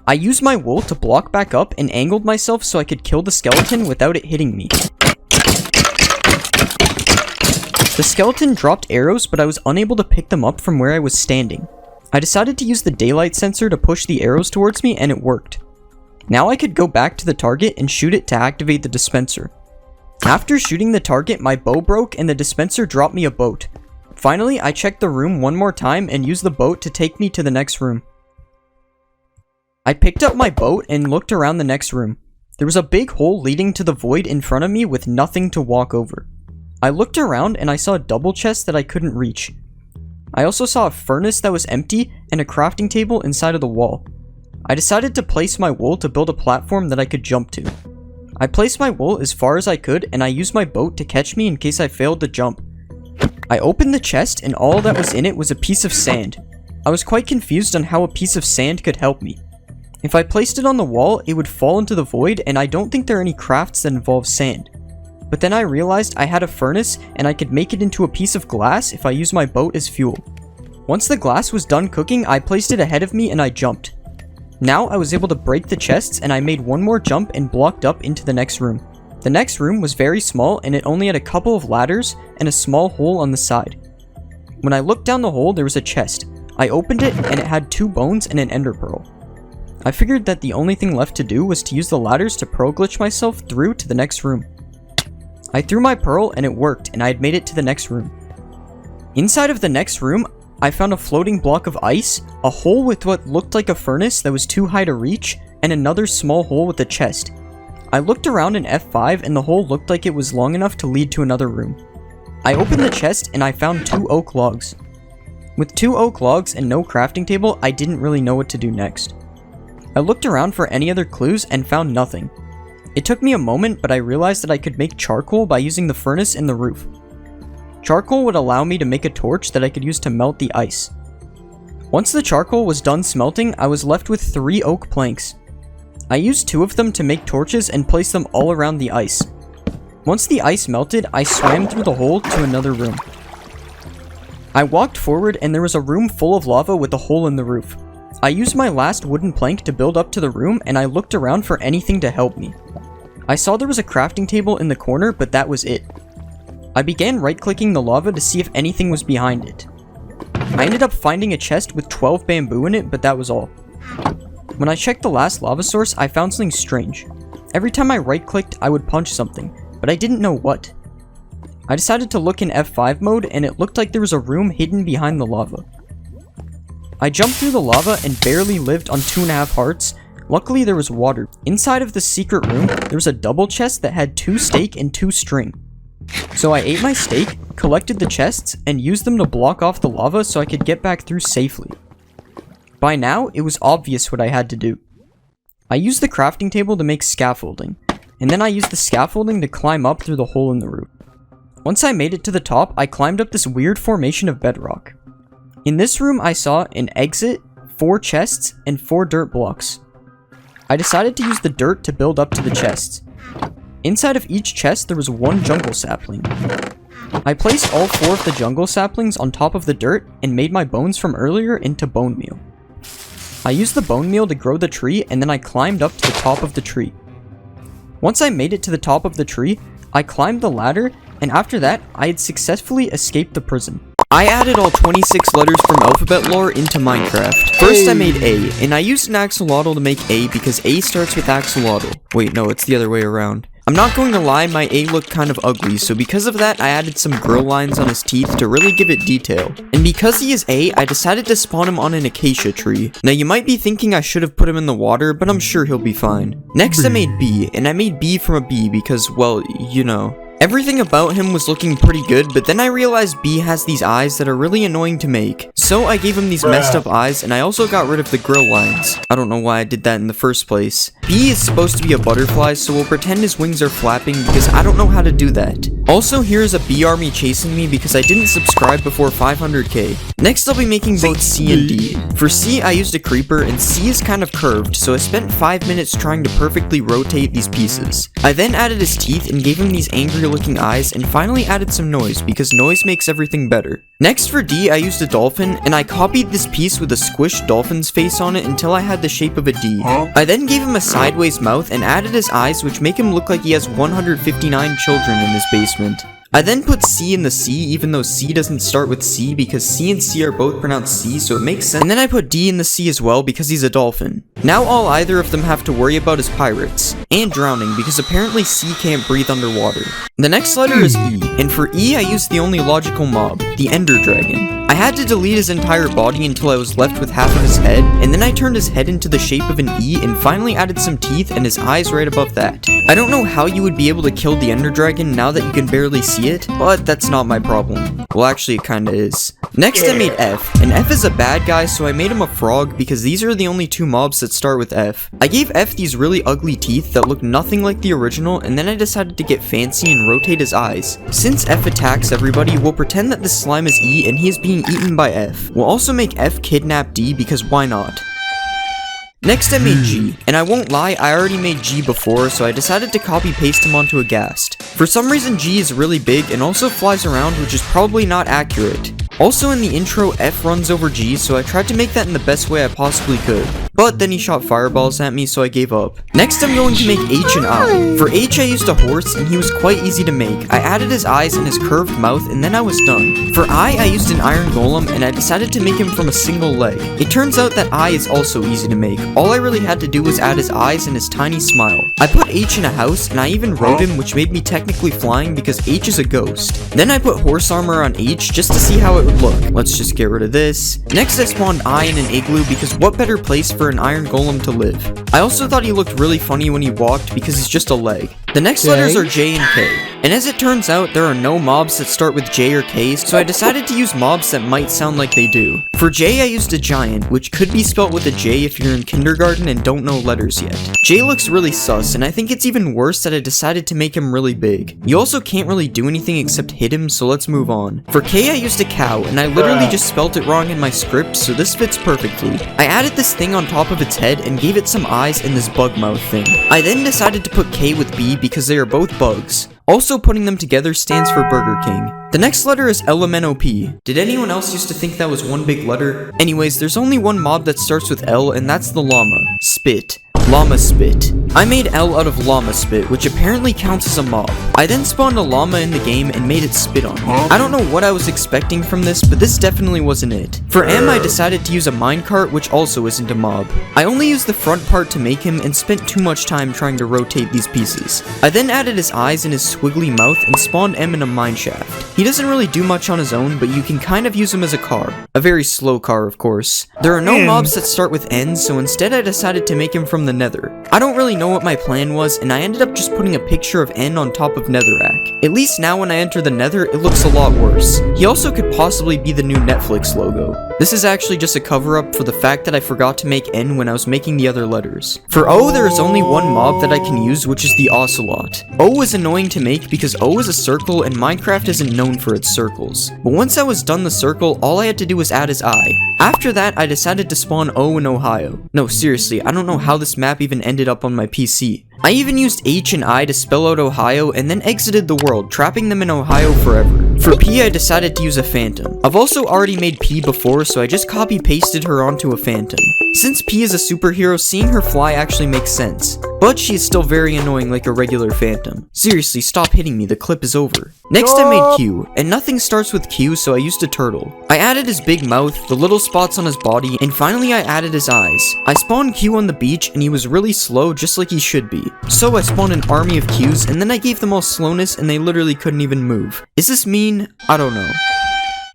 I used my wool to block back up and angled myself so I could kill the skeleton without it hitting me. The skeleton dropped arrows, but I was unable to pick them up from where I was standing. I decided to use the daylight sensor to push the arrows towards me, and it worked. Now I could go back to the target and shoot it to activate the dispenser. After shooting the target, my bow broke and the dispenser dropped me a boat. Finally, I checked the room one more time and used the boat to take me to the next room. I picked up my boat and looked around the next room. There was a big hole leading to the void in front of me with nothing to walk over. I looked around and I saw a double chest that I couldn't reach. I also saw a furnace that was empty and a crafting table inside of the wall. I decided to place my wool to build a platform that I could jump to. I placed my wool as far as I could and I used my boat to catch me in case I failed to jump. I opened the chest and all that was in it was a piece of sand. I was quite confused on how a piece of sand could help me. If I placed it on the wall, it would fall into the void, and I don't think there are any crafts that involve sand. But then I realized I had a furnace and I could make it into a piece of glass if I used my boat as fuel. Once the glass was done cooking, I placed it ahead of me and I jumped. Now I was able to break the chests and I made one more jump and blocked up into the next room. The next room was very small and it only had a couple of ladders and a small hole on the side. When I looked down the hole, there was a chest. I opened it and it had 2 bones and an ender pearl. I figured that the only thing left to do was to use the ladders to pearl glitch myself through to the next room. I threw my pearl and it worked and I had made it to the next room. Inside of the next room, I found a floating block of ice, a hole with what looked like a furnace that was too high to reach, and another small hole with a chest. I looked around in F5 and the hole looked like it was long enough to lead to another room. I opened the chest and I found 2 oak logs. With 2 oak logs and no crafting table, I didn't really know what to do next. I looked around for any other clues and found nothing. It took me a moment, but I realized that I could make charcoal by using the furnace in the roof. Charcoal would allow me to make a torch that I could use to melt the ice. Once the charcoal was done smelting, I was left with 3 oak planks. I used 2 of them to make torches and placed them all around the ice. Once the ice melted, I swam through the hole to another room. I walked forward and there was a room full of lava with a hole in the roof. I used my last wooden plank to build up to the room and I looked around for anything to help me. I saw there was a crafting table in the corner, but that was it. I began right-clicking the lava to see if anything was behind it. I ended up finding a chest with 12 bamboo in it, but that was all. When I checked the last lava source, I found something strange. Every time I right-clicked, I would punch something, but I didn't know what. I decided to look in F5 mode, and it looked like there was a room hidden behind the lava. I jumped through the lava and barely lived on 2.5 hearts. Luckily, there was water. Inside of the secret room, there was a double chest that had 2 steak and 2 string. So I ate my steak, collected the chests, and used them to block off the lava so I could get back through safely. By now, it was obvious what I had to do. I used the crafting table to make scaffolding, and then I used the scaffolding to climb up through the hole in the roof. Once I made it to the top, I climbed up this weird formation of bedrock. In this room, I saw an exit, 4 chests, and 4 dirt blocks. I decided to use the dirt to build up to the chests. Inside of each chest, there was 1 jungle sapling. I placed all 4 of the jungle saplings on top of the dirt and made my bones from earlier into bone meal. I used the bone meal to grow the tree and then I climbed up to the top of the tree. Once I made it to the top of the tree, I climbed the ladder, and after that, I had successfully escaped the prison. I added all 26 letters from alphabet lore into Minecraft. First I made A, and I used an axolotl to make A because A starts with axolotl. Wait, no, it's the other way around. I'm not going to lie, my A looked kind of ugly, so because of that, I added some grill lines on his teeth to really give it detail. And because he is A, I decided to spawn him on an acacia tree. Now you might be thinking I should have put him in the water, but I'm sure he'll be fine. Next I made B, and I made B from a B because, well, you know. Everything about him was looking pretty good, but then I realized B has these eyes that are really annoying to make. So I gave him these messed up eyes, and I also got rid of the grill lines. I don't know why I did that in the first place. B is supposed to be a butterfly, so we'll pretend his wings are flapping because I don't know how to do that. Also, here's a bee army chasing me because I didn't subscribe before 500k. Next, I'll be making both C and D. For C, I used a creeper, and C is kind of curved, so I spent 5 minutes trying to perfectly rotate these pieces. I then added his teeth and gave him these angry looking eyes, and finally added some noise because noise makes everything better. Next for D, I used a dolphin, and I copied this piece with a squished dolphin's face on it until I had the shape of a D. I then gave him a sideways mouth and added his eyes, which make him look like he has 159 children in his basement. I then put C in the C, even though C doesn't start with C because C and C are both pronounced C, so it makes sense. And then I put D in the C as well because he's a dolphin. Now all either of them have to worry about is pirates. And drowning because apparently C can't breathe underwater. The next letter is E, and for E I used the only logical mob, the Ender Dragon. I had to delete his entire body until I was left with half of his head, and then I turned his head into the shape of an E and finally added some teeth and his eyes right above that. I don't know how you would be able to kill the Ender Dragon now that you can barely see it, but that's not my problem. Well, actually it kinda is. Next I made F, and F is a bad guy, so I made him a frog because these are the only two mobs that start with F. I gave F these really ugly teeth that look nothing like the original, and then I decided to get fancy and rotate his eyes. Since F attacks everybody, we'll pretend that this slime is E and he is being eaten by F. We'll also make F kidnap D because why not? Next I made G, and I won't lie, I already made G before, so I decided to copy paste him onto a ghast. For some reason G is really big and also flies around, which is probably not accurate. Also in the intro, F runs over G, so I tried to make that in the best way I possibly could. But then he shot fireballs at me, so I gave up. Next I'm going to make H and I. For H I used a horse, and he was quite easy to make. I added his eyes and his curved mouth, and then I was done. For I used an iron golem, and I decided to make him from a single leg. It turns out that I is also easy to make. All I really had to do was add his eyes and his tiny smile. I put H in a house, and I even rode him, which made me technically flying because H is a ghost. Then I put horse armor on H just to see how it would look. Let's just get rid of this. Next I spawned I in an igloo because what better place for an iron golem to live. I also thought he looked really funny when he walked because he's just a leg. The next letters are J and K, and as it turns out, there are no mobs that start with J or K, so I decided to use mobs that might sound like they do. For J, I used a giant, which could be spelt with a J if you're in kindergarten and don't know letters yet. J looks really sus, and I think it's even worse that I decided to make him really big. You also can't really do anything except hit him, so let's move on. For K, I used a cow, and I literally just spelt it wrong in my script, so this fits perfectly. I added this thing on top of its head and gave it some eyes and this bug mouth thing. I then decided to put K with B because they are both bugs. Also, putting them together stands for Burger King. The next letter is LMNOP. Did anyone else used to think that was one big letter? Anyways, there's only one mob that starts with L, and that's the llama. Spit. Llama spit. I made L out of llama spit, which apparently counts as a mob. I then spawned a llama in the game and made it spit on me. I don't know what I was expecting from this, but this definitely wasn't it. For M, I decided to use a minecart, which also isn't a mob. I only used the front part to make him and spent too much time trying to rotate these pieces. I then added his eyes and his squiggly mouth and spawned M in a mineshaft. He doesn't really do much on his own, but you can kind of use him as a car. A very slow car, of course. There are no mobs that start with N, so instead I decided to make him from the Nether. I don't really know what my plan was, and I ended up just putting a picture of N on top of Netherrack. At least now when I enter the Nether, it looks a lot worse. He also could possibly be the new Netflix logo. This is actually just a cover-up for the fact that I forgot to make N when I was making the other letters. For O, there is only one mob that I can use, which is the Ocelot. O is annoying to make because O is a circle and Minecraft isn't known for its circles. But once I was done the circle, all I had to do was add his eye. After that, I decided to spawn O in Ohio. No, seriously, I don't know how this map even ended up on my PC. I even used H and I to spell out Ohio and then exited the world, trapping them in Ohio forever. For P, I decided to use a phantom. I've also already made P before, so I just copy-pasted her onto a phantom. Since P is a superhero, seeing her fly actually makes sense. but she is still very annoying like a regular phantom. Seriously, stop hitting me, the clip is over. Next I made Q, and nothing starts with Q, so I used a turtle. I added his big mouth, the little spots on his body, and finally I added his eyes. I spawned Q on the beach, and he was really slow, just like he should be. So I spawned an army of Qs, and then I gave them all slowness, and they literally couldn't even move. Is this mean? I don't know.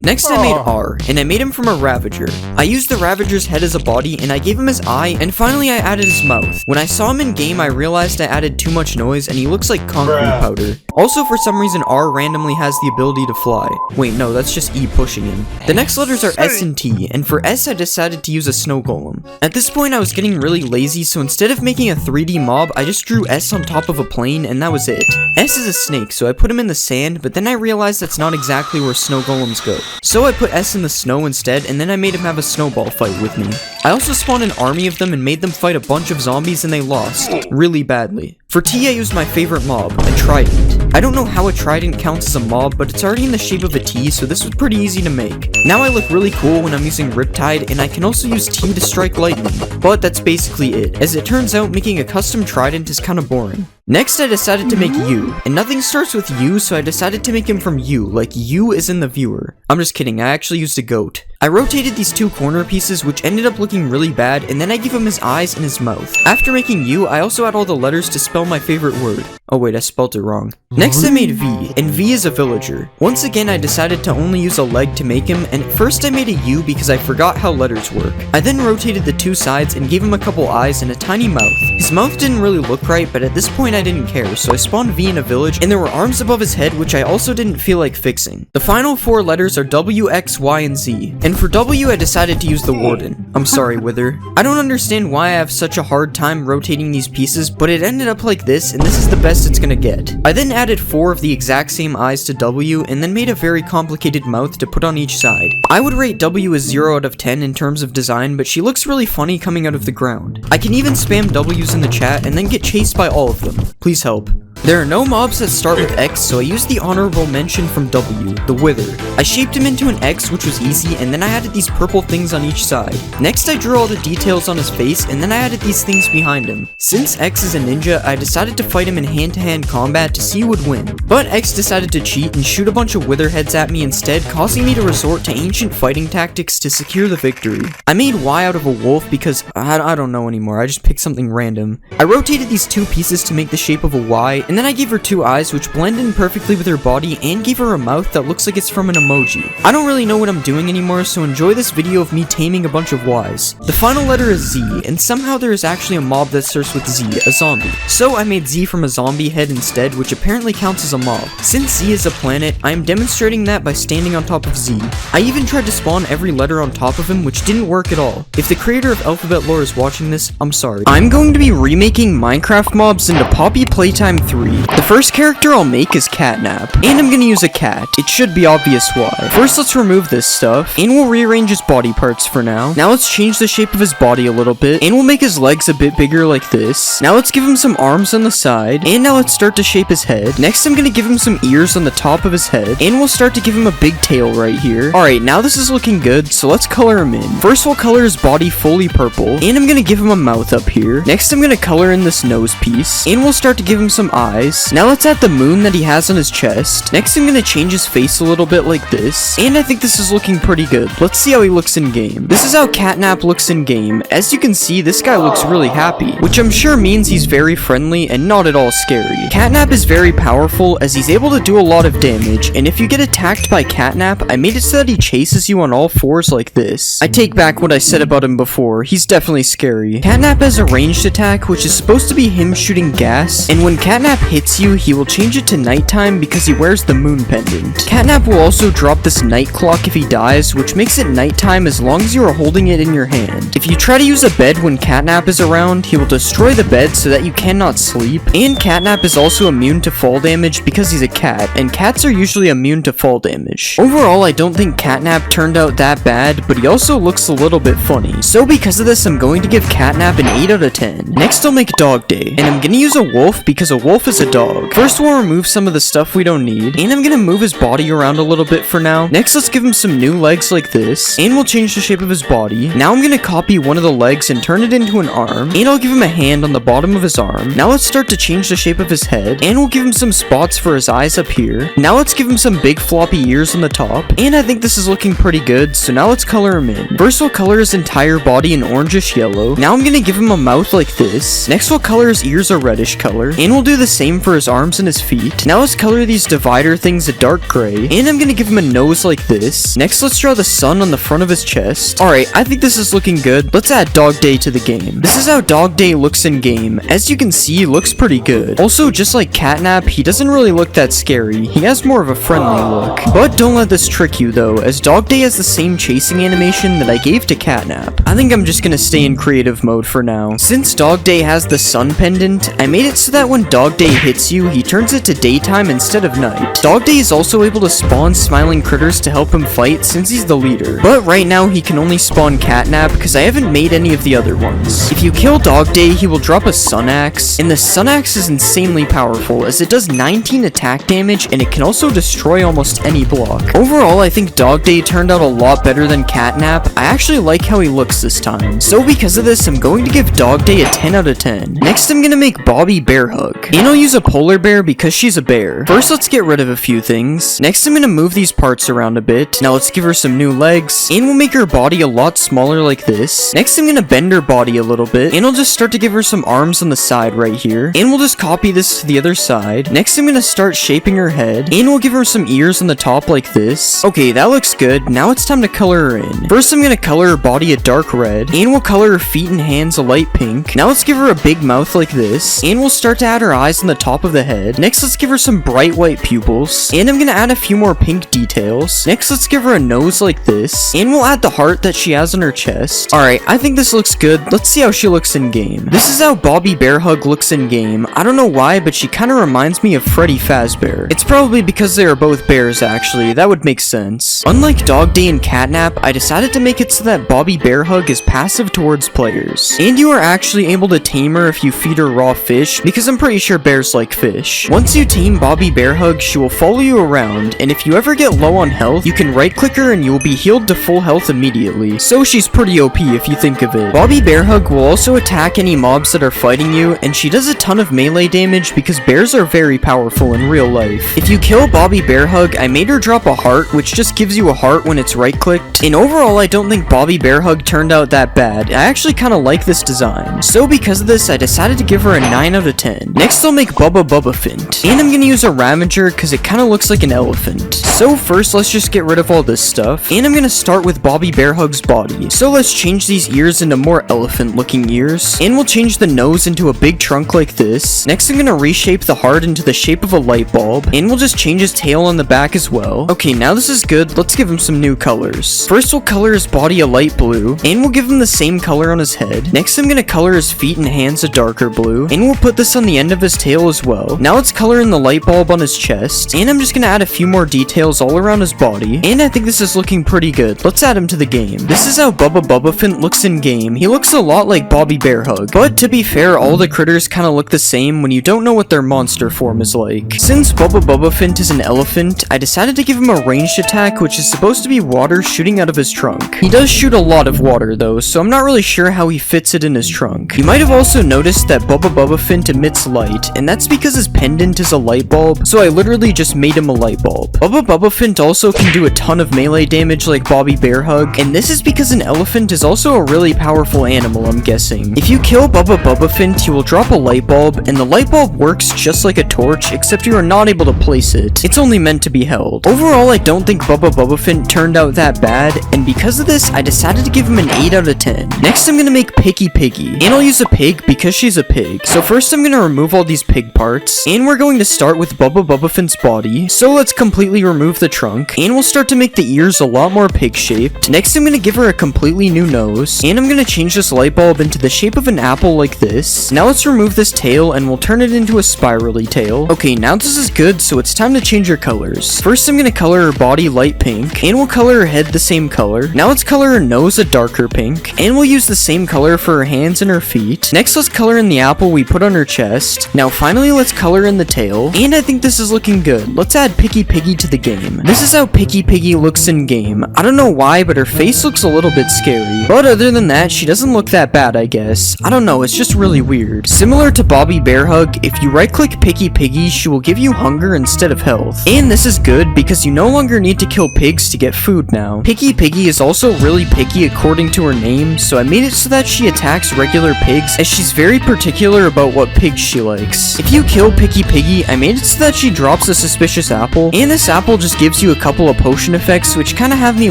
Next I made R, and I made him from a Ravager. I used the Ravager's head as a body, and I gave him his eye, and finally I added his mouth. When I saw him in game, I realized I added too much noise, and he looks like concrete powder. Also, for some reason, R randomly has the ability to fly. Wait, no, that's just E pushing him. The next letters are S and T, and for S I decided to use a snow golem. At this point, I was getting really lazy, so instead of making a 3D mob, I just drew S on top of a plane, and that was it. S is a snake, so I put him in the sand, but then I realized that's not exactly where snow golems go. So I put S in the snow instead, and then I made him have a snowball fight with me. I also spawned an army of them and made them fight a bunch of zombies, and they lost. Really badly. For T, I used my favorite mob, a trident. I don't know how a trident counts as a mob, but it's already in the shape of a T, so this was pretty easy to make. Now I look really cool when I'm using Riptide, and I can also use T to strike lightning. But that's basically it. As it turns out, making a custom trident is kinda boring. Next, I decided to make U, and nothing starts with U, so I decided to make him from U, like U is in the viewer. I'm just kidding, I actually used a goat. I rotated these two corner pieces, which ended up looking really bad, and then I gave him his eyes and his mouth. After making U, I also had all the letters to spell my favorite word. Oh wait, I spelled it wrong. Next I made V, and V is a villager. Once again, I decided to only use a leg to make him, and at first I made a U because I forgot how letters work. I then rotated the two sides and gave him a couple eyes and a tiny mouth. His mouth didn't really look right, but at this point I didn't care, so I spawned V in a village, and there were arms above his head, which I also didn't feel like fixing. The final four letters are W, X, Y, and Z, and for W I decided to use the Warden. I'm sorry, Wither. I don't understand why I have such a hard time rotating these pieces, but it ended up like this, and this is the best it's gonna get. I then added 4 of the exact same eyes to W, and then made a very complicated mouth to put on each side. I would rate W as 0 out of 10 in terms of design, but she looks really funny coming out of the ground. I can even spam W's in the chat and then get chased by all of them. Please help. There are no mobs that start with X, so I used the honorable mention from W, the Wither. I shaped him into an X, which was easy, and then I added these purple things on each side. Next I drew all the details on his face, and then I added these things behind him. Since X is a ninja, I decided to fight him in hand-to-hand combat to see who would win. But X decided to cheat and shoot a bunch of Wither heads at me instead, causing me to resort to ancient fighting tactics to secure the victory. I made Y out of a wolf because I don't know anymore, I just picked something random. I rotated these two pieces to make the shape of a Y, and then I gave her 2 eyes which blend in perfectly with her body and gave her a mouth that looks like it's from an emoji. I don't really know what I'm doing anymore, so enjoy this video of me taming a bunch of Ys. The final letter is Z, and somehow there is actually a mob that starts with Z, a zombie. So I made Z from a zombie head instead, which apparently counts as a mob. Since Z is a planet, I am demonstrating that by standing on top of Z. I even tried to spawn every letter on top of him, which didn't work at all. If the creator of Alphabet Lore is watching this, I'm sorry. I'm going to be remaking Minecraft mobs into Poppy Playtime 3. The first character I'll make is Catnap, and I'm gonna use a cat. It should be obvious why. First, let's remove this stuff, and we'll rearrange his body parts for now. Now let's change the shape of his body a little bit, and we'll make his legs a bit bigger like this. Now let's give him some arms on the side, and now let's start to shape his head. Next, I'm gonna give him some ears on the top of his head, and we'll start to give him a big tail right here. Alright, now this is looking good, so let's color him in. First, we'll color his body fully purple, and I'm gonna give him a mouth up here. Next, I'm gonna color in this nose piece, and we'll start to give him some eyes. Now let's add the moon that he has on his chest. Next, I'm gonna change his face a little bit like this, and I think this is looking pretty good. Let's see how he looks in game. This is how Catnap looks in game. As you can see, this guy looks really happy, which I'm sure means he's very friendly and not at all scary. Catnap is very powerful as he's able to do a lot of damage, and if you get attacked by Catnap, I made it so that he chases you on all fours like this. I take back what I said about him before. He's definitely scary. Catnap has a ranged attack, which is supposed to be him shooting gas, and when Catnap hits you, he will change it to nighttime because he wears the moon pendant. Catnap will also drop this night clock if he dies, which makes it nighttime as long as you are holding it in your hand. If you try to use a bed when Catnap is around, he will destroy the bed so that you cannot sleep. And Catnap is also immune to fall damage because he's a cat, and cats are usually immune to fall damage. Overall, I don't think Catnap turned out that bad, but he also looks a little bit funny. So because of this, I'm going to give Catnap an 8 out of 10. Next, I'll make Dog Day, and I'm gonna use a wolf because a wolf off as a dog. First, we'll remove some of the stuff we don't need, and I'm gonna move his body around a little bit for now. Next, let's give him some new legs like this, and we'll change the shape of his body. Now I'm gonna copy one of the legs and turn it into an arm, and I'll give him a hand on the bottom of his arm. Now let's start to change the shape of his head, and we'll give him some spots for his eyes up here. Now let's give him some big floppy ears on the top, and I think this is looking pretty good, so now let's color him in. First, we'll color his entire body in orangish yellow. Now I'm gonna give him a mouth like this. Next, we'll color his ears a reddish color, and we'll do the same for his arms and his feet. Now let's color these divider things a dark gray, and I'm gonna give him a nose like this. Next, let's draw the sun on the front of his chest. Alright, I think this is looking good. Let's add Dog Day to the game. This is how Dog Day looks in game. As you can see, he looks pretty good. Also, just like Catnap, he doesn't really look that scary. He has more of a friendly look. But don't let this trick you though, as Dog Day has the same chasing animation that I gave to Catnap. I think I'm just gonna stay in creative mode for now. Since Dog Day has the sun pendant, I made it so that when Dog Day hits you, he turns it to daytime instead of night. Dog Day is also able to spawn smiling critters to help him fight since he's the leader. But right now he can only spawn Catnap because I haven't made any of the other ones. If you kill Dog Day, he will drop a Sun Axe, and the Sun Axe is insanely powerful as it does 19 attack damage and it can also destroy almost any block. Overall, I think Dog Day turned out a lot better than Catnap. I actually like how he looks this time. So because of this, I'm going to give Dog Day a 10 out of 10. Next, I'm gonna make Bobby Bear Hug. And I'll use a polar bear because she's a bear. First, let's get rid of a few things. Next, I'm gonna move these parts around a bit. Now let's give her some new legs, and we'll make her body a lot smaller like this. Next, I'm gonna bend her body a little bit, and I'll just start to give her some arms on the side right here. And we'll just copy this to the other side. Next, I'm gonna start shaping her head, and we'll give her some ears on the top like this. Okay, that looks good. Now it's time to color her in. First, I'm gonna color her body a dark red, and we'll color her feet and hands a light pink. Now let's give her a big mouth like this, and we'll start to add her eyes on the top of the head. Next, let's give her some bright white pupils, and I'm gonna add a few more pink details. Next, let's give her a nose like this, and we'll add the heart that she has on her chest. Alright, I think this looks good. Let's see how she looks in game. This is how Bobby Bear Hug looks in game. I don't know why, but she kind of reminds me of Freddy Fazbear. It's probably because they are both bears actually. That would make sense. Unlike Dog Day and Catnap, I decided to make it so that Bobby Bear Hug is passive towards players. And you are actually able to tame her if you feed her raw fish, because I'm pretty sure bears like fish. Once you tame Bobby Bear Hug, she will follow you around, and if you ever get low on health, you can right click her and you will be healed to full health immediately. So she's pretty OP if you think of it. Bobby Bear Hug will also attack any mobs that are fighting you, and she does a ton of melee damage because bears are very powerful in real life. If you kill Bobby Bear Hug, I made her drop a heart, which just gives you a heart when it's right clicked. And overall, I don't think Bobby Bear Hug turned out that bad. I actually kind of like this design. So because of this, I decided to give her a 9 out of 10. Next, I'll make Bubba Fint. And I'm gonna use a Ravager because it kind of looks like an elephant. So first, let's just get rid of all this stuff. And I'm gonna start with Bobby Bear Hug's body. So let's change these ears into more elephant looking ears. And we'll change the nose into a big trunk like this. Next, I'm gonna reshape the heart into the shape of a light bulb. And we'll just change his tail on the back as well. Okay, now this is good. Let's give him some new colors. First, we'll color his body a light blue. And we'll give him the same color on his head. Next, I'm gonna color his feet and hands a darker blue. And we'll put this on the end of his tail as well. Now let's color in the light bulb on his chest. And I'm just gonna add a few more details all around his body. And I think this is looking pretty good. Let's add him to the game. This is how Bubba Fint looks in game. He looks a lot like Bobby Bear Hug. But to be fair, all the critters kind of look the same when you don't know what their monster form is like. Since Bubba Fint is an elephant, I decided to give him a ranged attack, which is supposed to be water shooting out of his trunk. He does shoot a lot of water though, so I'm not really sure how he fits it in his trunk. You might have also noticed that Bubba Fint emits light, and that's because his pendant is a light bulb, so I literally just made him a light bulb. Bubba Fint also can do a ton of melee damage like Bobby Bear Hug, and this is because an elephant is also a really powerful animal, I'm guessing. If you kill Bubba Fint, you will drop a light bulb, and the light bulb works just like a torch, except you are not able to place it. It's only meant to be held. Overall, I don't think Bubba Fint turned out that bad, and because of this, I decided to give him an 8 out of 10. Next, I'm gonna make Piggy, and I'll use a pig because she's a pig. So first, I'm gonna remove all these pig parts, and we're going to start with Bubba Fint's body. So let's completely remove the trunk, and we'll start to make the ears a lot more pig-shaped. Next, I'm gonna give her a completely new nose, and I'm gonna change this light bulb into the shape of an apple like this. Now let's remove this tail, and we'll turn it into a spirally tail. Okay, now this is good, so it's time to change her colors. First, I'm gonna color her body light pink, and we'll color her head the same color. Now let's color her nose a darker pink, and we'll use the same color for her hands and her feet. Next, let's color in the apple we put on her chest. Now finally let's color in the tail, and I think this is looking good. Let's add Picky Piggy to the game. This is how Picky Piggy looks in game. I don't know why, but her face looks a little bit scary. But other than that, she doesn't look that bad, I guess. I don't know, it's just really weird. Similar to Bobby Bear Hug, if you right click Picky Piggy, she will give you hunger instead of health. And this is good because you no longer need to kill pigs to get food now. Picky Piggy is also really picky according to her name, so I made it so that she attacks regular pigs as she's very particular about what pigs she likes. If you kill Picky Piggy, I made it so that she drops a suspicious apple, and this apple just gives you a couple of potion effects which kinda have me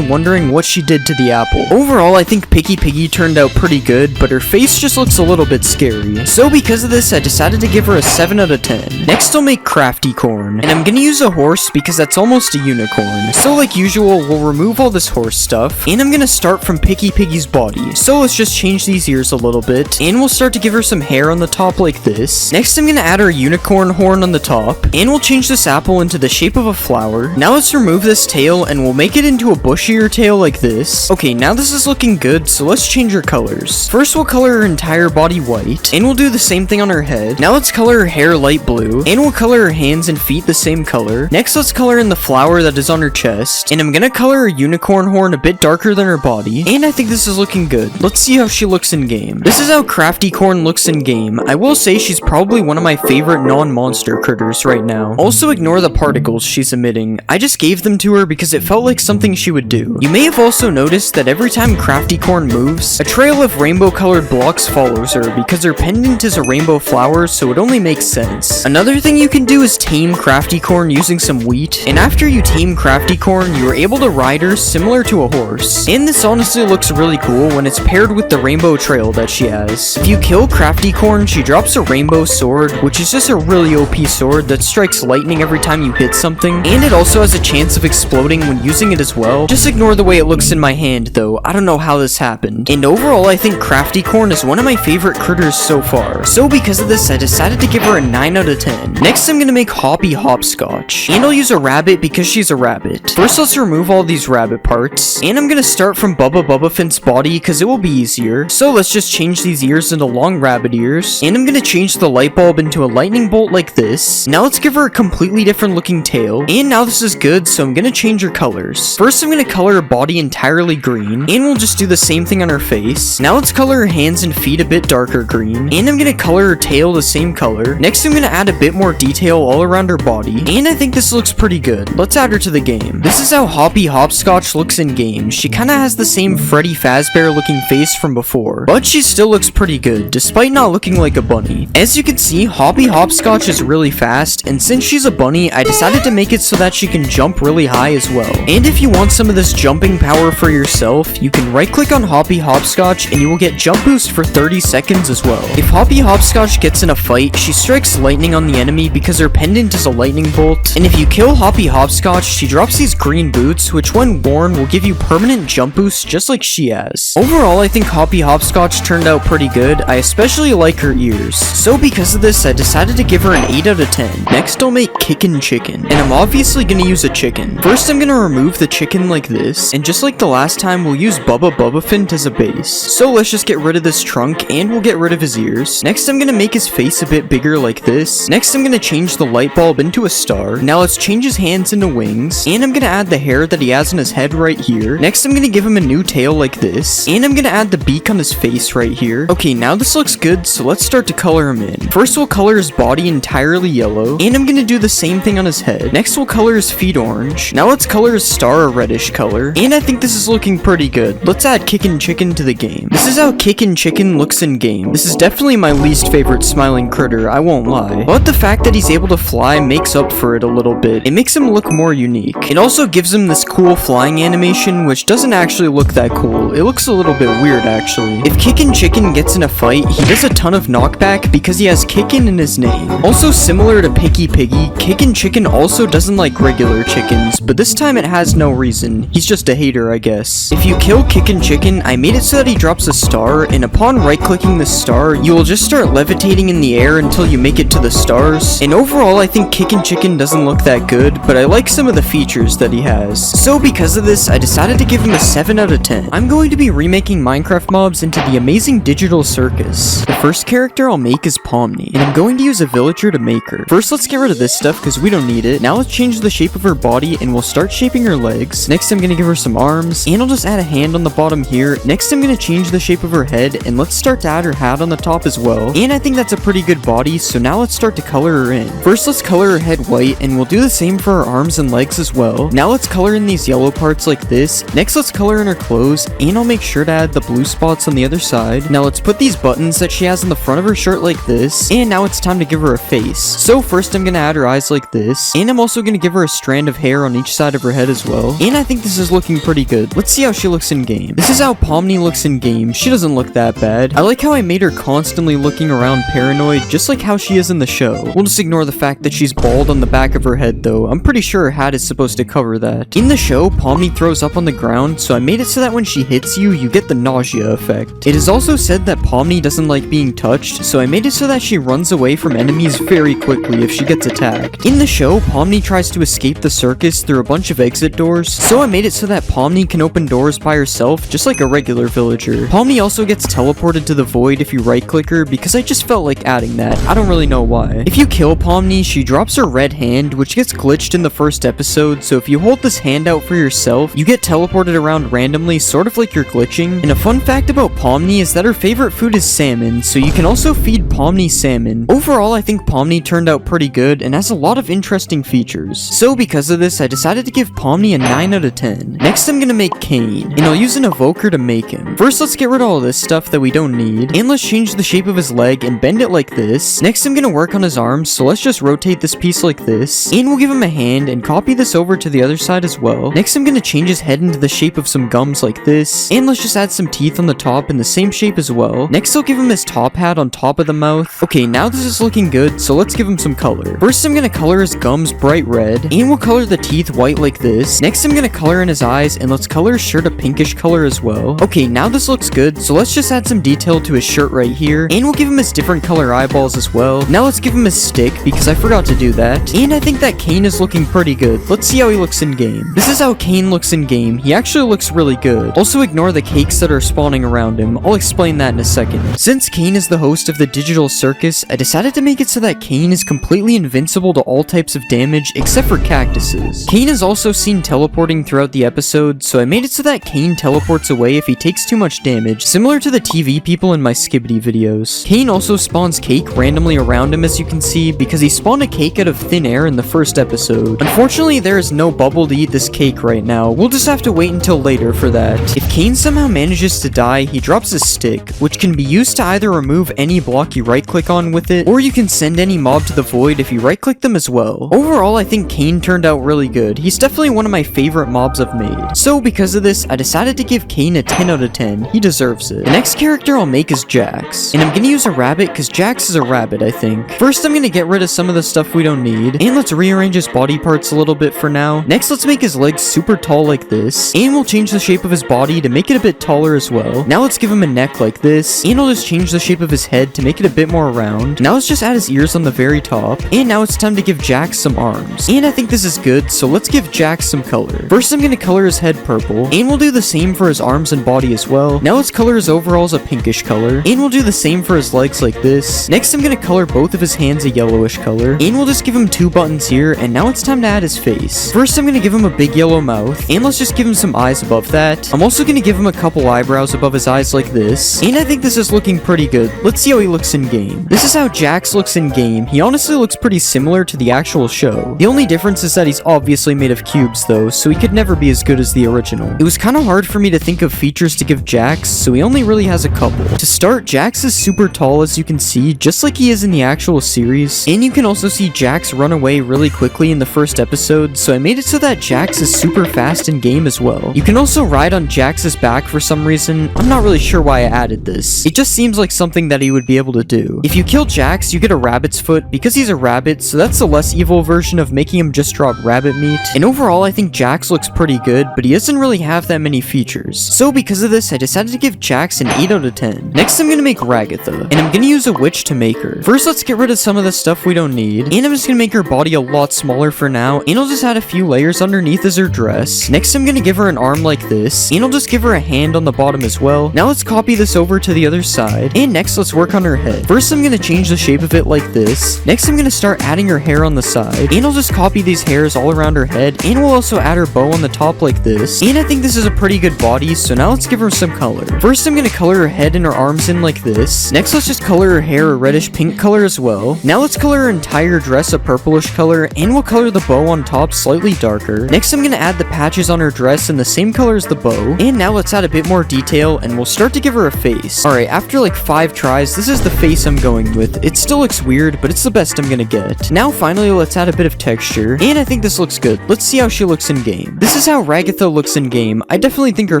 wondering what she did to the apple. Overall, I think Picky Piggy turned out pretty good, but her face just looks a little bit scary. So because of this, I decided to give her a 7 out of 10. Next I'll make Crafty Corn, and I'm gonna use a horse because that's almost a unicorn. So like usual, we'll remove all this horse stuff, and I'm gonna start from Picky Piggy's body. So let's just change these ears a little bit, and we'll start to give her some hair on the top like this. Next I'm gonna add her unicorn horn on the top, and we'll change this apple into the shape of a flower. Now let's remove this tail, and we'll make it into a bushier tail like this. Okay, now this is looking good, so let's change her colors. First we'll color her entire body white, and we'll do the same thing on her head. Now let's color her hair light blue, and we'll color her hands and feet the same color. Next let's color in the flower that is on her chest, and I'm gonna color her unicorn horn a bit darker than her body, and I think this is looking good. Let's see how she looks in game. This is how Crafty Corn looks in game. I will say she's probably one of my favorite non-monster critters right now. Also ignore the particles she's emitting. I just gave them to her because it felt like something she would do. You may have also noticed that every time Crafty Corn moves, a trail of rainbow colored blocks follows her because her pendant is a rainbow flower, so it only makes sense. Another thing you can do is tame Crafty Corn using some wheat, and after you tame Crafty Corn, you are able to ride her similar to a horse. And this honestly looks really cool when it's paired with the rainbow trail that she has. If you kill Crafty Corn, she drops a rainbow sword, which is just a really OP sword that strikes lightning every time you hit something, and it also has a chance of exploding when using it as well. Just ignore the way it looks in my hand though, I don't know how this happened. And overall, I think Crafty Corn is one of my favorite critters so far. So because of this, I decided to give her a 9 out of 10. Next, I'm gonna make Hoppy Hopscotch, and I'll use a rabbit because she's a rabbit. First, let's remove all these rabbit parts, and I'm gonna start from Bubba Bubbafin's body because it will be easier. So let's just change these ears into long rabbit ears, and I'm gonna change the light bulb into a lightning bolt like this. Now let's give her a completely different looking tail, and now this is good, so I'm gonna change her colors. First, I'm gonna color her body entirely green, and we'll just do the same thing on her face. Now let's color her hands and feet a bit darker green, and I'm gonna color her tail the same color. Next, I'm gonna add a bit more detail all around her body, and I think this looks pretty good. Let's add her to the game. This is how Hoppy Hopscotch looks in game. She kinda has the same Freddy Fazbear looking face from before, but she still looks pretty good, despite not looking like a bunny. As you can see, Hoppy Hopscotch is really fast, and since she's a bunny, I decided to make it so that she can jump really high as well. And if you want some of this jumping power for yourself, you can right click on Hoppy Hopscotch and you will get jump boost for 30 seconds as well. If Hoppy Hopscotch gets in a fight, she strikes lightning on the enemy because her pendant is a lightning bolt, and if you kill Hoppy Hopscotch, she drops these green boots, which when worn will give you permanent jump boosts just like she has. Overall, I think Hoppy Hopscotch turned out pretty good. I especially like her ears. So because of this, I decided to give her an 8 out of 10. Next, I'll make Kickin' Chicken, and I'm obviously gonna use a chicken. First, I'm gonna remove the chicken like this, and just like the last time, we'll use Bubba Bubbafint as a base. So let's just get rid of this trunk, and we'll get rid of his ears. Next, I'm gonna make his face a bit bigger like this. Next, I'm gonna change the light bulb into a star. Now let's change his hands into wings, and I'm gonna add the hair that he has on his head right here. Next, I'm gonna give him a new tail like this, and I'm gonna add the beak on his face right here. Okay, now this looks good, so let's start to color him in. First, we'll color his body entirely yellow, and I'm gonna do the same thing on his head. Next, we'll color his feet orange. Now let's color his star a reddish color, and I think this is looking pretty good. Let's add Kickin' Chicken to the game. This is how Kickin' Chicken looks in game. This is definitely my least favorite smiling critter, I won't lie. But the fact that he's able to fly makes up for it a little bit. It makes him look more unique. It also gives him this cool flying animation, which doesn't actually look that cool. It looks a little bit weird actually. If Kickin' Chicken gets in a fight, he does a ton of knockback because he has Kickin' in his name. Also similar to Picky Piggy, Kickin' Chicken also doesn't like regular chickens, but this time it has no reason. He's just a hater, I guess. If you kill Kickin' Chicken, I made it so that he drops a star, and upon right-clicking the star, you will just start levitating in the air until you make it to the stars. And overall, I think Kickin' Chicken doesn't look that good, but I like some of the features that he has. So because of this, I decided to give him a 7 out of 10. I'm going to be remaking Minecraft mobs into the Amazing Digital Circus. The first character I'll make is Pomni, and I'm going to use a villager to make her. First, let's get rid of this stuff because we don't need it. Now let's change the shape of her body and we'll start shaping her legs. Next, I'm gonna give her some arms and I'll just add a hand on the bottom here. Next, I'm gonna change the shape of her head and let's start to add her hat on the top as well. And I think that's a pretty good body, so now let's start to color her in. First, let's color her head white and we'll do the same for her arms and legs as well. Now let's color in these yellow parts like this. Next, let's color in her clothes and I'll make sure to add the blue spots on the other side. Now let's put these buttons that she has on the front of her shirt like this. And now it's time to give her a face. So first, I'm gonna add her eyes like this. And I'm also gonna give her a strand of hair on each side of her head as well. And I think this is looking pretty good. Let's see how she looks in game. This is how Pomni looks in game. She doesn't look that bad. I like how I made her constantly looking around paranoid, just like how she is in the show. We'll just ignore the fact that she's bald on the back of her head though. I'm pretty sure her hat is supposed to cover that. In the show, Pomni throws up on the ground, so I made it so that when she hits you, you get the nausea effect. It is also said that Pomni doesn't like being touched, so I made it so that she runs away from enemies very quickly if she gets attacked. In the show, Pomni tries to escape the circus through a bunch of exit doors, so I made it so that Pomni can open doors by herself, just like a regular villager. Pomni also gets teleported to the void if you right-click her, because I just felt like adding that. I don't really know why. If you kill Pomni, she drops her red hand, which gets glitched in the first episode, so if you hold this hand out for yourself, you get teleported around randomly, sort of like you're glitching. And a fun fact about Pomni is that her favorite food is salmon, so you can also feed Pomni salmon. Overall, I think Pomni turned out pretty good and has a lot of interesting features. So because of this, I decided to give Pomni a 9 out of 10. Next, I'm gonna make Cain, and I'll use an evoker to make him. First, let's get rid of all this stuff that we don't need, and let's change the shape of his leg and bend it like this. Next, I'm gonna work on his arms, so let's just rotate this piece like this, and we'll give him a hand and copy this over to the other side as well. Next, I'm gonna change his head into the shape of some gums like this, and let's just add some teeth on the top in the same shape as well. Next, I'll give him his top hat on top of the mouth. Okay, now this is looking good, so let's give him some color. First, I'm gonna color his gums bright red, and we'll color the teeth white like this. Next, I'm gonna color in his eyes, and let's color his shirt a pinkish color as well. Okay, now this looks good, so let's just add some detail to his shirt right here, and we'll give him his different color eyeballs as well. Now let's give him his stick, because I forgot to do that. And I think that Cain is looking pretty good. Let's see how he looks in game. This is how Cain looks in game. He actually looks really good. Also ignore the cakes that are spawning around him. I'll explain that in a second. Since Cain is the host of the digital circus, I decided to make it so that Cain is completely invincible to all types of damage except for cactuses. Cain is also seen teleporting throughout the episode, so I made it so that Cain teleports away if he takes too much damage, similar to the TV people in my Skibidi videos. Cain also spawns cake randomly around him, as you can see, because he spawned a cake out of thin air in the first episode. Unfortunately, there is no bubble to eat this cake right now. We'll just have to wait until later for that. If Cain somehow manages to die, he drops a stick, which can be used to either remove any block you right-click on with it, or you can send any mob to the void if you right-click them as well. Overall, I think Cain turned out really good. He's definitely one of my favorite mobs I've made. So because of this, I decided to give Cain a 10 out of 10. He deserves it. The next character I'll make is Jax, and I'm gonna use a rabbit because Jax is a rabbit, I think. First, I'm gonna get rid of some of the stuff we don't need, and let's rearrange his body parts a little bit for now. Next, let's make his legs super tall like this, and we'll change the shape of his body to make it a bit taller as well. Now let's give him a neck like this, and I'll just change the shape of his head to make it a bit more round. Now let's just add his ears on the very top, and now it's time to give Jax some arms. And I think this is good, so let's give Jax some color. First, I'm gonna color his head purple, and we'll do the same for his arms and body as well. Now let's color his overalls a pinkish color, and we'll do the same for his legs like this. Next, I'm gonna color both of his hands a yellowish color, and we'll just give him 2 buttons here, and now it's time to add his face. First, I'm gonna give him a big yellow mouth, and let's just give him some eyes above that. I'm also gonna give him a couple eyebrows above his eyes like this, and I think this is looking pretty good. Let's see how he looks in game. This is how Jax looks in game. He honestly looks pretty similar to the actual show. The only difference is that he's obviously made of cubes though, so he could never be as good as the original. It was kind of hard for me to think of features to give Jax, so he only really has a couple. To start, Jax is super tall, as you can see, just like he is in the actual series, and you can also see Jax run away really quickly in the first episode, so I made it so that Jax is super fast in game as well. You can also ride on Jax's back for some reason. I'm not really sure why I added this. It just seems like something that he would be able to do. If you kill Jax, you get a rabbit's foot because he's a rabbit, so that's the less evil version of making him just drop rabbit meat. And overall, I think Jax looks pretty good, but he doesn't really have that many features. So because of this, I decided to give Jax an 8 out of 10. Next, I'm gonna make Ragatha, and I'm gonna use a witch to make her. First, let's get rid of some of the stuff we don't need, and I'm just gonna make her body a lot smaller for now, and I'll just add a few layers underneath as her dress. Next, I'm gonna give her an arm like this, and I'll just give her a hand on the bottom as well. Now let's copy this over to the other side, and next let's work on her head. First, I'm gonna change change the shape of it like this. Next, I'm gonna start adding her hair on the side, and I'll just copy these hairs all around her head, and we'll also add her bow on the top like this. And I think this is a pretty good body, so now let's give her some color. First, I'm gonna color her head and her arms in like this. Next, let's just color her hair a reddish pink color as well. Now let's color her entire dress a purplish color, and we'll color the bow on top slightly darker. Next, I'm gonna add the patches on her dress in the same color as the bow. And now let's add a bit more detail, and we'll start to give her a face. Alright, after like 5 tries, this is the face I'm going with. It still looks weird, but it's the best I'm gonna get. Now finally, let's add a bit of texture, and I think this looks good. Let's see how she looks in game. This is how Ragatha looks in game. I definitely think her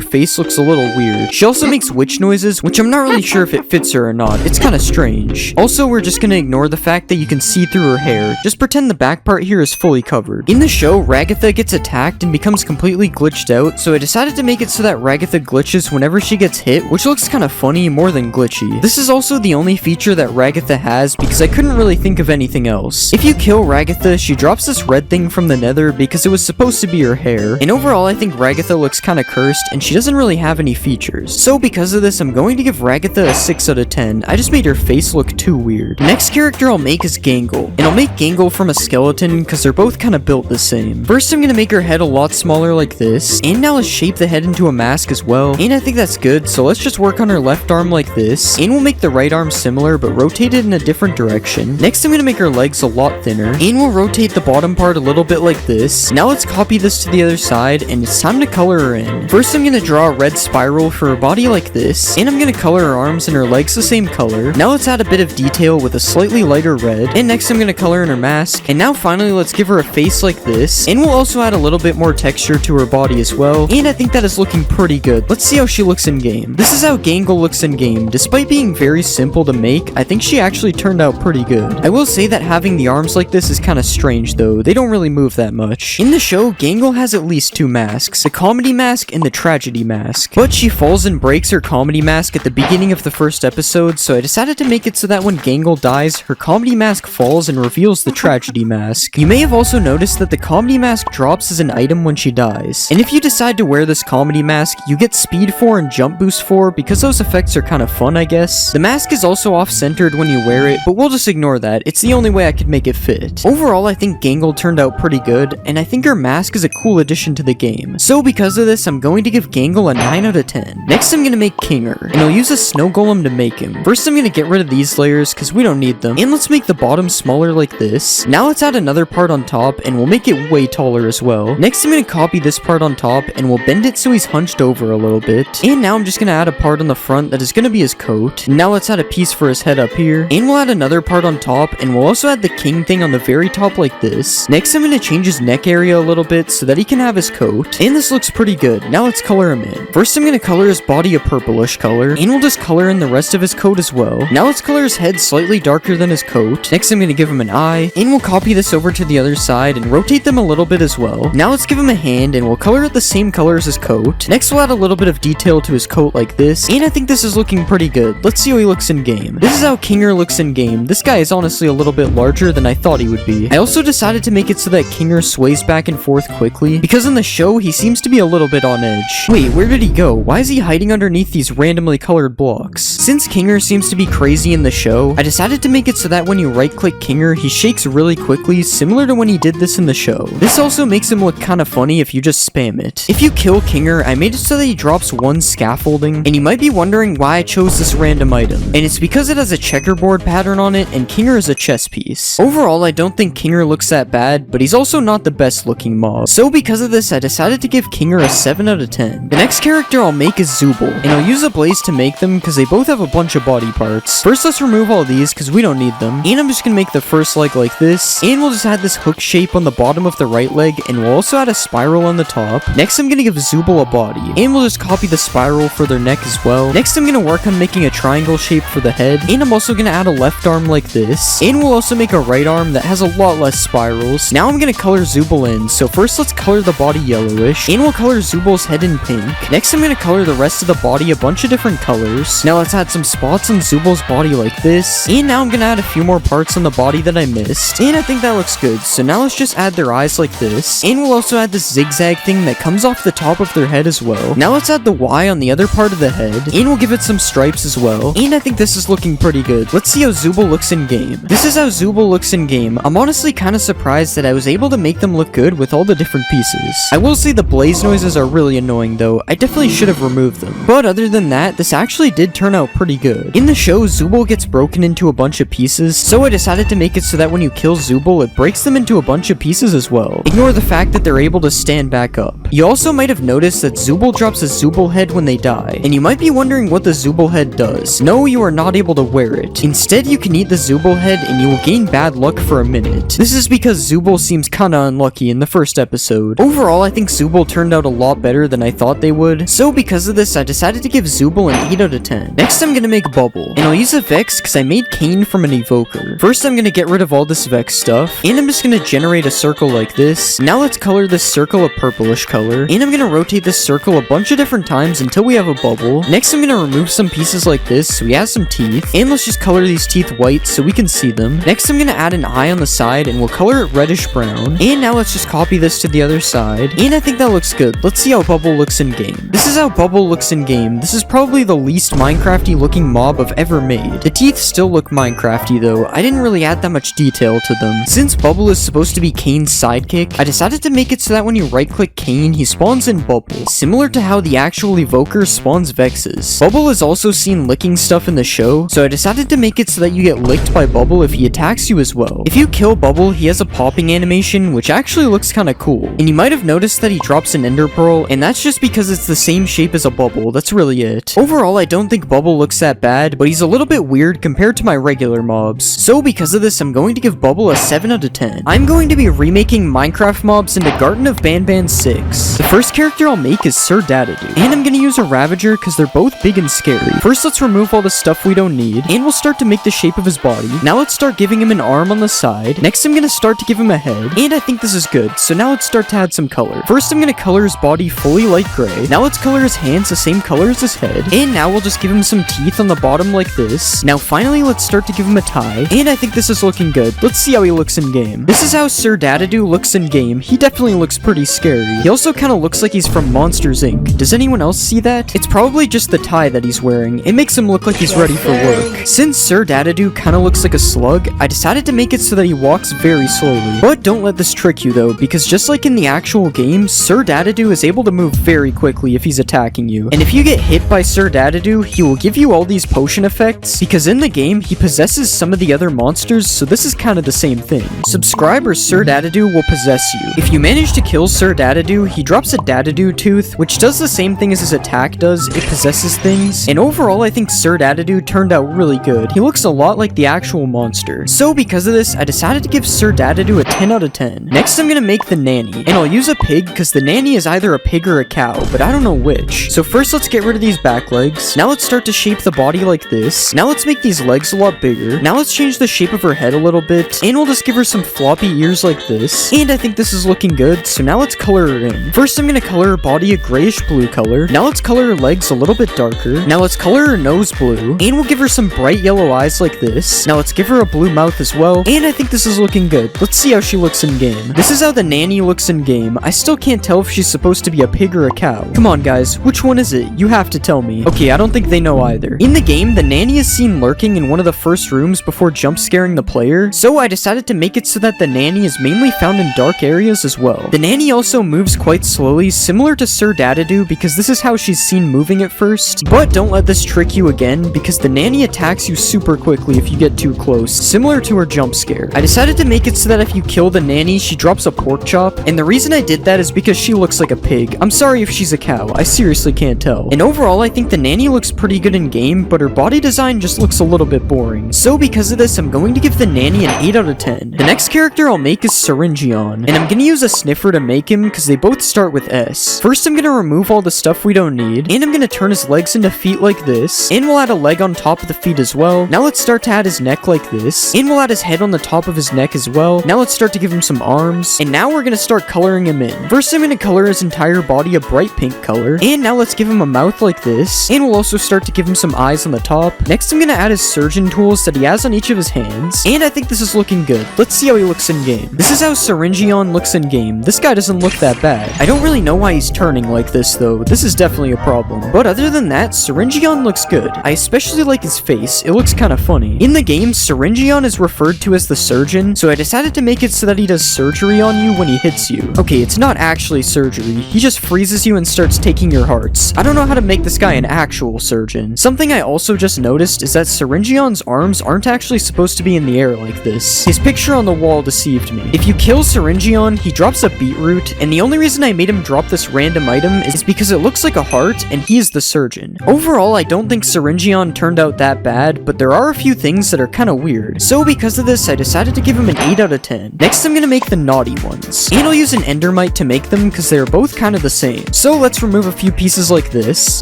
face looks a little weird. She also makes witch noises, which I'm not really sure if it fits her or not. It's kind of strange. Also, we're just gonna ignore the fact that you can see through her hair. Just pretend the back part here is fully covered. In the show, Ragatha gets attacked and becomes completely glitched out, so I decided to make it so that Ragatha glitches whenever she gets hit, which looks kind of funny more than glitchy. This is also the only feature that Ragatha has because I couldn't really think of anything else. If you kill Ragatha, she drops this red thing from the nether because it was supposed to be her hair, and overall I think Ragatha looks kinda cursed and she doesn't really have any features. So because of this, I'm going to give Ragatha a 6 out of 10. I just made her face look too weird. Next character I'll make is Gangle, and I'll make Gangle from a skeleton because they're both kinda built the same. First I'm gonna make her head a lot smaller like this, and now let's shape the head into a mask as well, and I think that's good, so let's just work on her left arm like this, and we'll make the right arm similar but rotate it in a different direction. Next I'm gonna make her legs a lot thinner, and we'll rotate the bottom part a little bit like this. Now let's copy this to the other side, and it's time to color her in. First I'm gonna draw a red spiral for her body like this, and I'm gonna color her arms and her legs the same color. Now let's add a bit of detail with a slightly lighter red, and next I'm gonna color in her mask, and now finally let's give her a face like this, and we'll also add a little bit more texture to her body as well, and I think that is looking pretty good. Let's see how she looks in game. This is how Gangle looks in game. Despite being very simple to make, I think she actually turned out pretty good. I will say that having the arms like this is kind of strange though. They don't really move that much. In the show, Gangle has at least 2 masks, the comedy mask and the tragedy mask, but she falls and breaks her comedy mask at the beginning of the first episode, so I decided to make it so that when Gangle dies, her comedy mask falls and reveals the tragedy mask. You may have also noticed that the comedy mask drops as an item when she dies, and if you decide to wear this comedy mask, you get speed 4 and jump boost 4 because those effects are kind of fun, I guess. The mask is also off-centered when you wear it, but we'll just ignore that. It's the only way I could make it fit. Overall, I think Gangle turned out pretty good, and I think her mask is a cool addition to the game. So because of this, I'm going to give Gangle a 9 out of 10. Next, I'm gonna make Kinger, and I'll use a snow golem to make him. First, I'm gonna get rid of these layers because we don't need them, and let's make the bottom smaller like this. Now let's add another part on top, and we'll make it way taller as well. Next, I'm gonna copy this part on top, and we'll bend it so he's hunched over a little bit. And now I'm just gonna add a part on the front that is gonna be his coat. Now let's add a piece for his head up here, and we'll add another part on top, and we'll also add the king thing on the very top like this. Next, I'm gonna change his neck area a little bit so that he can have his coat, and this looks pretty good. Now let's color him in. First, I'm gonna color his body a purplish color, and we'll just color in the rest of his coat as well. Now let's color his head slightly darker than his coat. Next, I'm gonna give him an eye, and we'll copy this over to the other side and rotate them a little bit as well. Now let's give him a hand, and we'll color it the same color as his coat. Next, we'll add a little bit of detail to his coat like this, and I think this is looking pretty good. Let's see how he looks in game. This is how Kinger looks in game. This guy is honestly a little bit larger than I thought he would be. I also decided to make it so that Kinger sways back and forth quickly, because in the show, he seems to be a little bit on edge. Wait, where did he go? Why is he hiding underneath these randomly colored blocks? Since Kinger seems to be crazy in the show, I decided to make it so that when you right-click Kinger, he shakes really quickly, similar to when he did this in the show. This also makes him look kinda funny if you just spam it. If you kill Kinger, I made it so that he drops 1 scaffolding, and you might be wondering why I chose this random item, and it's because it has a checkerboard pattern on it, and Kinger is a chess piece. Overall, I don't think Kinger looks that bad, but he's also not the best looking mob. So because of this, I decided to give Kinger a 7 out of 10. The next character I'll make is Zooble, and I'll use a blaze to make them because they both have a bunch of body parts. First, let's remove all these because we don't need them, and I'm just gonna make the first leg like this, and we'll just add this hook shape on the bottom of the right leg, and we'll also add a spiral on the top. Next, I'm gonna give Zooble a body, and we'll just copy the spiral for their neck as well. Next, I'm gonna work on making a triangle shape for the head, and I'm also gonna add a left arm like this, and we'll also make a right arm that has a lot less spirals. Now I'm gonna color Zooble in, so first let's color the body yellowish, and we'll color Zooble's head in pink. Next, I'm gonna color the rest of the body a bunch of different colors. Now let's add some spots on Zooble's body like this, and now I'm gonna add a few more parts on the body that I missed, and I think that looks good. So now let's just add their eyes like this, and we'll also add this zigzag thing that comes off the top of their head as well. Now let's add the Y on the other part of the head, and we'll give it some stripes as well, and I think this is looking pretty good. Let's let's see how Zooble looks in game. This is how Zooble looks in game. I'm honestly kind of surprised that I was able to make them look good with all the different pieces. I will say the blaze noises are really annoying though. I definitely should have removed them. But other than that, this actually did turn out pretty good. In the show, Zooble gets broken into a bunch of pieces, so I decided to make it so that when you kill Zooble, it breaks them into a bunch of pieces as well. Ignore the fact that they're able to stand back up. You also might have noticed that Zooble drops a Zooble head when they die, and you might be wondering what the Zooble head does. No, you are not able to wear it. Instead, you can eat the Zooble head and you will gain bad luck for a minute. This is because Zooble seems kinda unlucky in the first episode. Overall, I think Zooble turned out a lot better than I thought they would, so because of this, I decided to give Zooble an 8 out of 10. Next, I'm gonna make Bubble, and I'll use a Vex because I made Cain from an Evoker. First, I'm gonna get rid of all this Vex stuff, and I'm just gonna generate a circle like this. Now let's color this circle a purplish color, and I'm gonna rotate this circle a bunch of different times until we have a bubble. Next, I'm gonna remove some pieces like this so we have some teeth, and let's just color these teeth white so we can see them. Next, I'm gonna add an eye on the side, and we'll color it reddish brown. And now let's just copy this to the other side, and I think that looks good. Let's see how Bubble looks in game. This is how Bubble looks in game. This is probably the least Minecrafty looking mob I've ever made. The teeth still look Minecrafty though. I didn't really add that much detail to them. Since Bubble is supposed to be Cain's sidekick, I decided to make it so that when you right click Cain, he spawns in Bubble, similar to how the actual Evoker spawns Vexes. Bubble is also seen licking stuff in the show, so I decided to make it so that you get licked by Bubble if he attacks you as well. If you kill Bubble, he has a popping animation, which actually looks kinda cool. And you might have noticed that he drops an ender pearl, and that's just because it's the same shape as a bubble. That's really it. Overall, I don't think Bubble looks that bad, but he's a little bit weird compared to my regular mobs. So because of this, I'm going to give Bubble a 7 out of 10. I'm going to be remaking Minecraft mobs into Garden of Banban 6. The first character I'll make is Sir Dadadoo, and I'm gonna use a Ravager because they're both big and scary. First, let's remove all the stuff we don't need, and we'll start to make the shape of his body. Now let's start giving him an arm on the side. Next, I'm gonna start to give him a head, and I think this is good. So now let's start to add some color. First, I'm gonna color his body fully light gray. Now let's color his hands the same color as his head, and now we'll just give him some teeth on the bottom like this. Now finally, let's start to give him a tie, and I think this is looking good. Let's see how he looks in game. This is how Sir Dadadoo looks in game. He definitely looks pretty scary. He also kind of looks like he's from Monsters Inc. Does anyone else see that? It's probably just the tie that he's wearing. It makes him look like he's ready for work. Since Sir Dadadoo kind of looks like a slug, I decided to make it so that he walks very slowly. But don't let this trick you though, because just like in the actual game, Sir Dadadoo is able to move very quickly if he's attacking you. And if you get hit by Sir Dadadoo, he will give you all these potion effects, because in the game, he possesses some of the other monsters, so this is kind of the same thing. Subscribe or Sir Dadadoo will possess you. If you manage to kill Sir Dadadoo, he drops a Dadadoo tooth, which does the same thing as his attack does. It possesses things. And overall, I think Sir Dadadoo turned out really good. He looks a lot like the actual monster. So because of this, I decided to give Sir Dadadoo a 10 out of 10. Next, I'm gonna make the nanny, and I'll use a pig because the nanny is either a pig or a cow, but I don't know which. So first, let's get rid of these back legs. Now let's start to shape the body like this. Now let's make these legs a lot bigger. Now let's change the shape of her head a little bit, and we'll just give her some floppy ears like this. And I think this is looking good, so now let's color her in. First, I'm gonna color her body a grayish blue color. Now let's color her legs a little bit darker. Now let's color her nose blue, and we'll give her some bright yellow eyes like this. Now let's give her a blue mouth as well, and I think this is looking good. Let's see how she looks in game. This is how the nanny looks in game. I still can't tell if she's supposed to be a pig or a cow. Come on guys, which one is it? You have to tell me. Okay, I don't think they know either. In the game, the nanny is seen lurking in one of the first rooms before jump scaring the player, so I decided to make it so that the nanny is mainly found in dark areas as well. The nanny also moves quite slowly, similar to Sir Dadadoo, because this is how she's seen moving at first. But don't let this trick you again, because the nanny attacks you super quickly if you get too close, similar to her jump scare. I decided to make it so that if you kill the nanny, she drops a pork chop, and the reason I did that is because she looks like a pig. I'm sorry if she's a cow, I seriously can't tell. And overall, I think the nanny looks pretty good in game, but her body design just looks a little bit boring. So because of this, I'm going to give the nanny an 8 out of 10. The next character I'll make is Syringeon, and I'm gonna use a sniffer to make him because they both start with S. First, I'm gonna remove all the stuff we don't need, and I'm gonna turn his legs into feet like this, and we'll add a leg on top of the feet as well. Now let's start to add his neck like this, and we'll add his head on the top of his neck as well. Now let's start to give him some arms, and now we're gonna start coloring him in. First, I'm gonna color his entire body a bright pink color, and now let's give him a mouth like this, and we'll also start to give him some eyes on the top. Next, I'm gonna add his surgeon tools that he has on each of his hands, and I think this is looking good. Let's see how he looks in game. This is how Syringeon looks in game. This guy doesn't look that bad. I don't really know why he's turning like this though. This is definitely a problem. But other than that, Syringeon looks good. I especially like his face. It looks kinda funny. In the game, Syringeon is referred to as the surgeon, so I decided to make it so that he does surgery on you when he hits you. Okay, it's not actually surgery, he just freezes you and starts taking your hearts. I don't know how to make this guy an actual surgeon. Something I also just noticed is that Syringeon's arms aren't actually supposed to be in the air like this. His picture on the wall deceived me. If you kill Syringeon, he drops a beetroot, and the only reason I made him drop this random item is because it looks like a heart, and he is the surgeon. Overall, I don't think Syringeon turned out that bad, but there are a few things that are kinda weird. So because of this, I decided to give him an 8 out of 10. Next, I'm gonna make the naughty ones. And I'll use an endermite to make them because they're both kind of the same. So let's remove a few pieces like this.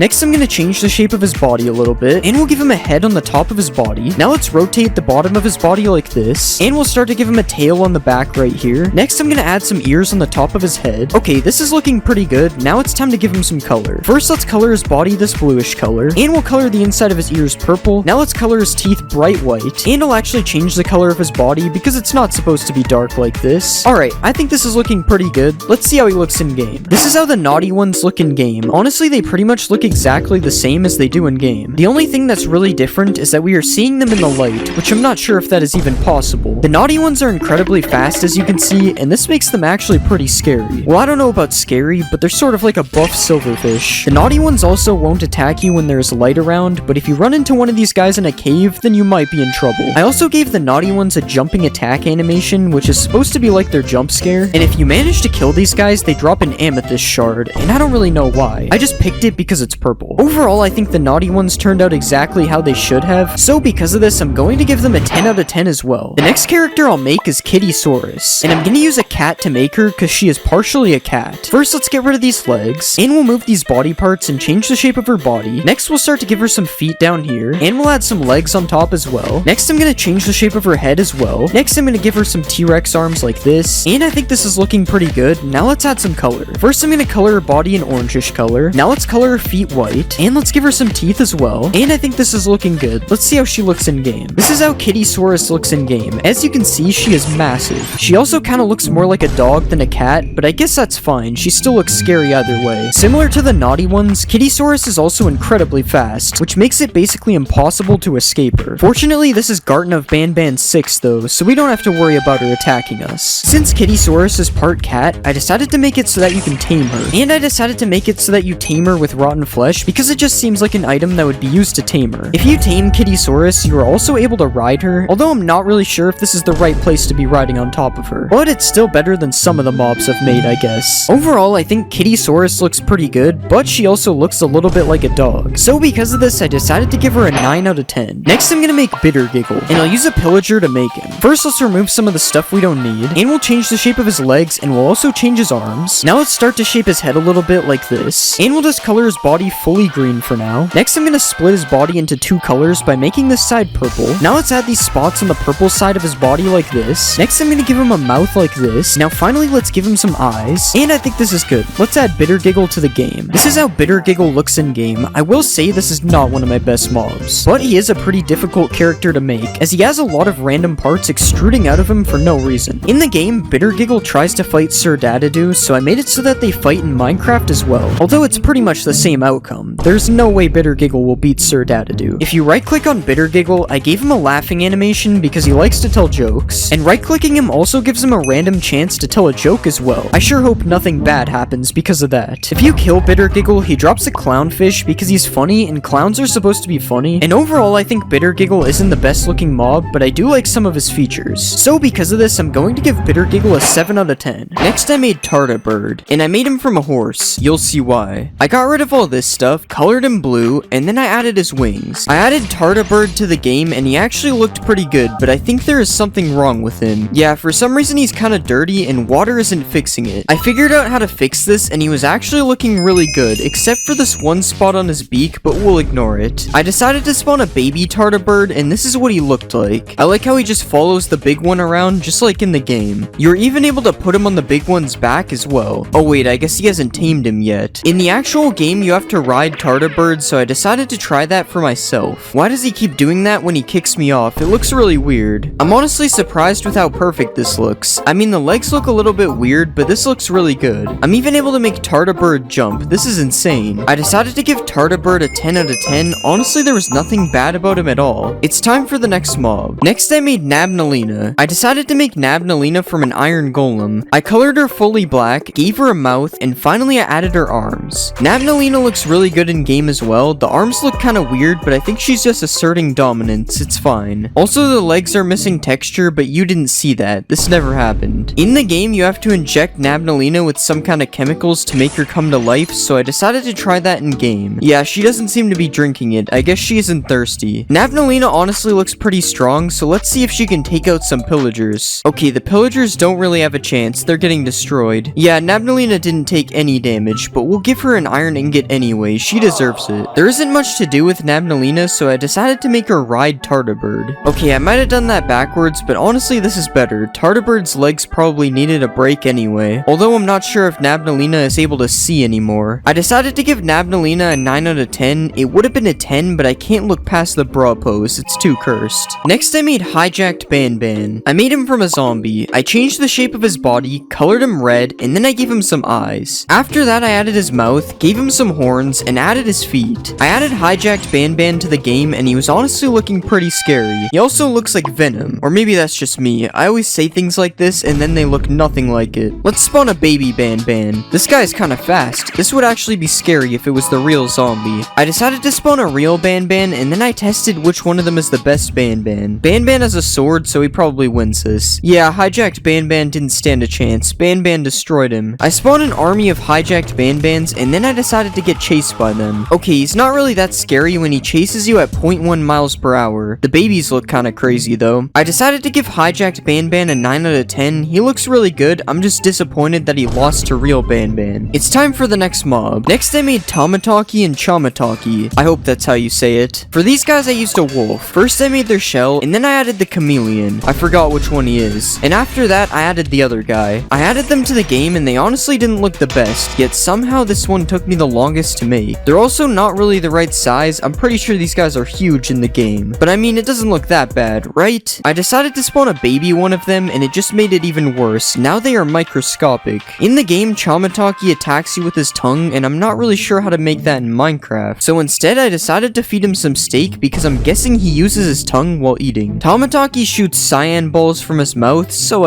Next, I'm gonna change the shape of his body a little bit, and we'll give him a head on the top of his body. Now let's rotate the bottom of his body like this, and we'll start to give him a tail on the back right here. Next, I'm gonna add some ears on the top of his head. Okay, this is looking pretty good. Now it's time to give him some color. First, let's color his body this bluish color, and we'll color the inside of his ears purple. Now let's color his teeth bright white, and I'll actually change the color of his body because it's not supposed to be dark like this. Alright, I think this is looking pretty good. Let's see how he looks in game. This is how the naughty ones look in game. Honestly, they pretty much look exactly the same as they do in game. The only thing that's really different is that we are seeing them in the light, which I'm not sure if that is even possible. The naughty ones are incredibly fast, as you can see, and this makes them actually pretty scary. Well, I don't know about scary, but they're sort of like a buff silverfish. The naughty ones also won't attack you when there's light around, but if you run into one of these guys in a cave, then you might be in trouble. I also gave the naughty ones a jumping attack animation, which is supposed to be like their jump scare, and if you manage to kill these guys, they drop an amethyst shard, and I don't really know why. I just picked it because it's purple. Overall, I think the naughty ones turned out exactly how they should have, so because of this, I'm going to give them a 10 out of 10 as well. The next character I'll make is Kittysaurus, and I'm gonna use a cat to make her because she is partially a cat. First, let's get rid of these legs, and we'll move these body parts and change the shape of her body. Next, we'll start to give her some feet down here, and we'll add some legs on top as well. Next, I'm gonna change the shape of her head as well. Next, I'm gonna give her some T-Rex arms like this, and I think this is looking pretty good. Now let's add some color. First, I'm gonna color her body an orangish color. Now let's color her feet white, and let's give her some teeth as well, and I think this is looking good. Let's see how she looks in game. This is how Kittysaurus looks in game. As you can see, she is massive. She also kind of looks more like a dog than a cat, but I guess that's fine. She still looks scary either way. Similar to the naughty ones, Kittysaurus is also incredibly fast, which makes it basically impossible to escape her. Fortunately, this is Garten of Banban 6 though, so we don't have to worry about her attacking us. Since Kittysaurus is part cat, I decided to make it so that you can tame her. And I decided to make it so that you tame her with rotten flesh because it just seems like an item that would be used to tame her. If you tame Kittysaurus, you are also able to ride her, although I'm not really sure if this is the right place to be riding on top of her. But it's still better than some of the mobs have made, I guess. Overall, I think Kittysaurus looks pretty good, but she also looks a little bit like a dog. So because of this, I decided to give her a 9 out of 10. Next, I'm gonna make Bittergiggle, and I'll use a pillager to make him. First, let's remove some of the stuff we don't need, and we'll change the shape of his legs, and we'll also change his arms. Now let's start to shape his head a little bit like this, and we'll just color his body fully green for now. Next, I'm gonna split his body into 2 colors by making this side purple. Now let's add these spots on the purple side of his body like this. Next, I'm gonna give him a mouth like this. Now finally, let's give him some eyes, and I think this is good. Let's add Bittergiggle to the game. This is how Bittergiggle looks in game. I will say this is not one of my best mobs, but he is a pretty difficult character to make, as he has a lot of random parts extruding out of him for no reason. In the game, Bittergiggle tries to fight Sir Dadadoo, so I made it so that they fight in Minecraft as well. Although it's pretty much the same outcome, there's no way Bittergiggle will beat Sir Dadadoo. If you right-click on Bittergiggle, I gave him a laughing animation because he likes to tell jokes, and right-clicking him also gives him a random chance to tell a joke as well. I sure hope nothing bad happens because of that. If you kill Bittergiggle, he drops a clownfish because he's funny, and clowns are supposed to be funny. And overall, I think Bittergiggle isn't the best looking mob, but I do like some of his features. So because of this, I'm going to give Bittergiggle a 7 out of 10. Next, I made Tartabird, and I made him from a horse. You'll see why. I got rid of all this stuff, colored him blue, and then I added his wings. I added Tartabird to the game, and he actually looked pretty good, but I think there is something wrong with him. Yeah, for some reason he's kind of dirty, and water isn't fixing it. I figured out how to fix this, and he was actually looking really good, except for this one spot on his beak, but we'll ignore it. I decided to spawn a baby Tartabird, and this is what he looked like. I like how he just follows the big one around, just like in the game. You're even able to put him on the big one's back as well. Oh wait, I guess he hasn't tamed him yet. In the actual game, you have to ride Tartabird, so I decided to try that for myself. Why does he keep doing that when he kicks me off? It looks really weird. I'm honestly surprised with how perfect this looks. I mean, the legs look a little bit weird, but this looks really good. I'm even able to make Tartabird jump. This is insane. I decided to give Tartabird a 10 out of 10. Honestly, there was nothing bad about him him at all. It's time for the next mob. Next I made Nabnaleena. I decided to make Nabnaleena from an iron golem. I colored her fully black, gave her a mouth, and finally I added her arms. Nabnaleena looks really good in game as well. The arms look kinda weird, but I think she's just asserting dominance. It's fine. Also, the legs are missing texture, but you didn't see that. This never happened. In the game, you have to inject Nabnaleena with some kind of chemicals to make her come to life, so I decided to try that in game. Yeah, she doesn't seem to be drinking it. I guess she isn't thirsty. Nabnaleena honestly looks pretty strong, so let's see if she can take out some pillagers. Okay, the pillagers don't really have a chance. They're getting destroyed. Yeah, Nabnaleena didn't take any damage, but we'll give her an iron ingot anyway. She deserves it. There isn't much to do with Nabnaleena, so I decided to make her ride Tartarbird. Okay, I might have done that backwards, but honestly this is better. Tartarbird's legs probably needed a break anyway, although I'm not sure if Nabnaleena is able to see anymore. I decided to give Nabnaleena a 9 out of 10. It would have been a 10, but I can't look past the bra pose. It's too cursed. Next I made Hijacked Banban. I made him from a zombie. I changed the shape of his body, colored him red, and then I gave him some eyes. After that I added his mouth, gave him some horns, and added his feet. I added Hijacked Banban to the game, and he was honestly looking pretty scary. He also looks like Venom, or maybe that's just me. I always say things like this, and then they look nothing like it. Let's spawn a baby Banban. This guy's kinda fast. This would actually be scary if it was the real zombie. I decided to spawn a real Banban, and then I tested which one of them is the best Banban. Banban has a sword, so he probably wins this. Yeah, Hijacked Banban didn't stand a chance. Banban destroyed him. I spawned an army of hijacked Banbans, and then I decided to get chased by them. Okay, he's not really that scary when he chases you at 0.1 miles per hour. The babies look kinda crazy though. I decided to give Hijacked Banban a 9 out of 10. He looks really good. I'm just disappointed that he lost to real Banban. It's time for the next mob. Next I made Tamataki and Chamataki. I hope that's how you say it. For these guys I used a wolf. First I made their shell, and then I added the chameleon. I forgot which one he is. And after that I added the other guy. I added them to the game and they honestly didn't look the best, yet somehow this one took me the longest to make. They're also not really the right size. I'm pretty sure these guys are huge in the game. But I mean, it doesn't look that bad, right? I decided to spawn a baby one of them and it just made it even worse. Now they are microscopic. In the game, Chamataki attacks you with his tongue and I'm not really sure how to make that in Minecraft. So instead I decided to feed him some steak because I'm guessing he uses his tongue while eating. Tamataki shoots cyan balls from his mouth, so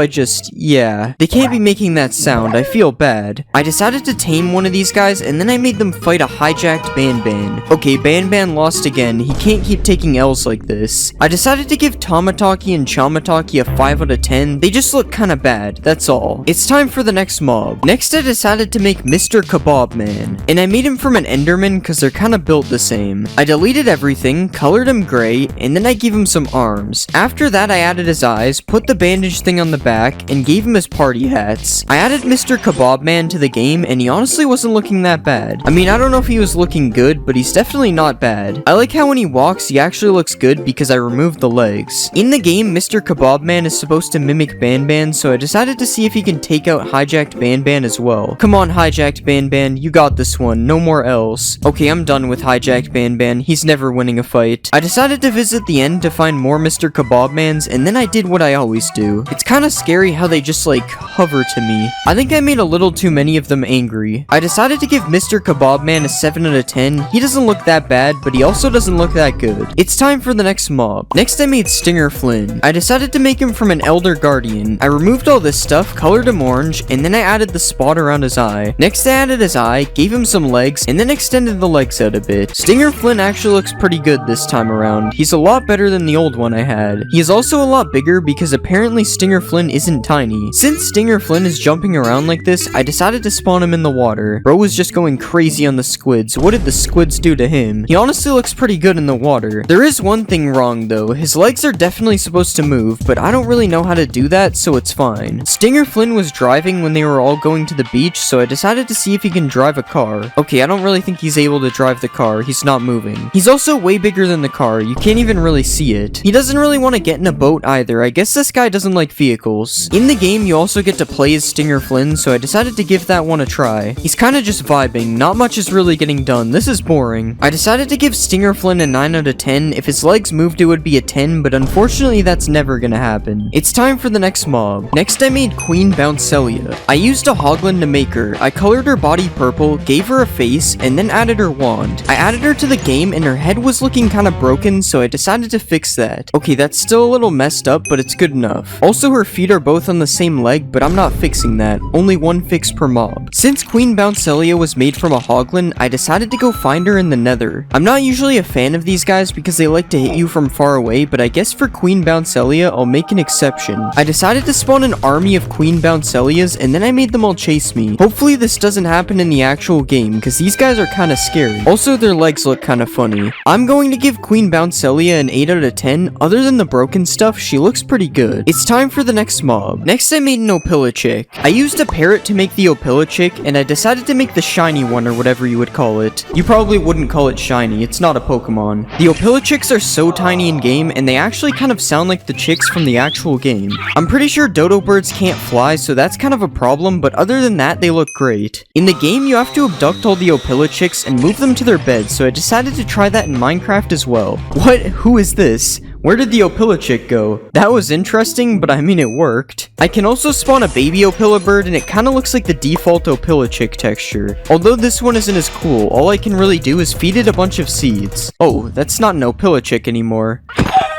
yeah. They can't be making that sound. I feel bad. I decided to tame one of these guys and then I made them fight a hijacked Banban. Okay, Banban lost again. He can't keep taking L's like this. I decided to give Tamataki and Chamataki a 5 out of 10. They just look kinda bad. That's all. It's time for the next mob. Next I decided to make Mr. Kebab Man. And I made him from an Enderman because they're kinda built the same. I deleted everything, colored him gray, and then I gave him some arms. After that I added his eyes, put the bandage thing on the back, and gave him his party hats. I added Mr. Kebab Man to the game and he honestly wasn't looking that bad. I mean, I don't know if he was looking good, but he's definitely not bad. I like how when he walks, he actually looks good because I removed the legs. In the game, Mr. Kebab Man is supposed to mimic Banban, so I decided to see if he can take out Hijacked Banban as well. Come on, Hijacked Banban, you got this one. No more L's. Okay, I'm done with Hijacked Banban. He's never winning a fight. I decided to visit the end to find more Mr. Kebab Mans, and then I did what I always do. It's kinda scary how they just like hover to me. I think I made a little too many of them angry. I decided to give Mr. Kebab Man a 7 out of 10. He doesn't look that bad, but he also doesn't look that good. It's time for the next mob. Next I made Stinger Flynn. I decided to make him from an Elder Guardian. I removed all this stuff, colored him orange, and then I added the spot around his eye. Next I added his eye, gave him some legs, and then extended the legs out a bit. Stinger Flynn actually looks pretty good this time around. He's a lot better than the old one I had. He is also a lot bigger because apparently Stinger Flynn isn't tiny. Since Stinger Flynn is jumping around like this, I decided to spawn him in the water. Bro was just going crazy on the squids. What did the squids do to him? He honestly looks pretty good in the water. There is one thing wrong though. His legs are definitely supposed to move, but I don't really know how to do that, so it's fine. Stinger Flynn was driving when they were all going to the beach, so I decided to see if he can drive a car. Okay, I don't really think he's able to drive the car. He's not moving. He's also way bigger than the car. You can't even really see it. He doesn't really want to get in a boat either. I guess this guy doesn't like vehicles. In the game, you also get to play as Stinger Flynn, so I decided to give that one a try. He's kind of just vibing. Not much is really getting done. This is boring. I decided to give Stinger Flynn a 9 out of 10. If his legs moved, it would be a 10, but unfortunately, that's never gonna happen. It's time for the next mob. Next, I made Queen Bouncelia. I used a Hoglin to make her. I colored her body purple, gave her a face, and then added her wand. I added her to the game, and her head was looking kind of broken broken, so I decided to fix that. Okay, that's still a little messed up, but it's good enough. Also, her feet are both on the same leg, but I'm not fixing that. Only one fix per mob. Since Queen Bouncelia was made from a hoglin, I decided to go find her in the nether. I'm not usually a fan of these guys because they like to hit you from far away, but I guess for Queen Bouncelia, I'll make an exception. I decided to spawn an army of Queen Bouncelias, and then I made them all chase me. Hopefully this doesn't happen in the actual game, because these guys are kinda scary. Also, their legs look kinda funny. I'm going to give Queen Bouncelia an 8 out of 10. Other than the broken stuff, she looks pretty good. It's time for the next mob. Next, I made an Opilichick. I used a parrot to make the Opilichick, and I decided to make the shiny one, or whatever you would call it. You probably wouldn't call it shiny, it's not a Pokemon. The Opilichicks are so tiny in game, and they actually kind of sound like the chicks from the actual game. I'm pretty sure dodo birds can't fly, so that's kind of a problem, but other than that, they look great. In the game, you have to abduct all the Opilichicks and move them to their beds, so I decided to try that in Minecraft as well. What? Who is this? Where did the Opilichick go? That was interesting, but I mean it worked. I can also spawn a baby Opilibird, and it kinda looks like the default Opilichick texture. Although this one isn't as cool, all I can really do is feed it a bunch of seeds. Oh, that's not an Opilichick anymore.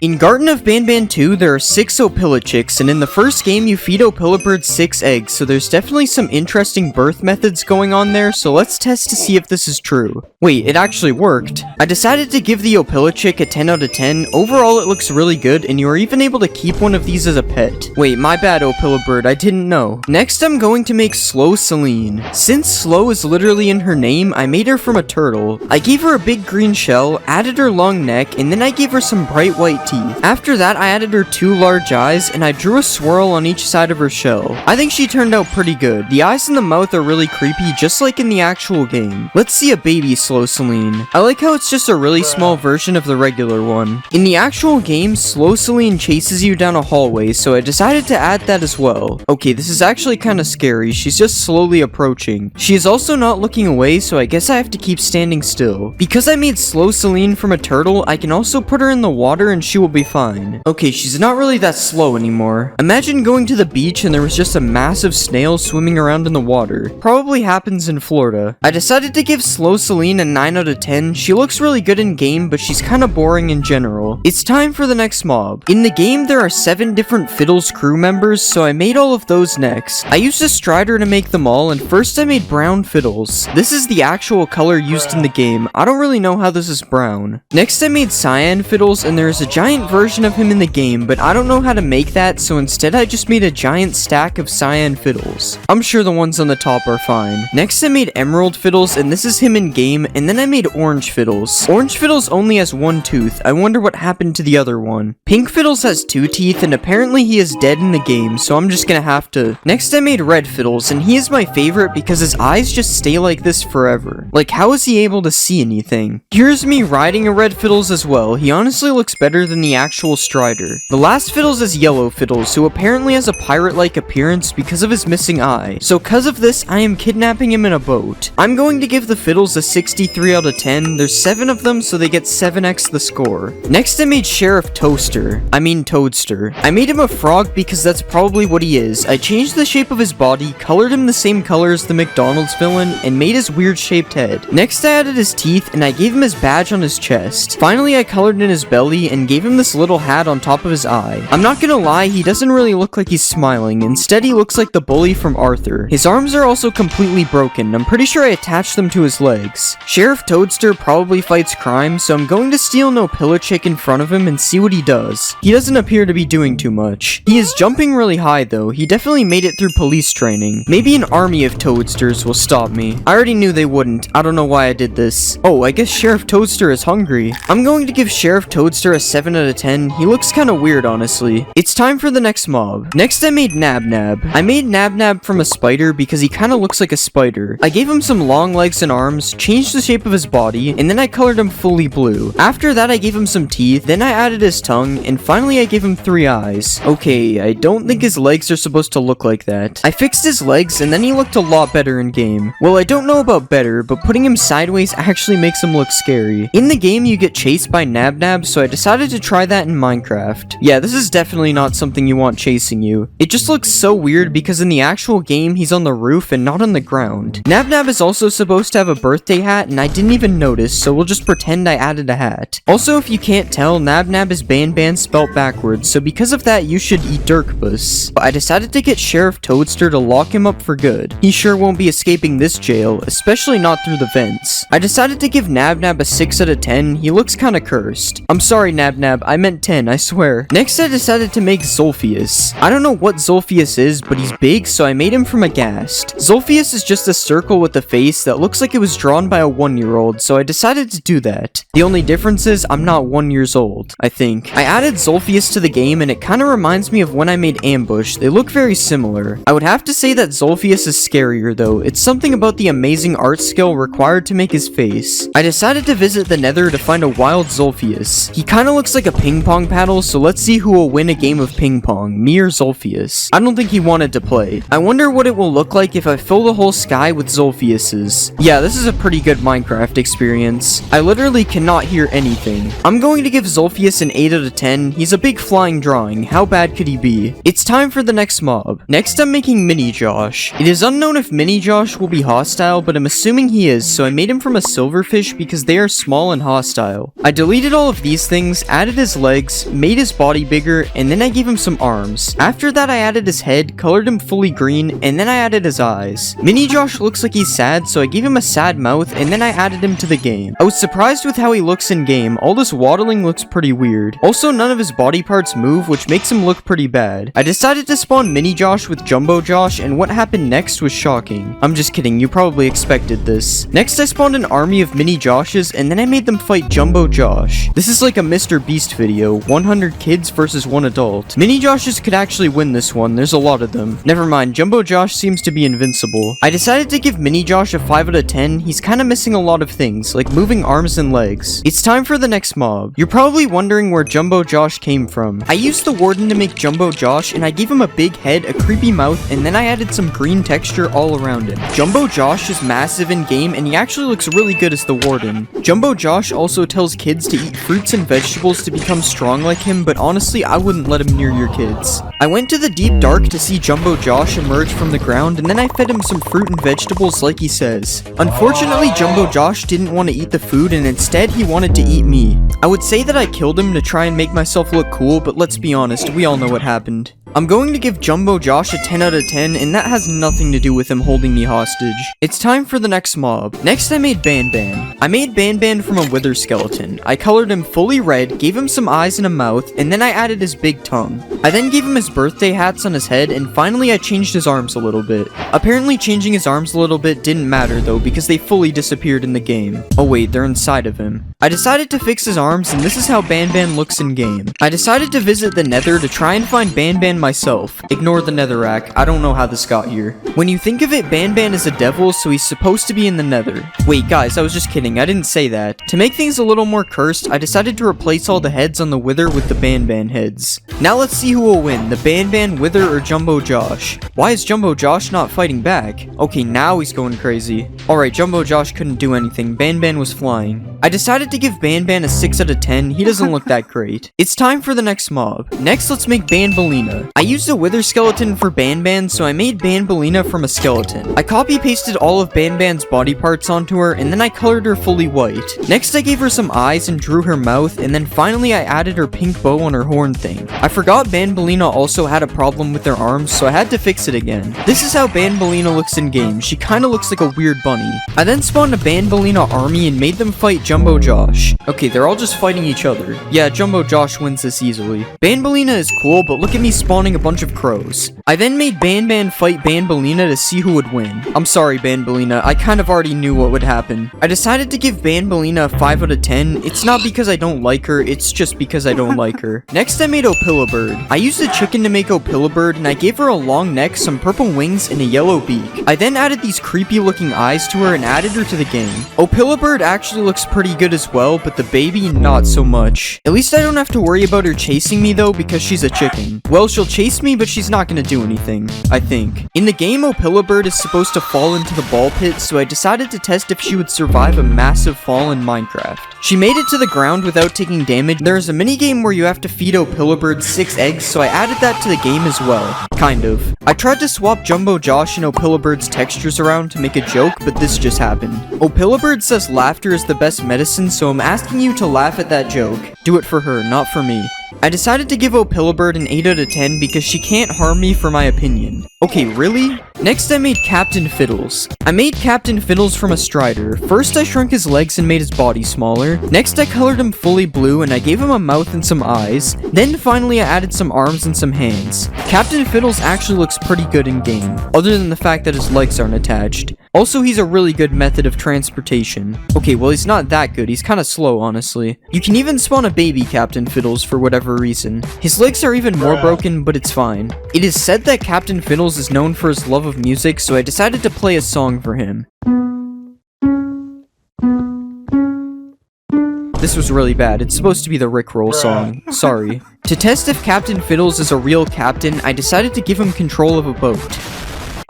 In Garden of Banban 2, there are 6 Opilichicks, and in the first game, you feed Opilibird 6 eggs, so there's definitely some interesting birth methods going on there, so let's test to see if this is true. Wait, it actually worked. I decided to give the Opilichick a 10 out of 10. Overall, it looks really good, and you are even able to keep one of these as a pet. Wait, my bad, Opilibird, I didn't know. Next, I'm going to make Slow Celine. Since Slow is literally in her name, I made her from a turtle. I gave her a big green shell, added her long neck, and then I gave her some bright white teeth. After that, I added her 2 large eyes, and I drew a swirl on each side of her shell. I think she turned out pretty good. The eyes and the mouth are really creepy, just like in the actual game. Let's see a baby Slow Celine. I like how it's just a really small version of the regular one. In the actual game, Slow Celine chases you down a hallway, so I decided to add that as well. Okay, this is actually kind of scary. She's just slowly approaching. She is also not looking away, so I guess I have to keep standing still. Because I made Slow Celine from a turtle, I can also put her in the water and she will be fine. Okay, she's not really that slow anymore. Imagine going to the beach and there was just a massive snail swimming around in the water. Probably happens in Florida. I decided to give Slow Celine a 9 out of 10. She looks really good in game, but she's kind of boring in general. It's time for the next mob. In the game, there are 7 different Fiddles crew members, so I made all of those next. I used a Strider to make them all, and first I made brown Fiddles. This is the actual color used in the game. I don't really know how this is brown. Next, I made Cyan Fiddles, and there is a giant version of him in the game, but I don't know how to make that, so instead I just made a giant stack of Cyan Fiddles. I'm sure the ones on the top are fine. Next, I made Emerald Fiddles, and this is him in game, and then I made Orange Fiddles. Orange Fiddles only has 1 tooth. I wonder what happened to the other one. Pink Fiddles has 2 teeth, and apparently he is dead in the game, so I'm just gonna have to. Next, I made Red Fiddles, and he is my favorite because his eyes just stay like this forever. Like, how is he able to see anything? Here's me riding a Red Fiddles as well. He honestly looks better than the actual Strider. The last Fiddles is Yellow Fiddles, who apparently has a pirate-like appearance because of his missing eye. So cause of this, I am kidnapping him in a boat. I'm going to give the Fiddles a 63 out of 10. There's 7 of them, so they get 7x the score. Next, I made Sheriff Toadster. I made him a frog because that's probably what he is. I changed the shape of his body, colored him the same color as the McDonald's villain, and made his weird shaped head. Next, I added his teeth, and I gave him his badge on his chest. Finally, I colored in his belly and gave him this little hat on top of his eye. I'm not gonna lie, he doesn't really look like he's smiling. Instead, he looks like the bully from Arthur. His arms are also completely broken. I'm pretty sure I attached them to his legs. Sheriff Toadster probably fights crime, so I'm going to steal an Opilichick in front of him and see what he does. He doesn't appear to be doing too much. He is jumping really high though. He definitely made it through police training. Maybe an army of Toadsters will stop me. I already knew they wouldn't. I don't know why I did this. Oh, I guess Sheriff Toadster is hungry. I'm going to give Sheriff Toadster a 7 out of 10. He looks kind of weird, honestly. It's time for the next mob. Next, I made Nabnab. I made Nabnab from a spider because he kind of looks like a spider. I gave him some long legs and arms, changed the shape of his body, and then I colored him fully blue. After that, I gave him some teeth, then I added his tongue, and finally I gave him 3 eyes. Okay, I don't think his legs are supposed to look like that. I fixed his legs, and then he looked a lot better in game. Well, I don't know about better, but putting him sideways actually makes him look scary. In the game, you get chased by Nabnab, so I decided to to try that in Minecraft. Yeah, this is definitely not something you want chasing you. It just looks so weird because in the actual game, he's on the roof and not on the ground. Nabnab is also supposed to have a birthday hat, and I didn't even notice, so we'll just pretend I added a hat. Also, if you can't tell, Nabnab is Banban spelt backwards, so because of that, you should eat Dirkbus. But I decided to get Sheriff Toadster to lock him up for good. He sure won't be escaping this jail, especially not through the vents. I decided to give Nabnab a 6 out of 10. He looks kinda cursed. I'm sorry, Nabnab, I meant 10, I swear. Next, I decided to make Zolphius. I don't know what Zolphius is, but he's big, so I made him from a ghast. Zolphius is just a circle with a face that looks like it was drawn by a 1-year-old, so I decided to do that. The only difference is I'm not 1 years old, I think. I added Zolphius to the game, and it kinda reminds me of when I made Ambush. They look very similar. I would have to say that Zolphius is scarier though. It's something about the amazing art skill required to make his face. I decided to visit the Nether to find a wild Zolphius. He kinda looks like a ping pong paddle, so let's see who will win a game of ping pong, me or Zolphius. I don't think he wanted to play. I wonder what it will look like if I fill the whole sky with Zolphiuses. Yeah, this is a pretty good Minecraft experience. I literally cannot hear anything. I'm going to give Zolphius an 8 out of 10. He's a big flying drawing. How bad could he be? It's time for the next mob. Next, I'm making Mini Josh. It is unknown if Mini Josh will be hostile, but I'm assuming he is, so I made him from a silverfish because they are small and hostile. I deleted all of these things, added his legs, made his body bigger, and then I gave him some arms. After that, I added his head, colored him fully green, and then I added his eyes. Mini Josh looks like he's sad, so I gave him a sad mouth, and then I added him to the game. I was surprised with how he looks in game. All this waddling looks pretty weird. Also, none of his body parts move, which makes him look pretty bad. I decided to spawn Mini Josh with Jumbo Josh, and what happened next was shocking. I'm just kidding, you probably expected this. Next, I spawned an army of Mini Joshes, and then I made them fight Jumbo Josh. This is like a Mr. Beast video, 100 kids versus 1 adult. Mini Joshes could actually win this one, there's a lot of them. Never mind, Jumbo Josh seems to be invincible. I decided to give Mini Josh a 5 out of 10, he's kinda missing a lot of things, like moving arms and legs. It's time for the next mob. You're probably wondering where Jumbo Josh came from. I used the Warden to make Jumbo Josh, and I gave him a big head, a creepy mouth, and then I added some green texture all around him. Jumbo Josh is massive in game, and he actually looks really good as the Warden. Jumbo Josh also tells kids to eat fruits and vegetables to become strong like him, but honestly, I wouldn't let him near your kids. I went to the deep dark to see Jumbo Josh emerge from the ground, and then I fed him some fruit and vegetables like he says. Unfortunately, Jumbo Josh didn't want to eat the food, and instead he wanted to eat me. I would say that I killed him to try and make myself look cool, but let's be honest, we all know what happened. I'm going to give Jumbo Josh a 10 out of 10, and that has nothing to do with him holding me hostage. It's time for the next mob. Next, I made Banban. I made Banban from a wither skeleton. I colored him fully red, gave him some eyes and a mouth, and then I added his big tongue. I then gave him his birthday hats on his head, and finally I changed his arms a little bit. Apparently changing his arms a little bit didn't matter though, because they fully disappeared in the game. Oh wait, they're inside of him. I decided to fix his arms, and this is how Banban looks in game. I decided to visit the Nether to try and find Banban myself. Ignore the Netherrack, I don't know how this got here. When you think of it, Banban is a devil, so he's supposed to be in the Nether. Wait guys, I was just kidding, I didn't say that. To make things a little more cursed, I decided to replace all the heads on the Wither with the Banban heads. Now let's see who will win, the Banban, Wither, or Jumbo Josh. Why is Jumbo Josh not fighting back? Okay, now he's going crazy. Alright, Jumbo Josh couldn't do anything, Banban was flying. I decided to give Banban a 6 out of 10, he doesn't look that great. It's time for the next mob. Next, let's make Banbalina. I used a wither skeleton for Banban, so I made Banbalina from a skeleton. I copy-pasted all of Banban's body parts onto her, and then I colored her fully white. Next, I gave her some eyes and drew her mouth, and then finally I added her pink bow on her horn thing. I forgot Banbalina also had a problem with her arms, so I had to fix it again. This is how Banbalina looks in game. She kinda looks like a weird bunny. I then spawned a Banbalina army and made them fight Jumbo Josh. Okay, they're all just fighting each other. Yeah, Jumbo Josh wins this easily. Banbalina is cool, but look at me spawning a bunch of crows. I then made Banban fight Banbalina to see who would win. I'm sorry, Banbalina, I kind of already knew what would happen. I decided to give Banbalina a 5 out of 10. It's not because I don't like her, it's just because I don't like her. Next, I made Opilabird. I used a chicken to make Opilabird, and I gave her a long neck, some purple wings, and a yellow beak. I then added these creepy looking eyes to her and added her to the game. Opilabird actually looks pretty pretty good as well, but the baby, not so much. At least I don't have to worry about her chasing me though, because she's a chicken. Well, she'll chase me, but she's not gonna do anything, I think. In the game, Opilibird is supposed to fall into the ball pit, so I decided to test if she would survive a massive fall in Minecraft. She made it to the ground without taking damage. There is a minigame where you have to feed Opilibird 6 eggs, so I added that to the game as well. Kind of. I tried to swap Jumbo Josh and Opilibird's textures around to make a joke, but this just happened. Opilibird says laughter is the best medicine, so I'm asking you to laugh at that joke. Do it for her, not for me. I decided to give Opilibird an 8 out of 10 because she can't harm me for my opinion. Okay, really? Next I made Captain Fiddles. I made Captain Fiddles from a Strider. First I shrunk his legs and made his body smaller. Next I colored him fully blue and I gave him a mouth and some eyes. Then finally I added some arms and some hands. Captain Fiddles actually looks pretty good in game, other than the fact that his legs aren't attached. Also, he's a really good method of transportation. Okay, well he's not that good, he's kinda slow honestly. You can even spawn a baby Captain Fiddles for whatever reason. His legs are even more broken, but it's fine. It is said that Captain Fiddles is known for his love of music, so I decided to play a song for him. This was really bad. It's supposed to be the Rickroll song. Sorry. To test if Captain Fiddles is a real captain, I decided to give him control of a boat.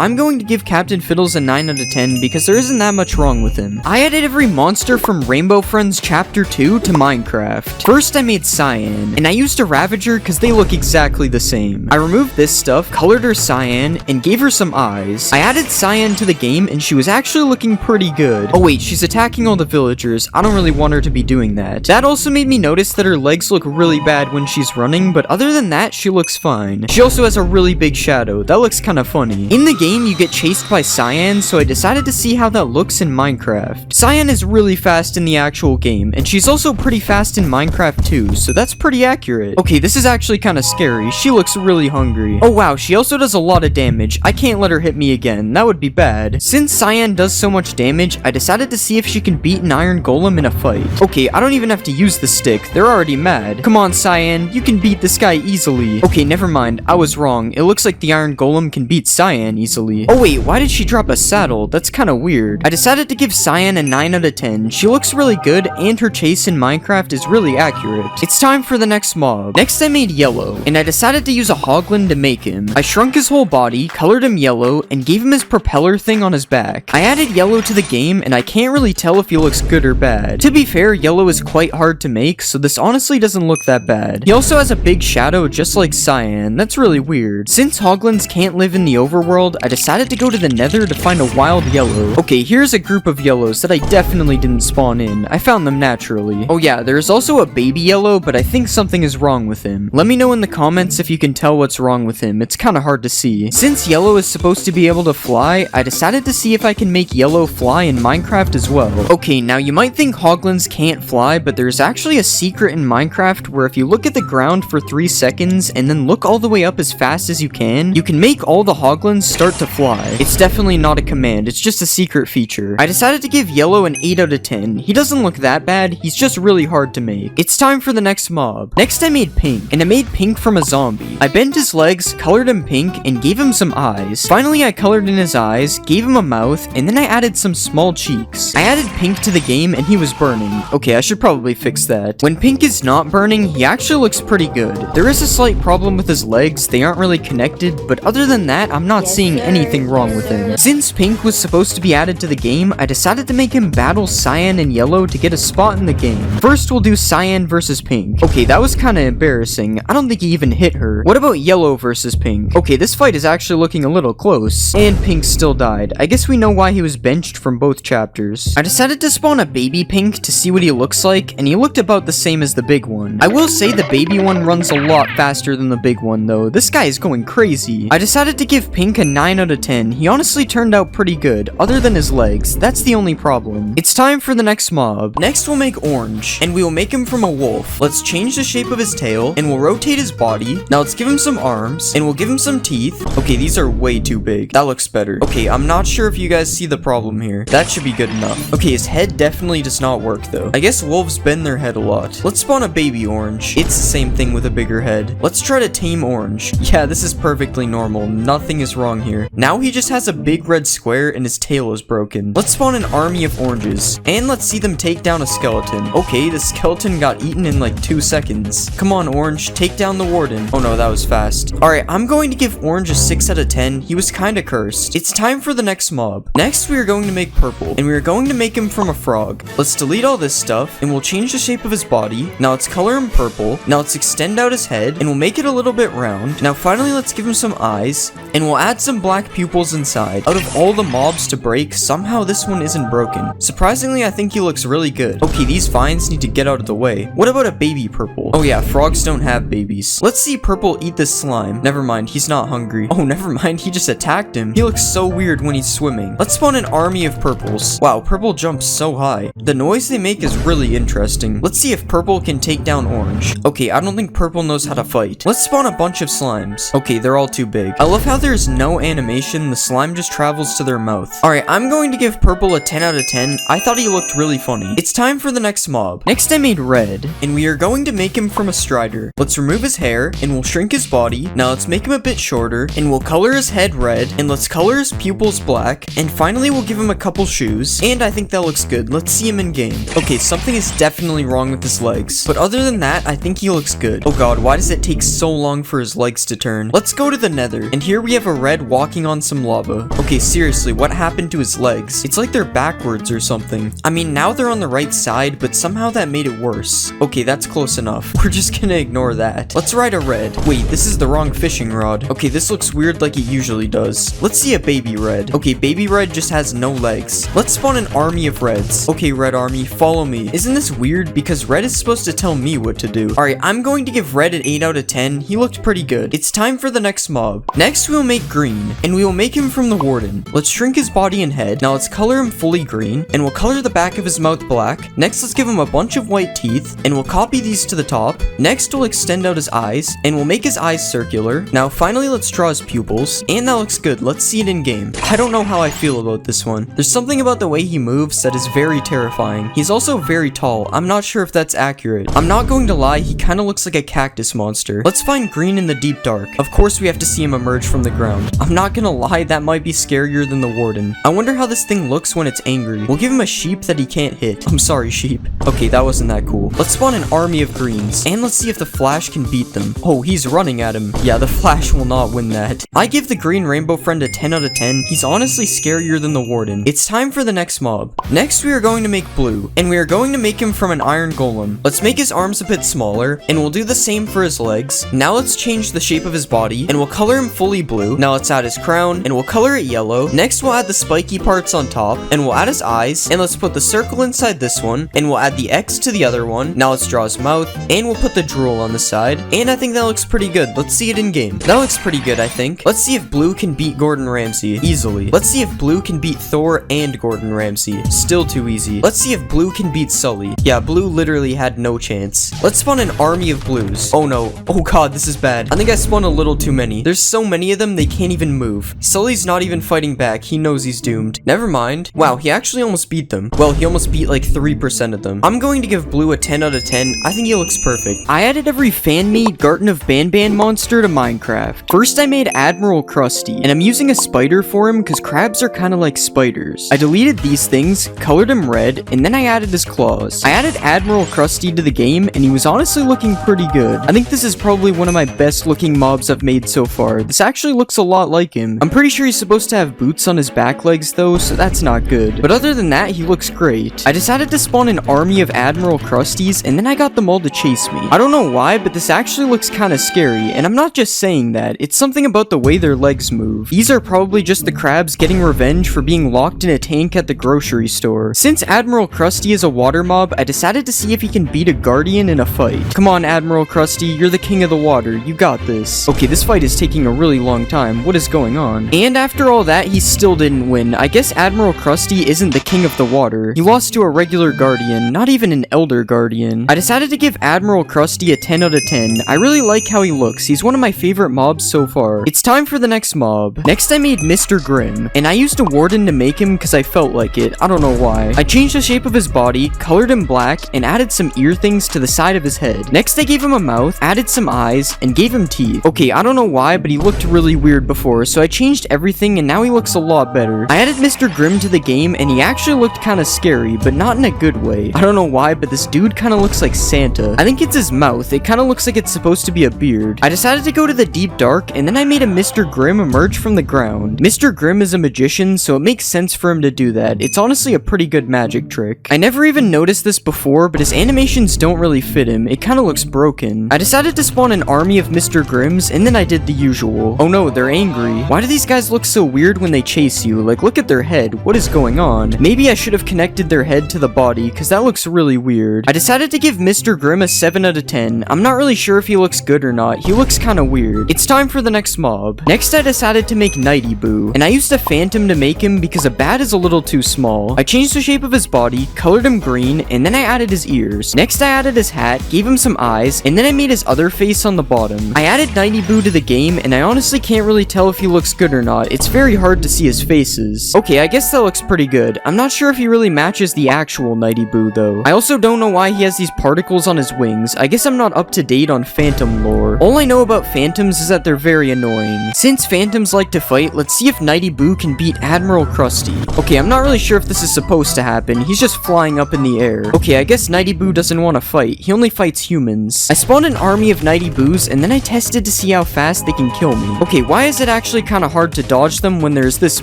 I'm going to give Captain Fiddles a 9 out of 10 because there isn't that much wrong with him. I added every monster from Rainbow Friends Chapter 2 to Minecraft. First I made Cyan, and I used a Ravager because they look exactly the same. I removed this stuff, colored her cyan, and gave her some eyes. I added Cyan to the game and she was actually looking pretty good. Oh wait, she's attacking all the villagers. I don't really want her to be doing that. That also made me notice that her legs look really bad when she's running, but other than that, she looks fine. She also has a really big shadow. That looks kind of funny. In the game, you get chased by Cyan, so I decided to see how that looks in Minecraft. Cyan is really fast in the actual game, and she's also pretty fast in Minecraft too, so that's pretty accurate. Okay, this is actually kind of scary. She looks really hungry. Oh wow, she also does a lot of damage. I can't let her hit me again. That would be bad. Since Cyan does so much damage, I decided to see if she can beat an iron golem in a fight. Okay, I don't even have to use the stick. They're already mad. Come on, Cyan. You can beat this guy easily. Okay, never mind. I was wrong. It looks like the iron golem can beat Cyan easily. Oh wait, why did she drop a saddle? That's kind of weird. I decided to give Cyan a 9 out of 10. She looks really good, and her chase in Minecraft is really accurate. It's time for the next mob. Next I made Yellow, and I decided to use a Hoglin to make him. I shrunk his whole body, colored him yellow, and gave him his propeller thing on his back. I added Yellow to the game, and I can't really tell if he looks good or bad. To be fair, Yellow is quite hard to make, so this honestly doesn't look that bad. He also has a big shadow just like Cyan. That's really weird. Since Hoglins can't live in the overworld, I decided to go to the Nether to find a wild yellow. Okay, here's a group of yellows that I definitely didn't spawn in. I found them naturally. Oh yeah, there's also a baby yellow, but I think something is wrong with him. Let me know in the comments if you can tell what's wrong with him. It's kind of hard to see. Since yellow is supposed to be able to fly, I decided to see if I can make yellow fly in Minecraft as well. Okay, now you might think hoglins can't fly, but there's actually a secret in Minecraft where if you look at the ground for 3 seconds and then look all the way up as fast as you can make all the hoglins start to fly. It's definitely not a command, it's just a secret feature. I decided to give Yellow an 8 out of 10. He doesn't look that bad, he's just really hard to make. It's time for the next mob. Next I made Pink, and I made Pink from a zombie. I bent his legs, colored him pink, and gave him some eyes. Finally I colored in his eyes, gave him a mouth, and then I added some small cheeks. I added Pink to the game and he was burning. Okay, I should probably fix that. When Pink is not burning, he actually looks pretty good. There is a slight problem with his legs, they aren't really connected, but other than that, I'm not seeing anything wrong with him. Since Pink was supposed to be added to the game, I decided to make him battle Cyan and Yellow to get a spot in the game. First, we'll do Cyan versus Pink. Okay, that was kind of embarrassing. I don't think he even hit her. What about Yellow versus Pink? Okay, this fight is actually looking a little close. And Pink still died. I guess we know why he was benched from both chapters. I decided to spawn a baby Pink to see what he looks like, and he looked about the same as the big one. I will say the baby one runs a lot faster than the big one though. This guy is going crazy. I decided to give Pink a 9 out of 10. He honestly turned out pretty good, other than his legs. That's the only problem. It's time for the next mob. Next we'll make Orange, and we will make him from a wolf. Let's change the shape of his tail, and we'll rotate his body. Now let's give him some arms, and we'll give him some teeth. Okay, these are way too big. That looks better. Okay, I'm not sure if you guys see the problem here. That should be good enough. Okay, his head definitely does not work though. I guess wolves bend their head a lot. Let's spawn a baby Orange. It's the same thing with a bigger head. Let's try to tame Orange. Yeah, this is perfectly normal. Nothing is wrong here. here. Now he just has a big red square and his tail is broken. Let's spawn an army of oranges. And let's see them take down a skeleton. Okay, the skeleton got eaten in like 2 seconds. Come on, orange, take down the warden. Oh no, that was fast. Alright, I'm going to give orange a 6 out of 10. He was kinda cursed. It's time for the next mob. Next, we are going to make purple. And we are going to make him from a frog. Let's delete all this stuff. And we'll change the shape of his body. Now let's color him purple. Now let's extend out his head. And we'll make it a little bit round. Now finally, let's give him some eyes. And we'll add some black pupils inside. Out of all the mobs to break, somehow this one isn't broken. Surprisingly, I think he looks really good. Okay, these vines need to get out of the way. What about a baby purple? Oh yeah, frogs don't have babies. Let's see purple eat this slime. Never mind, he's not hungry. Oh, never mind, he just attacked him. He looks so weird when he's swimming. Let's spawn an army of purples. Wow, purple jumps so high. The noise they make is really interesting. Let's see if purple can take down orange. Okay, I don't think purple knows how to fight. Let's spawn a bunch of slimes. Okay, they're all too big. I love how there's no animation. The slime just travels to their mouth. Alright, I'm going to give purple a 10 out of 10. I thought he looked really funny. It's time for the next mob. Next, I made red, and we are going to make him from a strider. Let's remove his hair, and we'll shrink his body. Now let's make him a bit shorter, and we'll color his head red, and let's color his pupils black, and finally we'll give him a couple shoes, and I think that looks good. Let's see him in game. Okay, something is definitely wrong with his legs, but other than that, I think he looks good. Oh god, why does it take so long for his legs to turn? Let's go to the nether, and here we have a red walking on some lava. Okay, seriously, what happened to his legs? It's like they're backwards or something. I mean, now they're on the right side, but somehow that made it worse. Okay, that's close enough. We're just gonna ignore that. Let's ride a red. Wait, this is the wrong fishing rod. Okay, this looks weird like it usually does. Let's see a baby red. Okay, baby red just has no legs. Let's spawn an army of reds. Okay, red army, follow me. Isn't this weird? Because red is supposed to tell me what to do. Alright, I'm going to give red an 8 out of 10. He looked pretty good. It's time for the next mob. Next, we will make green, and we will make him from the warden. Let's shrink his body and head. Now let's color him fully green, and we'll color the back of his mouth black. Next, let's give him a bunch of white teeth, and we'll copy these to the top. Next, we'll extend out his eyes, and we'll make his eyes circular. Now, finally, let's draw his pupils, and that looks good. Let's see it in game. I don't know how I feel about this one. There's something about the way he moves that is very terrifying. He's also very tall. I'm not sure if that's accurate. I'm not going to lie, he kind of looks like a cactus monster. Let's find green in the deep dark. Of course, we have to see him emerge from the ground. I'm not gonna lie, that might be scarier than the warden. I wonder how this thing looks when it's angry. We'll give him a sheep that he can't hit. I'm sorry, sheep. Okay, that wasn't that cool. Let's spawn an army of greens, and let's see if the Flash can beat them. Oh, he's running at him. Yeah, the Flash will not win that. I give the green rainbow friend a 10 out of 10. He's honestly scarier than the warden. It's time for the next mob. Next, we are going to make blue, and we are going to make him from an iron golem. Let's make his arms a bit smaller, and we'll do the same for his legs. Now let's change the shape of his body, and we'll color him fully blue. Now let's add his crown, and we'll color it yellow. Next, we'll add the spiky parts on top, and we'll add his eyes, and let's put the circle inside this one, and we'll add the X to the other one. Now let's draw his mouth, and we'll put the drool on the side, and I think that looks pretty good. Let's see it in game. That looks pretty good, I think. Let's see if blue can beat Gordon Ramsay easily. Let's see if blue can beat Thor and Gordon Ramsay. Still too easy. Let's see if blue can beat Sully. Yeah, blue literally had no chance. Let's spawn an army of blues. Oh no. Oh god, this is bad. I think I spawned a little too many. There's so many of them, they can't even move. Sully's not even fighting back. He knows he's doomed. Never mind. Wow, he actually almost beat them. Well, he almost beat like 3% of them. I'm going to give blue a 10 out of 10. I think he looks perfect. I added every fan-made Garten of Banban monster to Minecraft. First, I made Admiral Krusty, and I'm using a spider for him because crabs are kind of like spiders. I deleted these things, colored him red, and then I added his claws. I added Admiral Krusty to the game, and he was honestly looking pretty good. I think this is probably one of my best looking mobs I've made so far. This actually looks a lot like him. I'm pretty sure he's supposed to have boots on his back legs though, so that's not good. But other than that, he looks great. I decided to spawn an army of Admiral Krusties, and then I got them all to chase me. I don't know why, but this actually looks kind of scary, and I'm not just saying that. It's something about the way their legs move. These are probably just the crabs getting revenge for being locked in a tank at the grocery store. Since Admiral Krusty is a water mob, I decided to see if he can beat a guardian in a fight. Come on, Admiral Krusty, you're the king of the water. You got this. Okay, this fight is taking a really long time. What is going on? And after all that, he still didn't win. I guess Admiral Krusty isn't the king of the water. He lost to a regular guardian, not even an elder guardian. I decided to give Admiral Krusty a 10 out of 10. I really like how he looks. He's one of my favorite mobs so far. It's time for the next mob. Next, I made Mr. Grimm, and I used a warden to make him because I felt like it. I don't know why. I changed the shape of his body, colored him black, and added some ear things to the side of his head. Next, I gave him a mouth, added some eyes, and gave him teeth. Okay, I don't know why, but he looked really weird before, so I changed everything and now he looks a lot better. I added Mr. Grimm to the game and he actually looked kinda scary, but not in a good way. I don't know why, but this dude kinda looks like Santa. I think it's his mouth. It kinda looks like it's supposed to be a beard. I decided to go to the deep dark and then I made a Mr. Grimm emerge from the ground. Mr. Grimm is a magician, so it makes sense for him to do that. It's honestly a pretty good magic trick. I never even noticed this before, but his animations don't really fit him. It kinda looks broken. I decided to spawn an army of Mr. Grimms and then I did the usual. Oh no, they're angry. Why do these guys look so weird when they chase you? Like, look at their head. What is going on? Maybe I should have connected their head to the body, cause that looks really weird. I decided to give Mr. Grimm a 7 out of 10. I'm not really sure if he looks good or not. He looks kinda weird. It's time for the next mob. Next I decided to make Nighty Boo, and I used a phantom to make him because a bat is a little too small. I changed the shape of his body, colored him green, and then I added his ears. Next I added his hat, gave him some eyes, and then I made his other face on the bottom. I added Nighty Boo to the game, and I honestly can't really tell if he looks good or not. It's very hard to see his faces. Okay, I guess that looks pretty good. I'm not sure if he really matches the actual Nighty Boo though. I also don't know why he has these particles on his wings. I guess I'm not up to date on phantom lore. All I know about phantoms is that they're very annoying. Since phantoms like to fight, let's see if Nighty Boo can beat Admiral Krusty. Okay, I'm not really sure if this is supposed to happen. He's just flying up in the air. Okay, I guess Nighty Boo doesn't want to fight. He only fights humans. I spawned an army of Nighty Boos and then I tested to see how fast they can kill me. Okay, why is it actually kind of hard to dodge them when there's this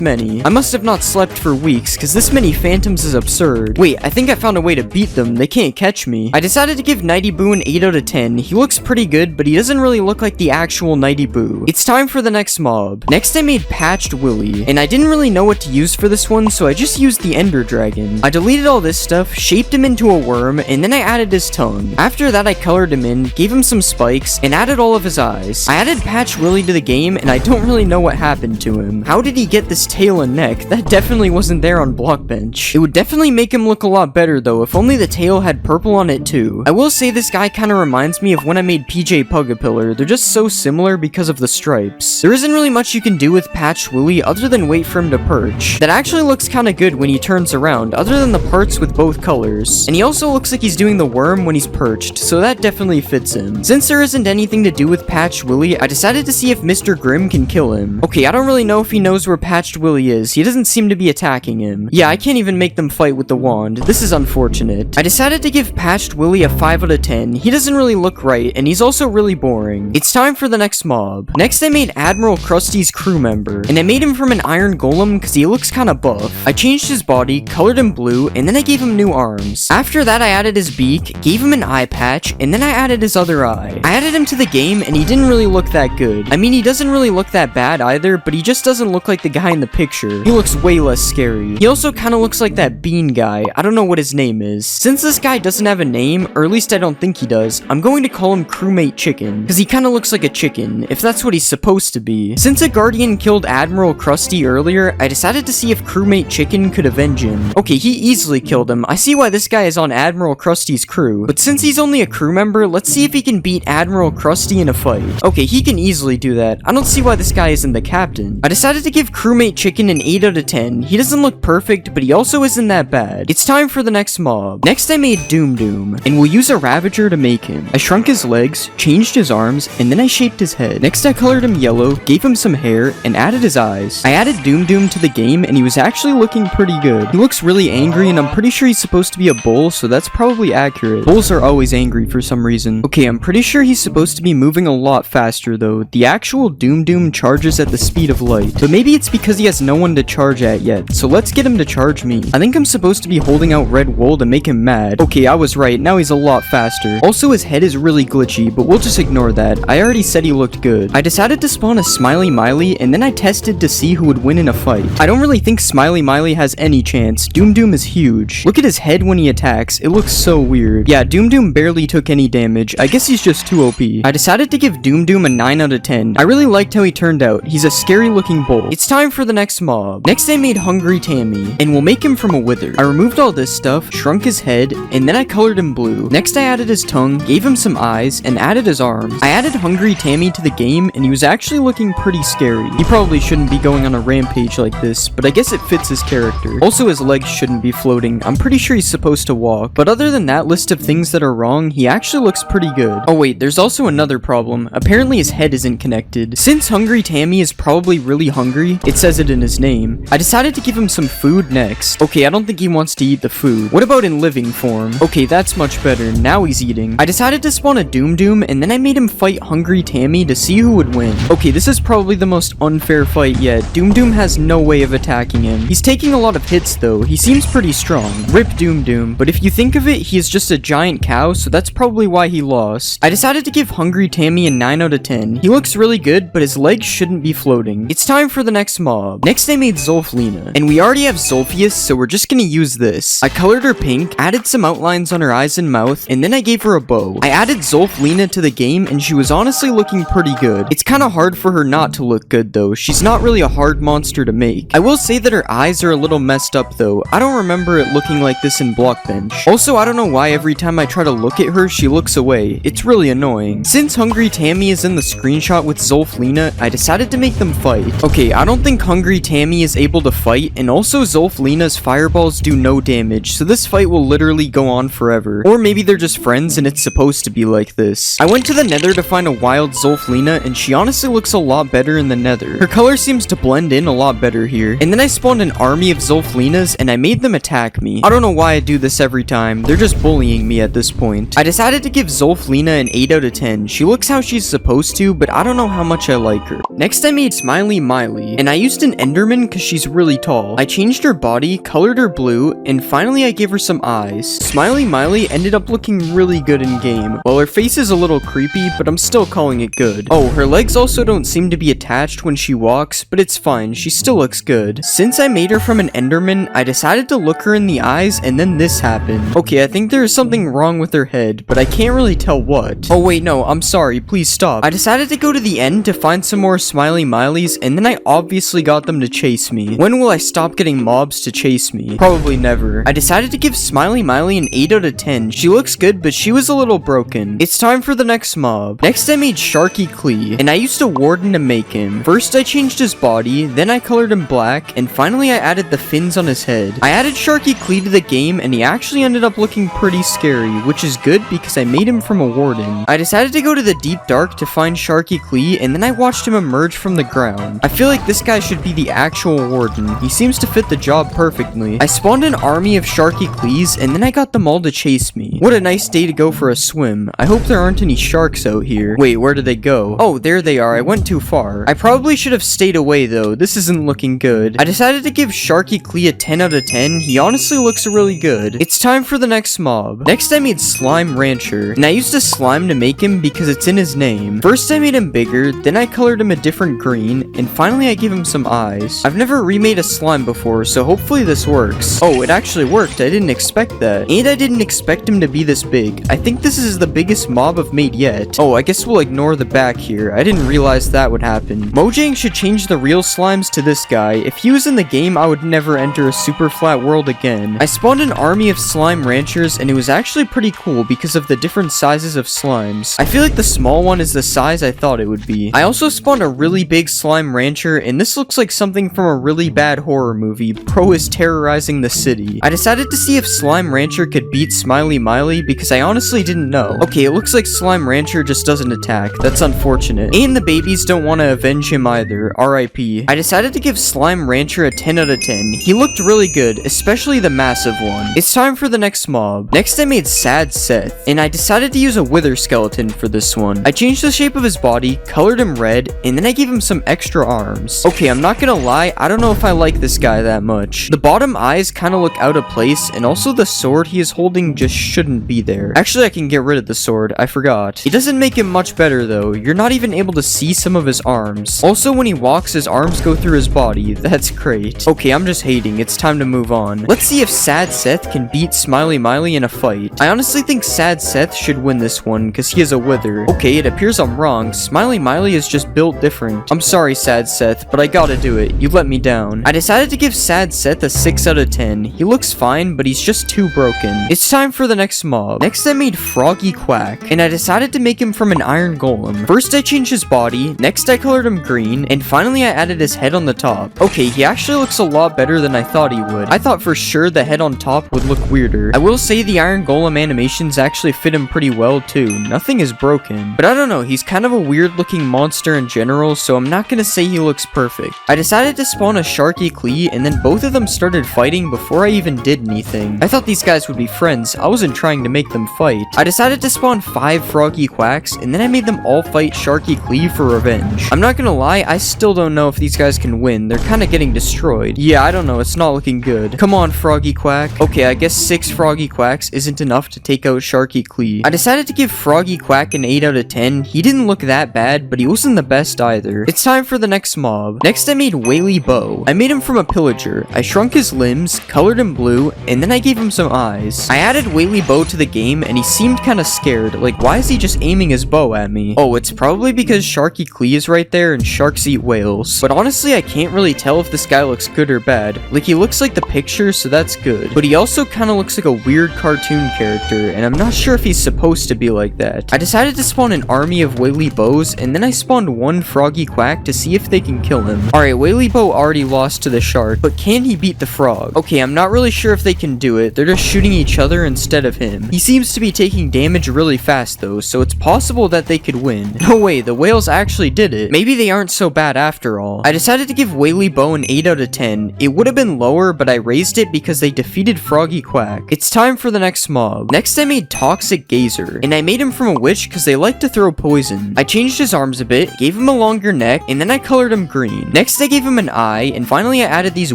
many? I must have not slept for weeks because this many phantoms is absurd. Wait, I think I found a way to beat them. They can't catch me. I decided to give Nighty Boo an 8 out of 10. He looks pretty good, but he doesn't really look like the actual Nighty Boo. It's time for the next mob. Next I made Patched Willy, and I didn't really know what to use for this one, so I just used the Ender Dragon. I deleted all this stuff, shaped him into a worm, and then I added his tongue. After that I colored him in, gave him some spikes, and added all of his eyes. I added Patched Willy to the game, and I don't really know what happened to him. How did he get this tail and neck? That definitely wasn't there on Blockbench. It would definitely make him look a lot better though, if only the tail had purple on it too. I will say this guy kinda reminds me of when I made PJ Pugapillar. They're just so similar because of the stripes. There isn't really much you can do with Patched Willy other than wait for him to perch. That actually looks kinda good when he turns around, other than the parts with both colors. And he also looks like he's doing the worm when he's perched, so that definitely fits him. Since there isn't anything to do with Patched Willy, I decided to see if Mr. Grimm can kill him. Okay, I don't really know if he knows where Patched Willy is. He doesn't seem to be attacking him. Yeah, I can't even make them fight with the wand. This is unfortunate. I decided to give Patched Willy a 5 out of 10. He doesn't really look right, and he's also really boring. It's time for the next mob. Next I made Admiral Krusty's crew member, and I made him from an iron golem because he looks kinda buff. I changed his body, colored him blue, and then I gave him new arms. After that I added his beak, gave him an eye patch, and then I added his other eye. I added him to the game, and he didn't really look that good. I mean, he doesn't really look that bad either, but he just doesn't look like the guy in the picture. He looks way less scary. He also kinda looks like that bean guy. I don't know what his name is. Since this guy doesn't have a name, or at least I don't think he does, I'm going to call him Crewmate Chicken, because he kinda looks like a chicken, if that's what he's supposed to be. Since a Guardian killed Admiral Krusty earlier, I decided to see if Crewmate Chicken could avenge him. Okay, he easily killed him. I see why this guy is on Admiral Krusty's crew, but since he's only a crew member, let's see if he can beat Admiral Krusty in a fight. Okay, he can easily do that. I don't see why this guy isn't the captain. I decided to give Crewmate Chicken an 8 out of 10. He doesn't look perfect, but he also isn't that bad. It's time for the next mob. Next I made Doom Doom, and we'll use a Ravager to make him. I shrunk his legs, changed his arms, and then I shaped his head. Next I colored him yellow, gave him some hair, and added his eyes. I added Doom Doom to the game, and he was actually looking pretty good. He looks really angry, and I'm pretty sure he's supposed to be a bull, so that's probably accurate. Bulls are always angry for some reason. Okay, I'm pretty sure he's supposed to be moving a lot faster though. The actual Doom Doom charges at the speed of light, but maybe it's because he has no one to charge at yet, so let's get him to charge me. I think I'm supposed to be holding out red wool to make him mad. Okay, I was right, now he's a lot faster. Also, his head is really glitchy, but we'll just ignore that. I already said he looked good. I decided to spawn a Smiley Miley, and then I tested to see who would win in a fight. I don't really think Smiley Miley has any chance. Doom Doom is huge. Look at his head when he attacks. It looks so weird. Yeah, Doom Doom barely took any damage. I guess he's just too OP. I decided to give Doom Doom a 9 out of 10. I really liked how he turned out. He's a scary looking bull. It's time for the next mob. Next I made Hungry Tammy, and we'll make him from a wither. I removed all this stuff, shrunk his head, and then I colored him blue. Next I added his tongue, gave him some eyes, and added his arms. I added Hungry Tammy to the game, and he was actually looking pretty scary. He probably shouldn't be going on a rampage like this, but I guess it fits his character. Also, his legs shouldn't be floating. I'm pretty sure he's supposed to walk, but other than that list of things that are wrong, he actually looks pretty good. Oh wait, there's also another problem. Apparently his head isn't connected. Since Hungry Tammy Tammy is probably really hungry. It says it in his name. I decided to give him some food next. Okay, I don't think he wants to eat the food. What about in living form? Okay, that's much better. Now he's eating. I decided to spawn a Doom Doom, and then I made him fight Hungry Tammy to see who would win. Okay, this is probably the most unfair fight yet. Doom Doom has no way of attacking him. He's taking a lot of hits though. He seems pretty strong. Rip Doom Doom. But if you think of it, he is just a giant cow, so that's probably why he lost. I decided to give Hungry Tammy a 9 out of 10. He looks really good, but his legs shouldn't be floating. It's time for the next mob. Next I made Zolflina, and we already have Zolfius, so we're just gonna use this. I colored her pink, added some outlines on her eyes and mouth, and then I gave her a bow. I added Zolflina to the game, and she was honestly looking pretty good. It's kinda hard for her not to look good though. She's not really a hard monster to make. I will say that her eyes are a little messed up though. I don't remember it looking like this in Blockbench. Also, I don't know why every time I try to look at her, she looks away. It's really annoying. Since Hungry Tammy is in the screenshot with Zolflina, I decided to make them fight. Okay, I don't think Hungry Tammy is able to fight, and also Zolflina's fireballs do no damage, so this fight will literally go on forever. Or maybe they're just friends and it's supposed to be like this. I went to the nether to find a wild Zolflina, and she honestly looks a lot better in the nether. Her color seems to blend in a lot better here. And then I spawned an army of Zolflinas, and I made them attack me. I don't know why I do this every time. They're just bullying me at this point. I decided to give Zolflina an 8 out of 10. She looks how she's supposed to, but I don't know how much I like her. Next I made Smiley Miley, and I used an Enderman because she's really tall. I changed her body, colored her blue, and finally I gave her some eyes. Smiley Miley ended up looking really good in game. Well, her face is a little creepy, but I'm still calling it good. Oh, her legs also don't seem to be attached when she walks, but it's fine, she still looks good. Since I made her from an Enderman, I decided to look her in the eyes, and then this happened. Okay, I think there is something wrong with her head, but I can't really tell what. Oh wait, no, I'm sorry, please stop. I decided to go to the end to find some more Smiley Mileys, and then I obviously got them to chase me. When will I stop getting mobs to chase me? Probably never. I decided to give Smiley Miley an 8 out of 10. She looks good, but she was a little broken. It's time for the next mob. Next I made Sharky Klee, and I used a Warden to make him. First I changed his body, then I colored him black, and finally I added the fins on his head. I added Sharky Klee to the game, and he actually ended up looking pretty scary, which is good because I made him from a Warden. I decided to go to the Deep Dark to find Sharky Klee, and then I watched him emerge from the ground. I feel like this guy should be the actual Warden. He seems to fit the job perfectly. I spawned an army of Sharky Klees, and then I got them all to chase me. What a nice day to go for a swim. I hope there aren't any sharks out here. Wait, where did they go? Oh, there they are. I went too far. I probably should have stayed away though. This isn't looking good. I decided to give Sharky Klee a 10 out of 10. He honestly looks really good. It's time for the next mob. Next I made Slime Rancher, and I used a slime to make him because it's in his name. First I made him bigger, then I colored him a different green, and finally I gave him some eyes. I've never remade a slime before, so hopefully this works. Oh, it actually worked. I didn't expect that. And I didn't expect him to be this big. I think this is the biggest mob I've made yet. Oh, I guess we'll ignore the back here. I didn't realize that would happen. Mojang should change the real slimes to this guy. If he was in the game, I would never enter a super flat world again. I spawned an army of slime ranchers, and it was actually pretty cool because of the different sizes of slimes. I feel like the small one is the size I thought it would be. I also spawned a really big slime rancher, and this looks like something from a really bad horror movie. Pro is terrorizing the city. I decided to see if Slime Rancher could beat Smiley Miley because I honestly didn't know. Okay, it looks like Slime Rancher just doesn't attack. That's unfortunate. And the babies don't want to avenge him either. RIP. I decided to give Slime Rancher a 10 out of 10. He looked really good, especially the massive one. It's time for the next mob. Next I made Sad Seth, and I decided to use a Wither skeleton for this one. I changed the shape of his body, colored him red, and then I gave him some extra arms. Okay, I'm not gonna lie, I don't know if I like this guy that much. The bottom eyes kind of look out of place, and also the sword he is holding just shouldn't be there. Actually, I can get rid of the sword. I forgot. It doesn't make him much better though. You're not even able to see some of his arms. Also, when he walks, his arms go through his body. That's great. Okay, I'm just hating. It's time to move on. Let's see if Sad Seth can beat Smiley Miley in a fight. I honestly think Sad Seth should win this one because he is a Wither. Okay, it appears I'm wrong. Smiley Miley is just built different. I'm sorry, Sad Seth, but I gotta do it. You let me down. I decided to give Sad Seth a 6 out of 10. He looks fine, but he's just too broken. It's time for the next mob. Next I made Froggy Quack, and I decided to make him from an iron golem. First I changed his body, next I colored him green, and finally I added his head on the top. Okay, he actually looks a lot better than I thought he would. I thought for sure the head on top would look weirder. I will say the iron golem animations actually fit him pretty well too. Nothing is broken. But I don't know, he's kind of a weird looking monster in general, so I'm not gonna say he looks perfect. I decided to spawn a Sharky Klee, and then both of them started fighting before I even did anything. I thought these guys would be friends. I wasn't trying to make them fight. I decided to spawn 5 Froggy Quacks, and then I made them all fight Sharky Klee for revenge. I'm not gonna lie, I still don't know if these guys can win. They're kind of getting destroyed. Yeah, I don't know. It's not looking good. Come on, Froggy Quack. Okay, I guess 6 Froggy Quacks isn't enough to take out Sharky Klee. I decided to give Froggy Quack an 8 out of 10. He didn't look that bad, but he wasn't the best either. It's time for the next mob. Next, I made Whaley Bow. I made him from a pillager. I shrunk his limbs, colored him blue, and then I gave him some eyes. I added Whaley Bow to the game, and he seemed kind of scared. Like, why is he just aiming his bow at me? Oh, it's probably because Sharky Klee is right there and sharks eat whales. But honestly, I can't really tell if this guy looks good or bad. Like, he looks like the picture, so that's good. But he also kind of looks like a weird cartoon character, and I'm not sure if he's supposed to be like that. I decided to spawn an army of Whaley Bows, and then I spawned 1 Froggy Quack to see if they can kill him. Alright, Whaley Bow already lost to the shark, but can he beat the frog? Okay, I'm not really sure if they can do it. They're just shooting each other instead of him. He seems to be taking damage really fast though, so it's possible that they could win. No way, the whales actually did it. Maybe they aren't so bad after all. I decided to give Whaley Bow an 8 out of 10. It would have been lower, but I raised it because they defeated Froggy Quack. It's time for the next mob. Next, I made Toxic Gazer, and I made him from a witch because they like to throw poison. I changed his arms a bit, gave him a longer neck, and then I colored him green. Next, I gave him an eye, and finally I added these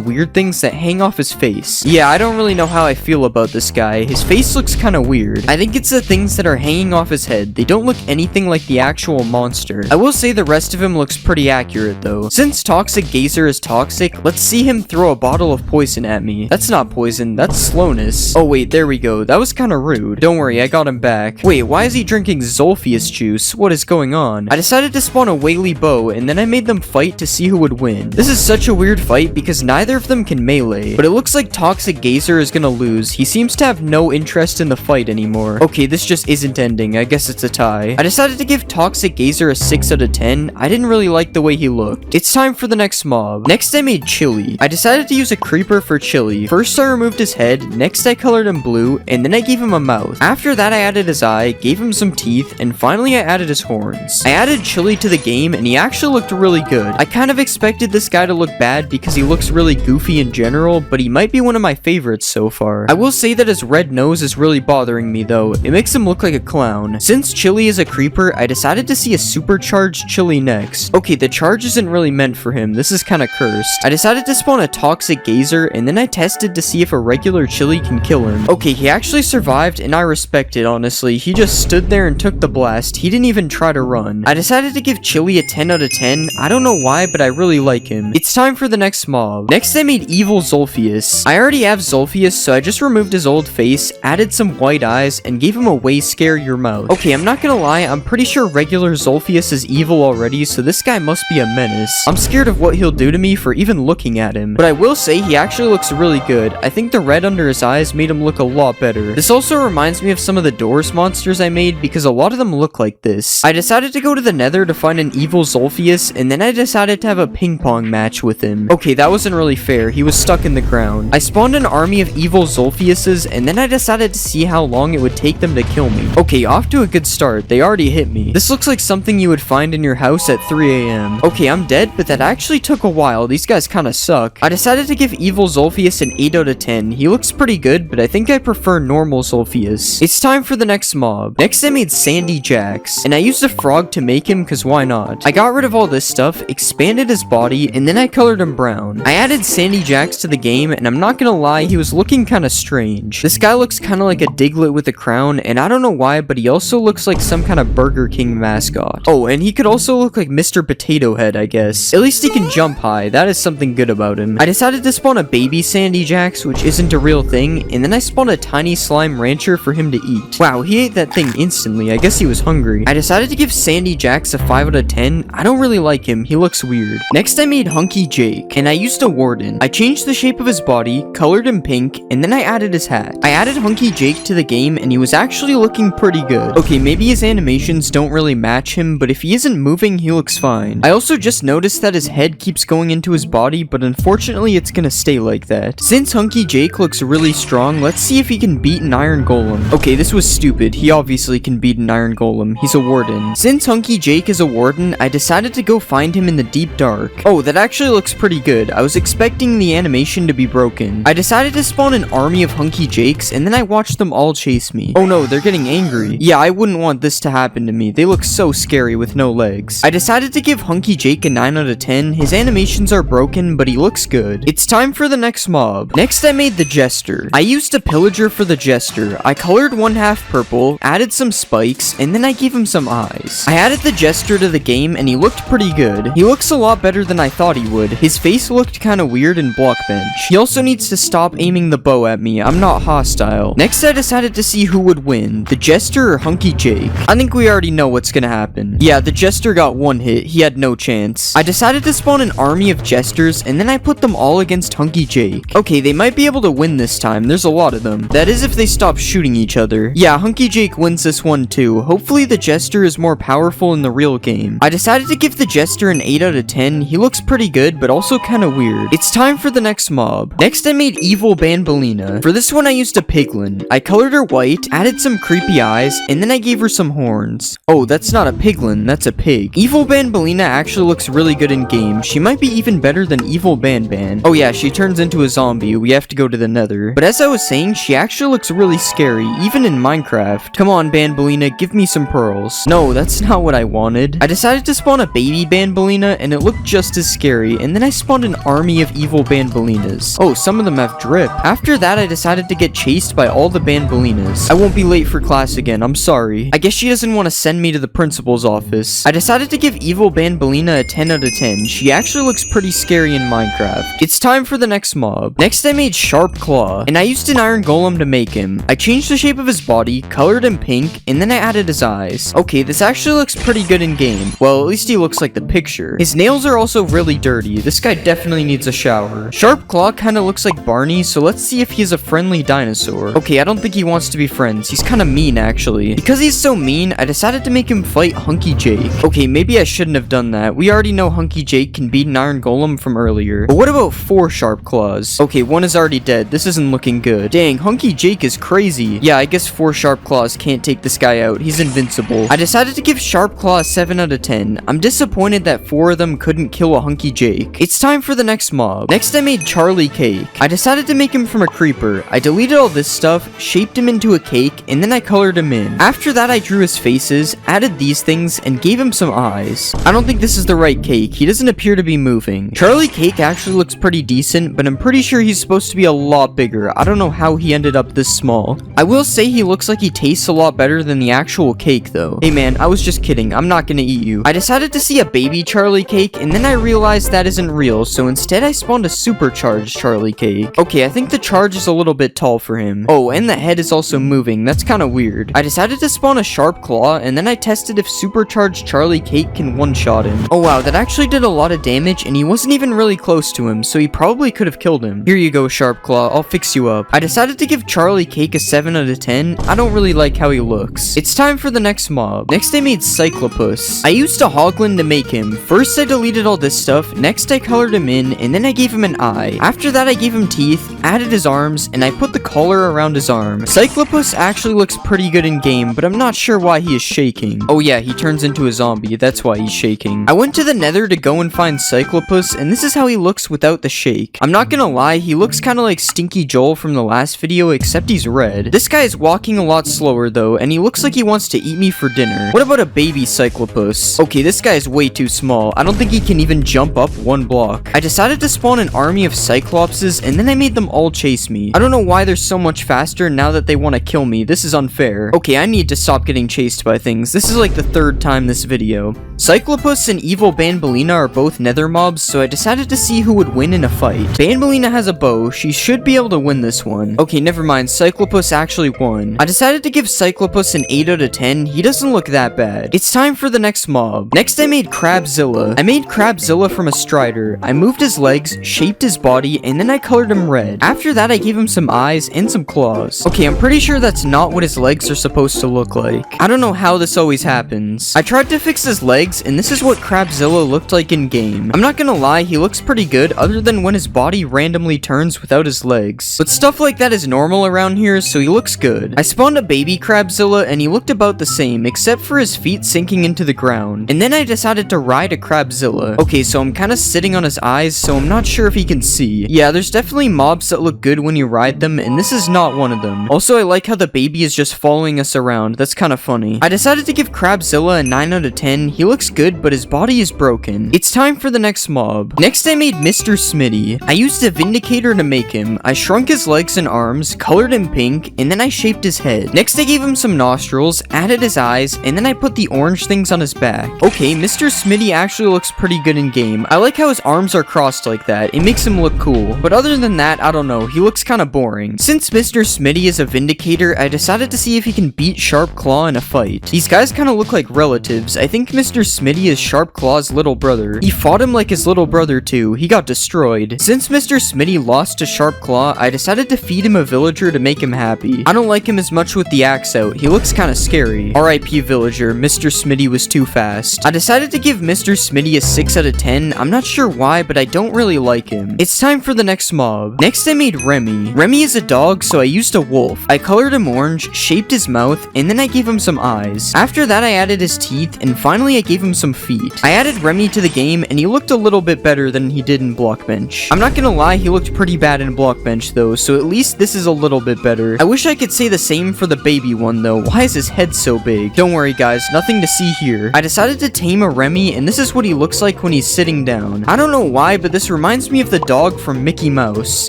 weird things that hang off his face. Yeah, I don't really know how I feel about this guy. His face looks kind of weird. I think it's the things that are hanging off his head. They don't look anything like the actual monster. I will say the rest of him looks pretty accurate though. Since Toxic Gazer is toxic, let's see him throw a bottle of poison at me. That's not poison, that's slowness. Oh wait, there we go. That was kind of rude. Don't worry, I got him back. Wait, why is he drinking Zolphius juice? What is going on? I decided to spawn a Whaley Bow, and then I made them fight to see who would win. This is such a weird fight because neither of them can melee, but it looks like Toxic Gazer is gonna lose. He seems to have no interest in the fight anymore. Okay, this just isn't ending. I guess it's a tie. I decided to give Toxic Gazer a 6 out of 10. I didn't really like the way he looked. It's time for the next mob. Next, I made Chili. I decided to use a creeper for Chili. First, I removed his head. Next, I colored him blue, and then I gave him a mouth. After that, I added his eye, gave him some teeth, and finally I added his horns. I added Chili to the game, and he actually looked really good. I kind of expected this guy to look bad because he looks really goofy in general, but he might be one of my favorites so far. I will say that his red nose is really bothering me though. It makes him look like a clown. Since Chili is a creeper, I decided to see a supercharged Chili next. Okay, the charge isn't really meant for him. This is kind of cursed. I decided to spawn a Toxic Gazer, and then I tested to see if a regular Chili can kill him. Okay, he actually survived, and I respect it, honestly. He just stood there and took the blast. He didn't even try to run. I decided to give Chili a 10 out of 10. I don't know why, but I really like him. It's time for the next mob. Next, I made Evil Zolphius. I already have Zolphius, so I just removed his old face, added some white eyes, and gave him a way scare your mouth. Okay, I'm not gonna lie, I'm pretty sure regular Zolphius is evil already, so this guy must be a menace. I'm scared of what he'll do to me for even looking at him. But I will say he actually looks really good. I think the red under his eyes made him look a lot better. This also reminds me of some of the Doors monsters I made because a lot of them look like this. I decided to go to the Nether to find an evil Zolphius, and then I decided to have a ping pong match with him. Okay, that wasn't really fair. He was stuck in the ground. I spawned an army of evil Zolphiuses, and then I decided to see how long it would take them to kill me. Okay, off to a good start. They already hit me. This looks like something you would find in your house at 3 a.m. Okay, I'm dead, but that actually took a while. These guys kind of suck. I decided to give evil Zolphius an 8 out of 10. He looks pretty good, but I think I prefer normal Zolphius. It's time for the next mob. Next, I made Sandy Jax, and I used a frog to make him because why not? I got rid of all this stuff, expanded his body, and then I colored him brown. I added Sandy Jax to the game, and I'm not gonna lie, he was looking kind of strange. This guy looks kind of like a Diglett with a crown, and I don't know why, but he also looks like some kind of Burger King mascot. Oh, and he could also look like Mr. Potato Head, I guess. At least he can jump high. That is something good about him. I decided to spawn a baby Sandy Jax, which isn't a real thing, and then I spawned a tiny slime rancher for him to eat. Wow, he ate that thing instantly. I guess he was hungry. I decided to give Sandy Jax a 5 out of 10. I don't really like him. He looks weird. Next, I made Hunky Jake, and I used a warden. I changed the shape of his body, colored him pink, and then I added his hat. I added Hunky Jake to the game, and he was actually looking pretty good. Okay, maybe his animations don't really match him, but if he isn't moving, he looks fine. I also just noticed that his head keeps going into his body, but unfortunately, it's gonna stay like that. Since Hunky Jake looks really strong, let's see if he can beat an Iron Golem. Okay, this was stupid. He obviously can beat an Iron Golem. He's a warden. Since Hunky Jake is a warden, I decided decided to go find him in the deep dark. Oh, that actually looks pretty good. I was expecting the animation to be broken. I decided to spawn an army of Hunky Jakes, and then I watched them all chase me. Oh no, they're getting angry. Yeah, I wouldn't want this to happen to me. They look so scary with no legs. I decided to give Hunky Jake a 9 out of 10. His animations are broken, but he looks good. It's time for the next mob. Next, I made the Jester. I used a pillager for the Jester. I colored one half purple, added some spikes, and then I gave him some eyes. I added the Jester to the game, and he looked pretty good. He looks a lot better than I thought he would. His face looked kinda weird in Blockbench. He also needs to stop aiming the bow at me. I'm not hostile. Next, I decided to see who would win, the Jester or Hunky Jake. I think we already know what's gonna happen. Yeah, the Jester got one hit. He had no chance. I decided to spawn an army of Jesters, and then I put them all against Hunky Jake. Okay, they might be able to win this time. There's a lot of them. That is if they stop shooting each other. Yeah, Hunky Jake wins this one too. Hopefully the Jester is more powerful in the real game. I decided to give the Jester an 8 out of 10. He looks pretty good, but also kinda weird. It's time for the next mob. Next, I made Evil Banbaleena. For this one, I used a piglin. I colored her white, added some creepy eyes, and then I gave her some horns. Oh, that's not a piglin, that's a pig. Evil Banbaleena actually looks really good in game. She might be even better than Evil Banban. Oh yeah, she turns into a zombie. We have to go to the nether. But as I was saying, she actually looks really scary, even in Minecraft. Come on, Banbaleena, give me some pearls. No, that's not what I wanted. I decided to spawn a baby Banbaleena, and it looked just as scary, and then I spawned an army of evil Banbaleenas. Oh, some of them have drip. After that, I decided to get chased by all the Banbaleenas. I won't be late for class again, I'm sorry. I guess she doesn't want to send me to the principal's office. I decided to give Evil Banbaleena a 10 out of 10. She actually looks pretty scary in Minecraft. It's time for the next mob. Next, I made Sharp Claw, and I used an iron golem to make him. I changed the shape of his body, colored him pink, and then I added his eyes. Okay, this actually looks pretty good in game. Well, at least he looks like the picture. His nails are also really dirty. This guy definitely needs a shower. Sharp Claw kind of looks like Barney, so let's see if he's a friendly dinosaur. Okay, I don't think he wants to be friends. He's kind of mean, actually. Because he's so mean, I decided to make him fight Hunky Jake. Okay, maybe I shouldn't have done that. We already know Hunky Jake can beat an iron golem from earlier. But what about 4 Sharp Claws? Okay, one is already dead. This isn't looking good. Dang, Hunky Jake is crazy. Yeah, I guess 4 Sharp Claws can't take this guy out. He's invincible. I decided to give Sharp Claw a 7 out of 10. I'm disappointed that 4 of them couldn't kill a Hunky Jake. It's time for the next mob. Next, I made Charlie Cake. I decided to make him from a creeper. I deleted all this stuff, shaped him into a cake, and then I colored him in. After that, I drew his faces, added these things, and gave him some eyes. I don't think this is the right cake. He doesn't appear to be moving. Charlie Cake actually looks pretty decent, but I'm pretty sure he's supposed to be a lot bigger. I don't know how he ended up this small. I will say he looks like he tastes a lot better than the actual cake though. Hey man, I was just kidding. I'm not gonna eat you. I decided to see a baby Charlie Cake, and then I realized that isn't real, so instead I spawned a supercharged Charlie Cake. Okay, I think the charge is a little bit tall for him. Oh, and the head is also moving. That's kind of weird. I decided to spawn a Sharp Claw, and then I tested if supercharged Charlie Cake can one-shot him. Oh wow, that actually did a lot of damage, and he wasn't even really close to him, so he probably could have killed him. Here you go, Sharp Claw. I'll fix you up. I decided to give Charlie Cake a 7 out of 10. I don't really like how he looks. It's time for the next mob. Next, I made Cyclopus. I used a Hoglin to make him. First, I deleted all this stuff. Next, I colored him in, and then I gave him an eye. After that, I gave him teeth, added his arms, and I put the collar around his arm. Cyclopus actually looks pretty good in game, but I'm not sure why he is shaking. Oh yeah, he turns into a zombie. That's why he's shaking. I went to the nether to go and find Cyclopus, and this is how he looks without the shake. I'm not gonna lie, he looks kind of like Stinky Joel from the last video, except he's red. This guy is walking a lot slower though, and he looks like he wants to eat me for dinner. What about a baby Cyclopus? Okay, this guy is way too small. I don't think he can even jump up 1 block. I decided to spawn an army of Cyclopses, and then I made them all chase me. I don't know why they're so much faster now that they want to kill me. This is unfair. Okay, I need to stop getting chased by things. This is like the 3rd time this video. Cyclopus and Evil Banbaleena are both nether mobs, so I decided to see who would win in a fight. Banbaleena has a bow. She should be able to win this one. Okay, never mind. Cyclopus actually won. I decided to give Cyclopus an 8 out of 10. He doesn't look that bad. It's time for the next mob. Next, I made Crabzilla. I made Crabzilla from a strider. I moved his legs, shaped his body, and then I colored him red. After that, I gave him some eyes and some claws. Okay, I'm pretty sure that's not what his legs are supposed to look like. I don't know how this always happens. I tried to fix his legs, legs, and this is what Crabzilla looked like in game. I'm not gonna lie, he looks pretty good other than when his body randomly turns without his legs. But stuff like that is normal around here, so he looks good. I spawned a baby Crabzilla and he looked about the same, except for his feet sinking into the ground. And then I decided to ride a Crabzilla. Okay, so I'm kind of sitting on his eyes, so I'm not sure if he can see. Yeah, there's definitely mobs that look good when you ride them, and this is not one of them. Also, I like how the baby is just following us around. That's kind of funny. I decided to give Crabzilla a 9 out of 10. He looks good, but his body is broken. It's time for the next mob. Next, I made Mr. Smitty. I used a Vindicator to make him. I shrunk his legs and arms, colored him pink, and then I shaped his head. Next, I gave him some nostrils, added his eyes, and then I put the orange things on his back. Okay, Mr. Smitty actually looks pretty good in game. I like how his arms are crossed like that. It makes him look cool. But other than that, I don't know. He looks kind of boring. Since Mr. Smitty is a Vindicator, I decided to see if he can beat Sharp Claw in a fight. These guys kind of look like relatives. I think Mr. Smitty is Sharp Claw's little brother. He fought him like his little brother too. He got destroyed. Since Mr. Smitty lost to Sharp Claw, I decided to feed him a villager to make him happy. I don't like him as much with the axe out. He looks kind of scary. RIP villager, Mr. Smitty was too fast. I decided to give Mr. Smitty a 6 out of 10. I'm not sure why, but I don't really like him. It's time for the next mob. Next, I made Remy. Remy is a dog, so I used a wolf. I colored him orange, shaped his mouth, and then I gave him some eyes. After that, I added his teeth, and finally I gave him some feet. I added Remy to the game, and he looked a little bit better than he did in Blockbench. I'm not gonna lie, he looked pretty bad in Blockbench though, so at least this is a little bit better. I wish I could say the same for the baby one though. Why is his head so big? Don't worry guys, nothing to see here. I decided to tame a Remy, and this is what he looks like when he's sitting down. I don't know why, but this reminds me of the dog from Mickey Mouse.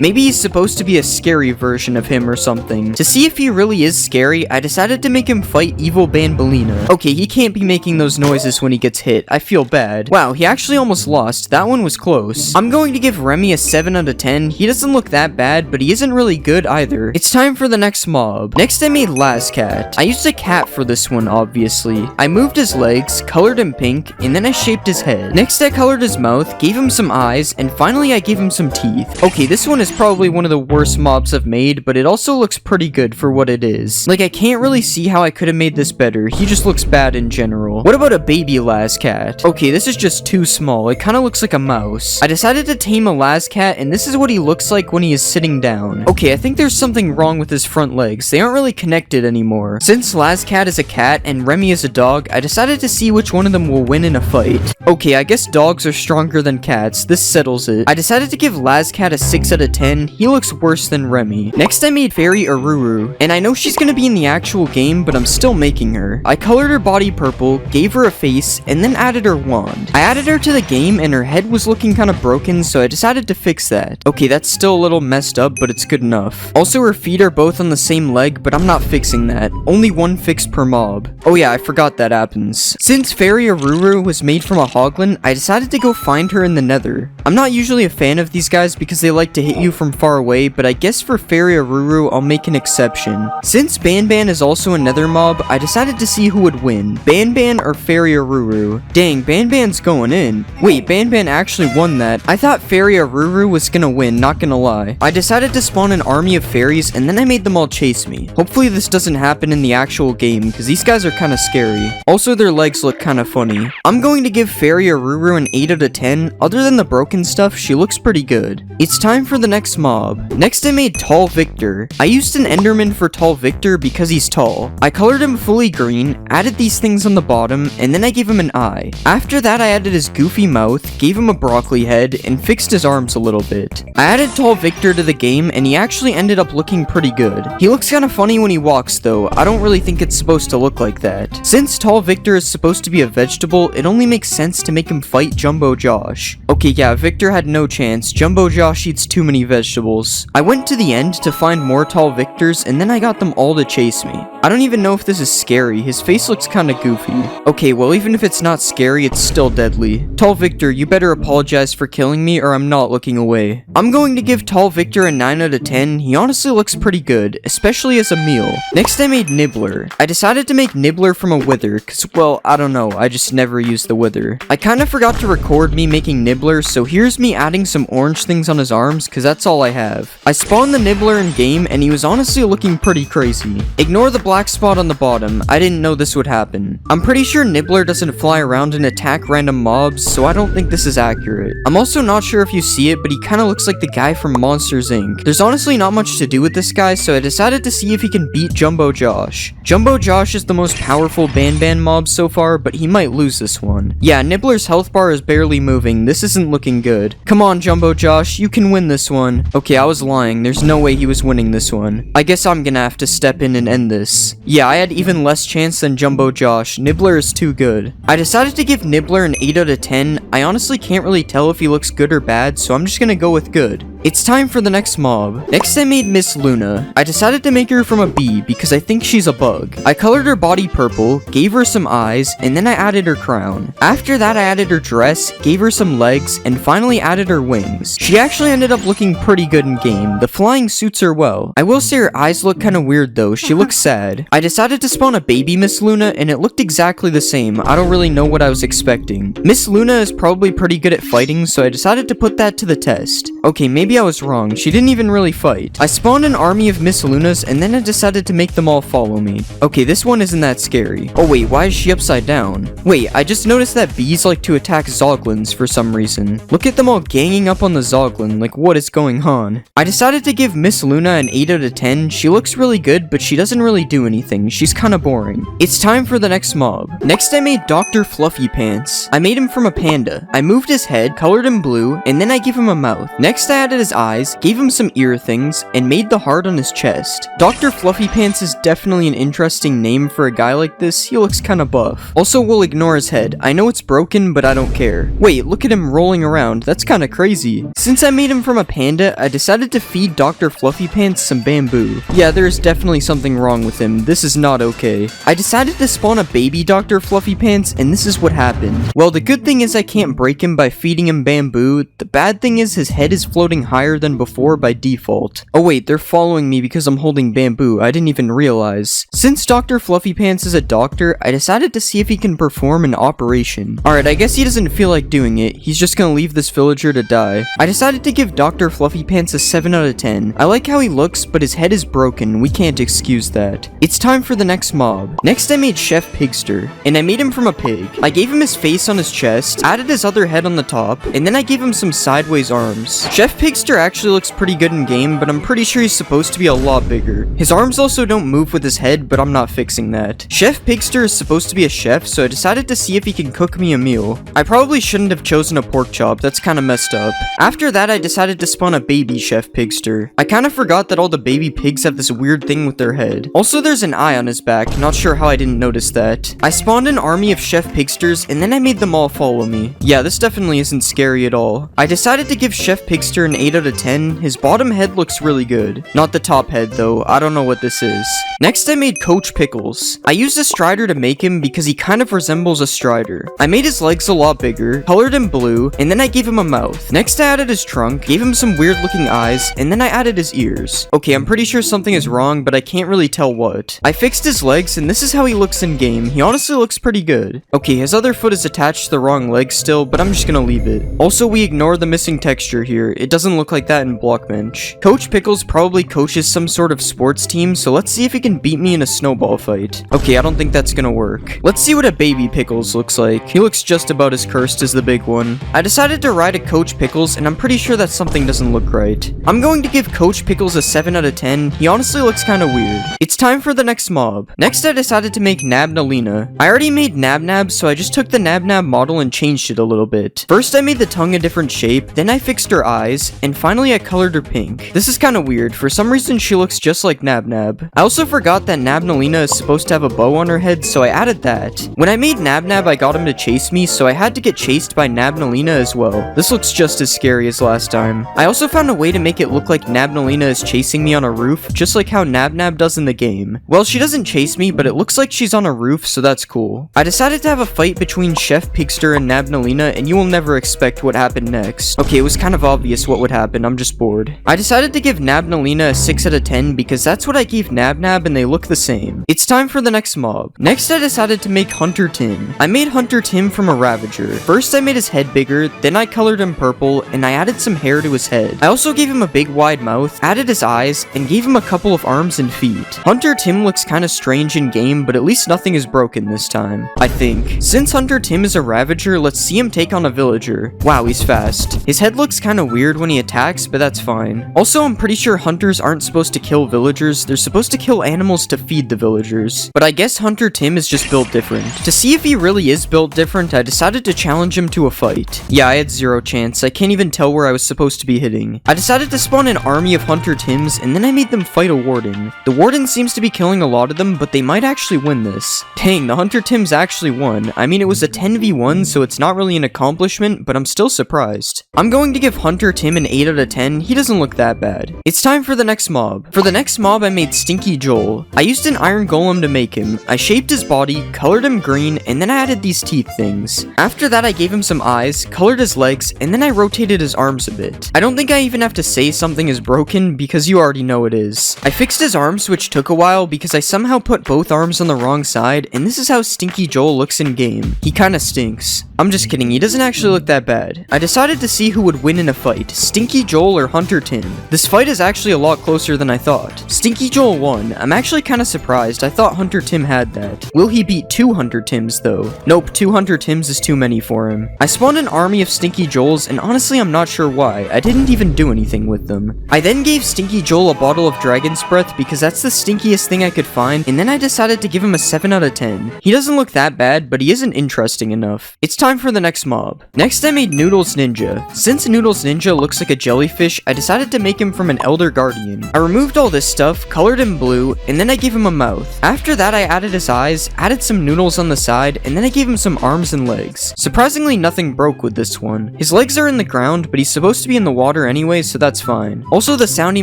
Maybe he's supposed to be a scary version of him or something. To see if he really is scary, I decided to make him fight Evil Banbaleena. Okay, he can't be making those noises when he gets hit. I feel bad. Wow, he actually almost lost. That one was close. I'm going to give Remy a 7 out of 10. He doesn't look that bad, but he isn't really good either. It's time for the next mob. Next, I made Lazcat. I used a cat for this one, obviously. I moved his legs, colored him pink, and then I shaped his head. Next, I colored his mouth, gave him some eyes, and finally I gave him some teeth. Okay, this one is probably one of the worst mobs I've made, but it also looks pretty good for what it is. Like, I can't really see how I could have made this better. He just looks bad in general. What about a baby Lazcat? Okay, this is just too small. It kind of looks like a mouse. I decided to tame a Lazcat, and this is what he looks like when he is sitting down. Okay, I think there's something wrong with his front legs. They aren't really connected anymore. Since Lazcat is a cat and Remy is a dog, I decided to see which one of them will win in a fight. Okay, I guess dogs are stronger than cats. This settles it. I decided to give Lazcat a 6 out of 10. He looks worse than Remy. Next, I made Fairy Aruru, and I know she's gonna be in the actual game, but I'm still making her. I colored her body purple, gave her a face, and then added her wand. I added her to the game, and her head was looking kind of broken, so I decided to fix that. Okay, that's still a little messed up, but it's good enough. Also, her feet are both on the same leg, but I'm not fixing that. Only one fix per mob. Oh yeah, I forgot that happens. Since Fairy Aruru was made from a hoglin, I decided to go find her in the nether. I'm not usually a fan of these guys because they like to hit you from far away, but I guess for Fairy Aruru, I'll make an exception. Since Banban is also a nether mob, I decided to see who would win, Banban or Fairy Aruru. Dang, Banban's going in. Wait, Banban actually won that. I thought Fairy Aruru was gonna win, not gonna lie. I decided to spawn an army of fairies, and then I made them all chase me. Hopefully this doesn't happen in the actual game, because these guys are kind of scary. Also, their legs look kind of funny. I'm going to give Fairy Aruru an 8 out of 10. Other than the broken stuff, she looks pretty good. It's time for the next mob. Next, I made Tall Victor. I used an Enderman for Tall Victor because he's tall. I colored him fully green, added these things on the bottom, and then I gave him an eye. After that, I added his goofy mouth, gave him a broccoli head, and fixed his arms a little bit. I added Tall Victor to the game, and he actually ended up looking pretty good. He looks kind of funny when he walks though. I don't really think it's supposed to look like that. Since Tall Victor is supposed to be a vegetable, it only makes sense to make him fight Jumbo Josh. Okay, yeah, Victor had no chance. Jumbo Josh eats too many vegetables. I went to the end to find more Tall Victors, and then I got them all to chase me. I don't even know if this is scary. His face looks kind of goofy. Okay, well, even if it's not scary, it's still deadly. Tall Victor, you better apologize for killing me or I'm not looking away. I'm going to give Tall Victor a 9 out of 10. He honestly looks pretty good, especially as a meal. Next, I made Nibbler. I decided to make Nibbler from a wither, cause, well, I don't know, I just never used the wither. I kind of forgot to record me making Nibbler, so here's me adding some orange things on his arms, cause that's all I have. I spawned the Nibbler in game, and he was honestly looking pretty crazy. Ignore the black black spot on the bottom. I didn't know this would happen. I'm pretty sure Nibbler doesn't fly around and attack random mobs, so I don't think this is accurate. I'm also not sure if you see it, but he kind of looks like the guy from Monsters Inc. There's honestly not much to do with this guy, so I decided to see if he can beat Jumbo Josh. Jumbo Josh is the most powerful Banban mob so far, but he might lose this one. Yeah, Nibbler's health bar is barely moving. This isn't looking good. Come on, Jumbo Josh, you can win this one. Okay, I was lying. There's no way he was winning this one. I guess I'm gonna have to step in and end this. Yeah, I had even less chance than Jumbo Josh. Nibbler is too good. I decided to give Nibbler an 8 out of 10. I honestly can't really tell if he looks good or bad, so I'm just gonna go with good. It's time for the next mob. Next I made Miss Luna. I decided to make her from a bee because I think she's a bug. I colored her body purple, gave her some eyes, and then I added her crown. After that I added her dress, gave her some legs, and finally added her wings. She actually ended up looking pretty good in game. The flying suits her well. I will say her eyes look kinda weird though, she looks sad. I decided to spawn a baby Miss Luna and it looked exactly the same. I don't really know what I was expecting. Miss Luna is probably pretty good at fighting, so I decided to put that to the test. Okay, maybe I was wrong. She didn't even really fight. I spawned an army of Miss Lunas and then I decided to make them all follow me. Okay, this one isn't that scary. Oh wait, why is she upside down? Wait, I just noticed that bees like to attack Zoglins for some reason. Look at them all ganging up on the Zoglin, like what is going on? I decided to give Miss Luna an 8 out of 10. She looks really good, but she doesn't really do anything. She's kinda boring. It's time for the next mob. Next I made Dr. Fluffy Pants. I made him from a panda. I moved his head, colored him blue, and then I gave him a mouth. Next I added his eyes, gave him some ear things, and made the heart on his chest. Dr. Fluffy Pants is definitely an interesting name for a guy like this. He looks kinda buff. Also, we'll ignore his head. I know it's broken, but I don't care. Wait, look at him rolling around. That's kinda crazy. Since I made him from a panda, I decided to feed Dr. Fluffy Pants some bamboo. Yeah, there's definitely something wrong with him. This is not okay. I decided to spawn a baby Dr. Fluffy Pants, and this is what happened. Well, the good thing is I can't break him by feeding him bamboo. The bad thing is his head is floating higher than before by default. Oh wait, they're following me because I'm holding bamboo. I didn't even realize. Since Dr. Fluffy Pants is a doctor, I decided to see if he can perform an operation. Alright, I guess he doesn't feel like doing it. He's just gonna leave this villager to die. I decided to give Dr. Fluffy Pants a 7 out of 10. I like how he looks, but his head is broken. We can't excuse that. It's time for the next mob. Next I made Chef Pigster, and I made him from a pig. I gave him his face on his chest, added his other head on the top, and then I gave him some sideways arms. Chef Pigster actually looks pretty good in game, but I'm pretty sure he's supposed to be a lot bigger. His arms also don't move with his head, but I'm not fixing that. Chef Pigster is supposed to be a chef, so I decided to see if he can cook me a meal. I probably shouldn't have chosen a pork chop, that's kinda messed up. After that, I decided to spawn a baby Chef Pigster. I kinda forgot that all the baby pigs have this weird thing with their head. Also, there's an eye on his back, not sure how I didn't notice that. I spawned an army of Chef Pigsters, and then I made them all follow me. Yeah, this definitely isn't scary at all. I decided to give Chef Pigster an 8 out of 10. His bottom head looks really good. Not the top head though, I don't know what this is. Next I made Coach Pickles. I used a Strider to make him because he kind of resembles a Strider. I made his legs a lot bigger, colored him blue, and then I gave him a mouth. Next I added his trunk, gave him some weird looking eyes, and then I added his ears. Okay, I'm pretty sure something is wrong, but I can't really tell what. I fixed his legs, and this is how he looks in game. He honestly looks pretty good. Okay, his other foot is attached to the wrong leg still, but I'm just gonna leave it. Also, we ignore the missing texture here. It doesn't look like that in Blockbench. Coach Pickles probably coaches some sort of sports team, so let's see if he can beat me in a snowball fight. Okay, I don't think that's gonna work. Let's see what a baby Pickles looks like. He looks just about as cursed as the big one. I decided to ride a Coach Pickles, and I'm pretty sure that something doesn't look right. I'm going to give Coach Pickles a 7 out of 10. He honestly looks kinda weird. It's time for the next mob. Next I decided to make Nabnalina. I already made Nabnab, so I just took the Nabnab model and changed it a little bit. First I made the tongue a different shape, then I fixed her eyes, and finally I colored her pink. This is kinda weird. For some reason she looks just like Nabnab. I also forgot that Nabnalina is supposed to have a bow on her head, so I added that. When I made Nabnab, I got him to chase me, so I had to get chased by Nabnalina as well. This looks just as scary as last time. I also found a way to make it look like Nabnalina is chasing me on a roof, just like how Nabnab does in the game. Well, she doesn't chase me, but it looks like she's on a roof, so that's cool. I decided to have a fight between Chef Pigster and Nabnalina, and you will never expect what happened next. Okay, it was kind of obvious what would happened, I'm just bored. I decided to give Nabnalina a 6 out of 10 because that's what I gave Nabnab and they look the same. It's time for the next mob. Next I decided to make Hunter Tim. I made Hunter Tim from a Ravager. First I made his head bigger, then I colored him purple, and I added some hair to his head. I also gave him a big wide mouth, added his eyes, and gave him a couple of arms and feet. Hunter Tim looks kinda strange in game, but at least nothing is broken this time, I think. Since Hunter Tim is a Ravager, let's see him take on a villager. Wow, he's fast. His head looks kinda weird when he attacks, but that's fine. Also, I'm pretty sure hunters aren't supposed to kill villagers, they're supposed to kill animals to feed the villagers. But I guess Hunter Tim is just built different. To see if he really is built different, I decided to challenge him to a fight. Yeah, I had zero chance, I can't even tell where I was supposed to be hitting. I decided to spawn an army of Hunter Tims, and then I made them fight a warden. The warden seems to be killing a lot of them, but they might actually win this. Dang, the Hunter Tims actually won. I mean, it was a 10v1, so it's not really an accomplishment, but I'm still surprised. I'm going to give Hunter Tim an 8 out of 10, he doesn't look that bad. It's time for the next mob. For the next mob, I made Stinky Joel. I used an iron golem to make him. I shaped his body, colored him green, and then I added these teeth things. After that, I gave him some eyes, colored his legs, and then I rotated his arms a bit. I don't think I even have to say something is broken, because you already know it is. I fixed his arms, which took a while, because I somehow put both arms on the wrong side, and this is how Stinky Joel looks in game. He kinda stinks. I'm just kidding, he doesn't actually look that bad. I decided to see who would win in a fight, Stinky Joel or Hunter Tim. This fight is actually a lot closer than I thought. Stinky Joel won. I'm actually kinda surprised, I thought Hunter Tim had that. Will he beat 2 Hunter Tims though? Nope, 2 Hunter Tims is too many for him. I spawned an army of Stinky Joels, and honestly I'm not sure why. I didn't even do anything with them. I then gave Stinky Joel a bottle of Dragon's Breath because that's the stinkiest thing I could find, and then I decided to give him a 7 out of 10. He doesn't look that bad, but he isn't interesting enough. It's time for the next mob. Next I made Noodles Ninja. Since Noodles Ninja looks like a jellyfish, I decided to make him from an Elder Guardian. I removed all this stuff, colored him blue, and then I gave him a mouth. After that I added his eyes, added some noodles on the side, and then I gave him some arms and legs. Surprisingly nothing broke with this one. His legs are in the ground, but he's supposed to be in the water anyway, so that's fine. Also the sound he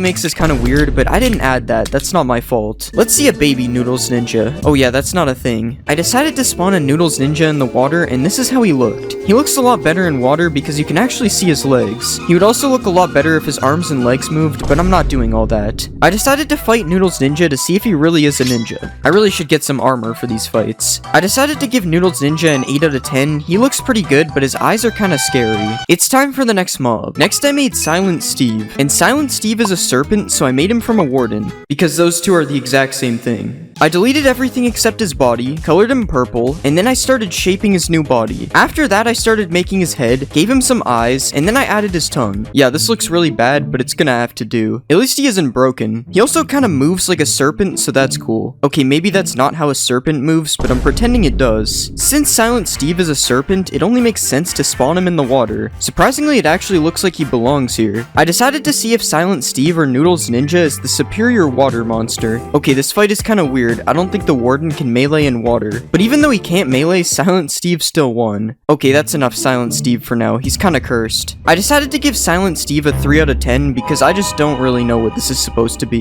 makes is kinda weird, but I didn't add that, that's not my fault. Let's see a baby Noodles Ninja. Oh yeah, that's not a thing. I decided to spawn a Noodles Ninja in the water, and this is how he looked. He looks a lot better in water because you can actually see his legs. He would also look a lot better if his arms and legs moved, but I'm not doing all that. I decided to fight Noodles Ninja to see if he really is a ninja. I really should get some armor for these fights. I decided to give Noodles Ninja an 8 out of 10. He looks pretty good, but his eyes are kinda scary. It's time for the next mob. Next I made Silent Steve. And Silent Steve is a serpent, so I made him from a warden, because those two are the exact same thing. I deleted everything except his body, colored him purple, and then I started shaping his new body. After that I started making his head, gave him some eyes, and then I added his tongue. Yeah, this looks really bad, but it's gonna have to do. At least he isn't broken. He also kinda moves like a serpent, so that's cool. Okay, maybe that's not how a serpent moves, but I'm pretending it does. Since Silent Steve is a serpent, it only makes sense to spawn him in the water. Surprisingly, it actually looks like he belongs here. I decided to see if Silent Steve or Noodles Ninja is the superior water monster. Okay, this fight is kinda weird. I don't think the warden can melee in water. But even though he can't melee, Silent Steve still won. Okay, that's enough Silent Steve for now. He's kinda cursed. I decided to give Silent Steve a 3 out of 10 because I just don't really know what this is supposed to be.